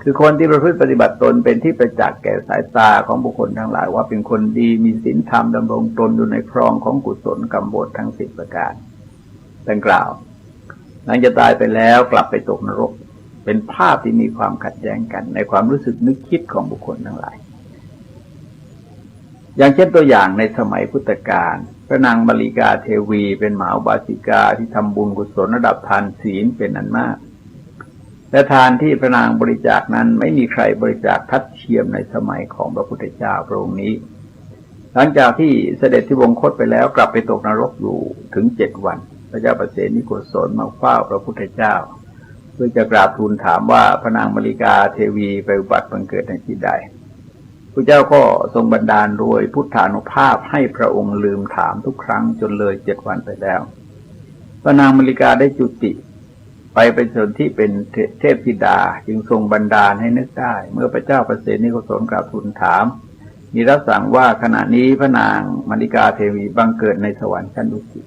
คือคนที่ประพฤติปฏิบัติตนเป็นที่ประจักษ์แก่สายตาของบุคคลทั้งหลายว่าเป็นคนดีมีศีลธรรมดำรงตนอยู่ในครองของกุศลกรรมบททั้ง10ประการดังกล่าวหลังจากตายไปแล้วกลับไปตกนรกเป็นภาพที่มีความขัดแย้งกันในความรู้สึกนึกคิดของบุคคลทั้งหลายอย่างเช่นตัวอย่างในสมัยพุทธกาลพระนางมาริกาเทวีเป็นมหาอุบาสิกาที่ทำบุญกุศลระดับทานศีลเป็นอันมากและทานที่พระนางบริจาคนั้นไม่มีใครบริจาคทัดเทียมในสมัยของพระพุทธเจ้าพระองค์นี้หลังจากที่เสด็จที่วงคตไปแล้วกลับไปตกนรกอยู่ถึง7 วันพระเจ้าประเสนิโกศลมาเฝ้าพระพุทธเจ้าเพื่อจะกราบทูลถามว่าพระนางมาริกาเทวีไปอุบัติบังเกิดในที่ใดพระเจ้าก็ทรงบันดาลโดยพุทธานุภาพให้พระองค์ลืมถามทุกครั้งจนเลย7 วันไปแล้วพระนางมาริกาได้จุติไปเป็นชนที่เป็นเทพธิดาจึงทรงบันดาลให้นึกได้เมื่อพระเจ้าประเสนิโกศลกราบทูลถาม มีรับสั่งว่าขณะนี้พระนางมณิกาเทวีบังเกิดในสวรรค์ชั้นดุสิต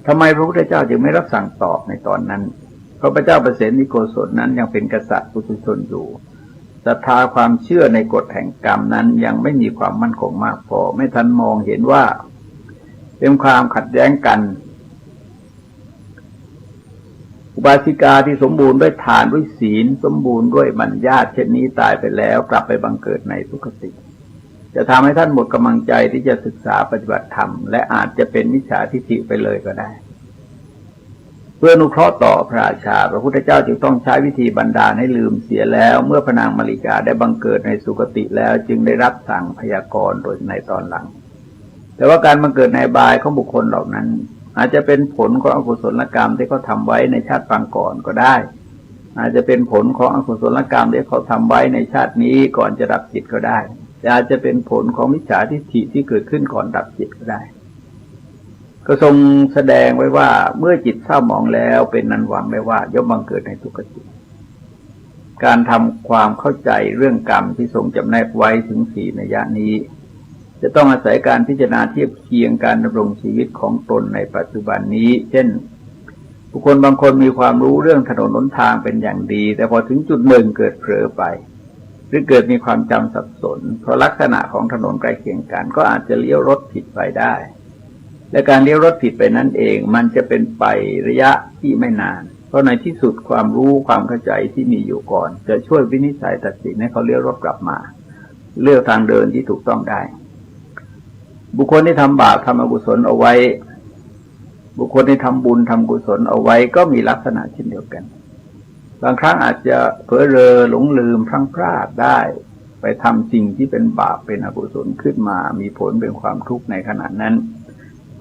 ทำไมพระพุทธเจ้าจึงไม่รับสั่งตอบในตอนนั้นเพราะพระเจ้าประเสนิโกศลนั้นยังเป็นกษัตริย์ปุถุชนอยู่ศรัทธาความเชื่อในกฎแห่งกรรมนั้นยังไม่มีความมั่นคงมากพอไม่ทันมองเห็นว่าเป็นความขัดแย้งกันอุบาสิกาที่สมบูรณ์ด้วยทานด้วยศีลสมบูรณ์ด้วยมัญญาตเช่นนี้ตายไปแล้วกลับไปบังเกิดในสุคติจะทำให้ท่านหมดกำลังใจที่จะศึกษาปฏิบัติธรรมและอาจจะเป็นมิจฉาทิฏฐิไปเลยก็ได้เพื่ออนุเคราะห์ต่อพระราชาพระพุทธเจ้าจึงต้องใช้วิธีบันดาลให้ลืมเสียแล้วเมื่อพระนางมาริกาได้บังเกิดในสุคติแล้วจึงได้รับสั่งพยากรณ์โดยในตอนหลังแต่ว่าการบังเกิดในบายของบุคคลเหล่านั้นอาจจะเป็นผลของอกุศลกรรมที่เขาทำไว้ในชาติปางก่อนก็ได้อาจจะเป็นผลของอกุศลกรรมที่เขาทำไว้ในชาตินี้ก่อนจะดับจิตก็ได้อาจจะเป็นผลของมิจฉาทิฏฐิที่เกิดขึ้นก่อนดับจิตก็ได้ก็ทรงแสดงไว้ว่าเมื่อจิตเศร้าหมองแล้วเป็นนันหวังได้ว่าย่อมบังเกิดในทุกขติการทำความเข้าใจเรื่องกรรมที่ทรงจำแนกไว้ถึงสี่นัยยะนี้จะต้องอาศัยการพิจารณาเทียบเคียงการดำรงชีวิตของตนในปัจจุบันนี้เช่นบุคคลบางคนมีความรู้เรื่องถนนหนทางเป็นอย่างดีแต่พอถึงจุดหนึ่งเกิดเผลอไปหรือเกิดมีความจำสับสนเพราะลักษณะของถนนใกล้เคียงกันก็อาจจะเลี้ยวรถผิดไปได้และการเลี้ยวรถผิดไปนั้นเองมันจะเป็นไประยะที่ไม่นานเพราะในที่สุดความรู้ความเข้าใจที่มีอยู่ก่อนจะช่วยวินิจฉัยตัดสินให้เขาเลี้ยวรถกลับมาเลือกทางเดินที่ถูกต้องได้บุคคลที่ทำบาปทำอกุศลเอาไว้บุคคลที่ทำบุญทำกุศลเอาไว้ก็มีลักษณะเช่นเดียวกันบางครั้งอาจจะเผลอเรอหลงลืมพลั้งพลาดได้ไปทำสิ่งที่เป็นบาปเป็นอกุศลขึ้นมามีผลเป็นความทุกข์ในขณะนั้น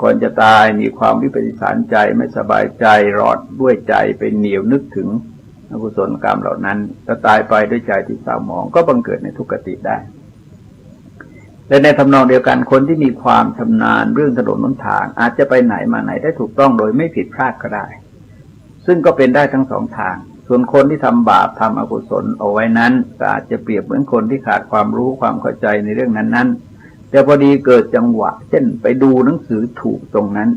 ก่อนจะตายมีความวิปฏิสารใจไม่สบายใจรอดด้วยใจเป็นเหนียวนึกถึงอกุศลกรรมเหล่านั้นจะตายไปด้วยใจที่เศร้าหมองก็บังเกิดในทุกขติได้และในทำนองเดียวกันคนที่มีความชำนาญเรื่องถนนหนทางอาจจะไปไหนมาไหนได้ถูกต้องโดยไม่ผิดพลาดก็ได้ซึ่งก็เป็นได้ทั้งสองทางส่วนคนที่ทำบาปทำอกุศลเอาไว้นั้นก็อาจจะเปรียบเหมือนคนที่ขาดความรู้ความเข้าใจในเรื่องนั้นๆแต่พอดีเกิดจังหวะเช่นไปดูหนังสือถูกตรงนั้น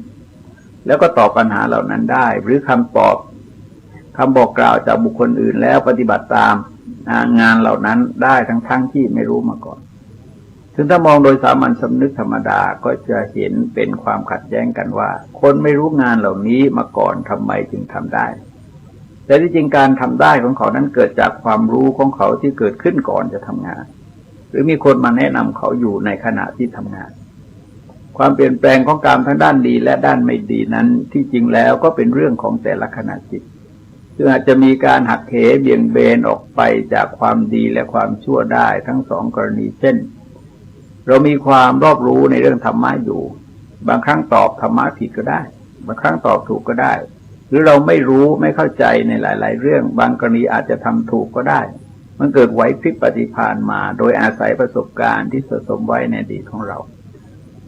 แล้วก็ตอบปัญหาเหล่านั้นได้หรือคำบอกกล่าวจากบุคคลอื่นแล้วปฏิบัติตามงานเหล่านั้นได้ทั้งที่ไม่รู้มาก่อนซึ่งถ้ามองโดยสามัญสำนึกธรรมดาก็จะเห็นเป็นความขัดแย้งกันว่าคนไม่รู้งานเหล่านี้มาก่อนทำไมจึงทำได้แต่ที่จริงการทำได้ของเขานั้นเกิดจากความรู้ของเขาที่เกิดขึ้นก่อนจะทำงานหรือมีคนมาแนะนำเขาอยู่ในขณะที่ทำงานความเปลี่ยนแปลงของกรรมทั้งด้านดีและด้านไม่ดีนั้นที่จริงแล้วก็เป็นเรื่องของแต่ละขณะจิตซึ่งอาจจะมีการหักเหเบี่ยงเบนออกไปจากความดีและความชั่วได้ทั้งสองกรณีเช่นเรามีความรอบรู้ในเรื่องธรรมะอยู่บางครั้งตอบธรรมะผิดก็ได้บางครั้งตอบถูกก็ได้หรือเราไม่รู้ไม่เข้าใจในหลายๆเรื่องบางกรณีอาจจะทำถูกก็ได้มันเกิดไหวพริบปฏิภาณมาโดยอาศัยประสบการณ์ที่สะสมไว้ในอดีตของเรา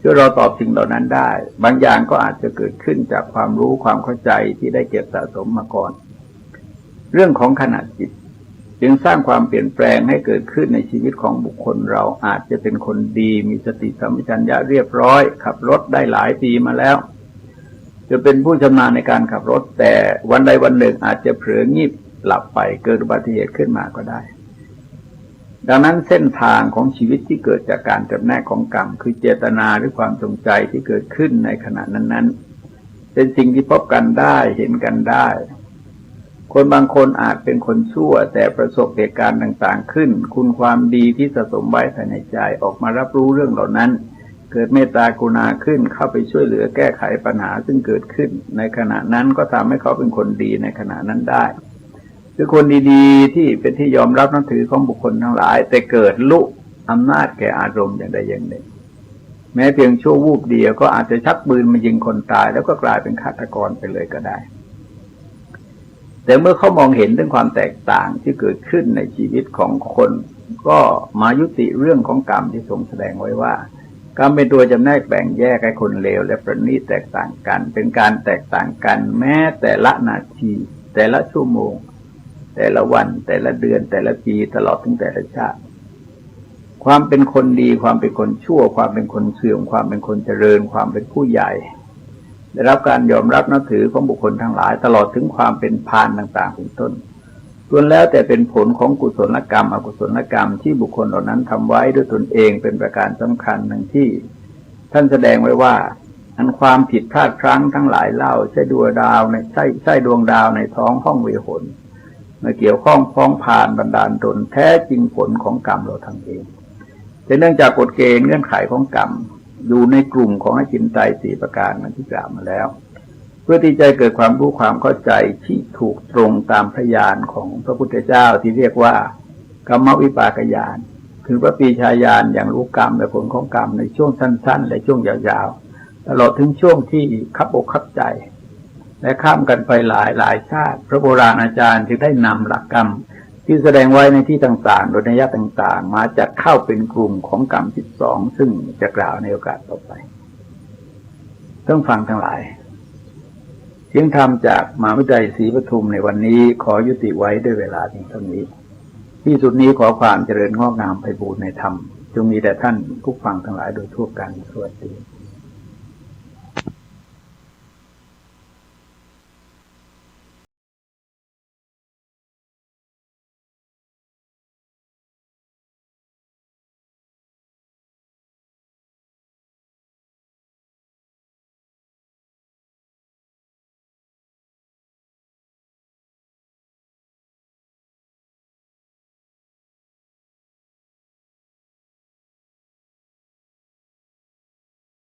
ช่วยเราตอบสิ่งเหล่านั้นได้บางอย่างก็อาจจะเกิดขึ้นจากความรู้ความเข้าใจที่ได้เก็บสะสมมาก่อนเรื่องของขณะจิตจึงสร้างความเปลี่ยนแปลงให้เกิดขึ้นในชีวิตของบุคคลเราอาจจะเป็นคนดีมีสติสัมปชัญญะเรียบร้อยขับรถได้หลายปีมาแล้วจะเป็นผู้ชำนาญในการขับรถแต่วันใดวันหนึ่งอาจจะเผลองีบหลับไปเกิดอุบัติเหตุขึ้นมาก็ได้ดังนั้นเส้นทางของชีวิตที่เกิดจากการจำแนกของกรรมคือเจตนาหรือความจงใจที่เกิดขึ้นในขณะนั้นๆเป็นสิ่งที่พบกันได้เห็นกันได้คนบางคนอาจเป็นคนชั่วแต่ประสบเหตุการณ์ต่างๆขึ้นคุณความดีที่สะสมไว้ภายในใจออกมารับรู้เรื่องเหล่านั้นเกิดเมตตากรุณาขึ้นเข้าไปช่วยเหลือแก้ไขปัญหาซึ่งเกิดขึ้นในขณะนั้นก็ทำให้เขาเป็นคนดีในขณะนั้นได้คือคนดีๆที่เป็นที่ยอมรับนับถือของบุคคลทั้งหลายแต่เกิดลุอำนาจแก่อารมณ์อย่างใดอย่างหนึ่งแม้เพียงชั่ววูบเดียวก็อาจจะชักปืนมายิงคนตายแล้วก็กลายเป็นฆาตกรไปเลยก็ได้แต่เมื่อเขามองเห็นถึงความแตกต่างที่เกิดขึ้นในชีวิตของคนก็มายุติเรื่องของกรรมที่ทรงแสดงไว้ว่ากรรมเป็นตัวจำแนกแบ่งแยกให้คนเลวและประณีตแตกต่างกันเป็นการแตกต่างกันแม้แต่ละนาทีแต่ละชั่วโมงแต่ละวันแต่ละเดือนแต่ละปีตลอดถึงแต่ละชาติ ความเป็นคนดีความเป็นคนชั่วความเป็นคนเสื่อมความเป็นคนเจริญความเป็นผู้ใหญ่ได้รับการยอมรับนับถือของบุคคลทั้งหลายตลอดถึงความเป็นพานต่างๆเป็นต้นล้วนแล้วแต่เป็นผลของกุศลกรรมอกุศลกรรมที่บุคคลเหล่านั้นทำไว้ด้วยตนเองเป็นประการสำคัญหนึ่งที่ท่านแสดงไว้ว่าอันความผิดพลาดพลั้งทั้งหลายเล่าใช่ดวงดาวในใช่ดวงดาวในท้องห้องเวหนมาเกี่ยวข้องพ้องผ่านบันดาลตนแท้จริงผลของกรรมเราทำเองแต่เนื่องจากกฎเกณฑ์เงื่อนไขของกรรมอยู่ในกลุ่มของอจินไตย4ประการมันที่กล่าวมาแล้วเพื่อที่จะเกิดความรู้ความเข้าใจที่ถูกตรงตามพยานของพระพุทธเจ้าที่เรียกว่ากรรมวิปากญาณคือพระปีชาญาณอย่างรู้กรรมและผลของกรรมในช่วงสั้นๆและช่วงยาวๆตลอดถึงช่วงที่คับอกคับใจและข้ามกันไปหลายชาติพระโบราณอาจารย์จึงได้นำหลักกรรมที่แสดงไว้ในที่ต่างๆโดยนัยต่างๆมาจัดเข้าเป็นกลุ่มของกรรม12ซึ่งจะกล่าวในโอกาสต่อไปต้องฟังทั้งหลายเสียงธรรมจากมหาวิทยาลัยศรีปทุมในวันนี้ขอยุติไว้ด้วยเวลาเพียงเท่านี้ที่สุดนี้ขอความเจริญงอกงามไพบูรย์ในธรรมจงมีแด่ท่านผู้ฟังทั้งหลายโดยทั่วกันสวัสดี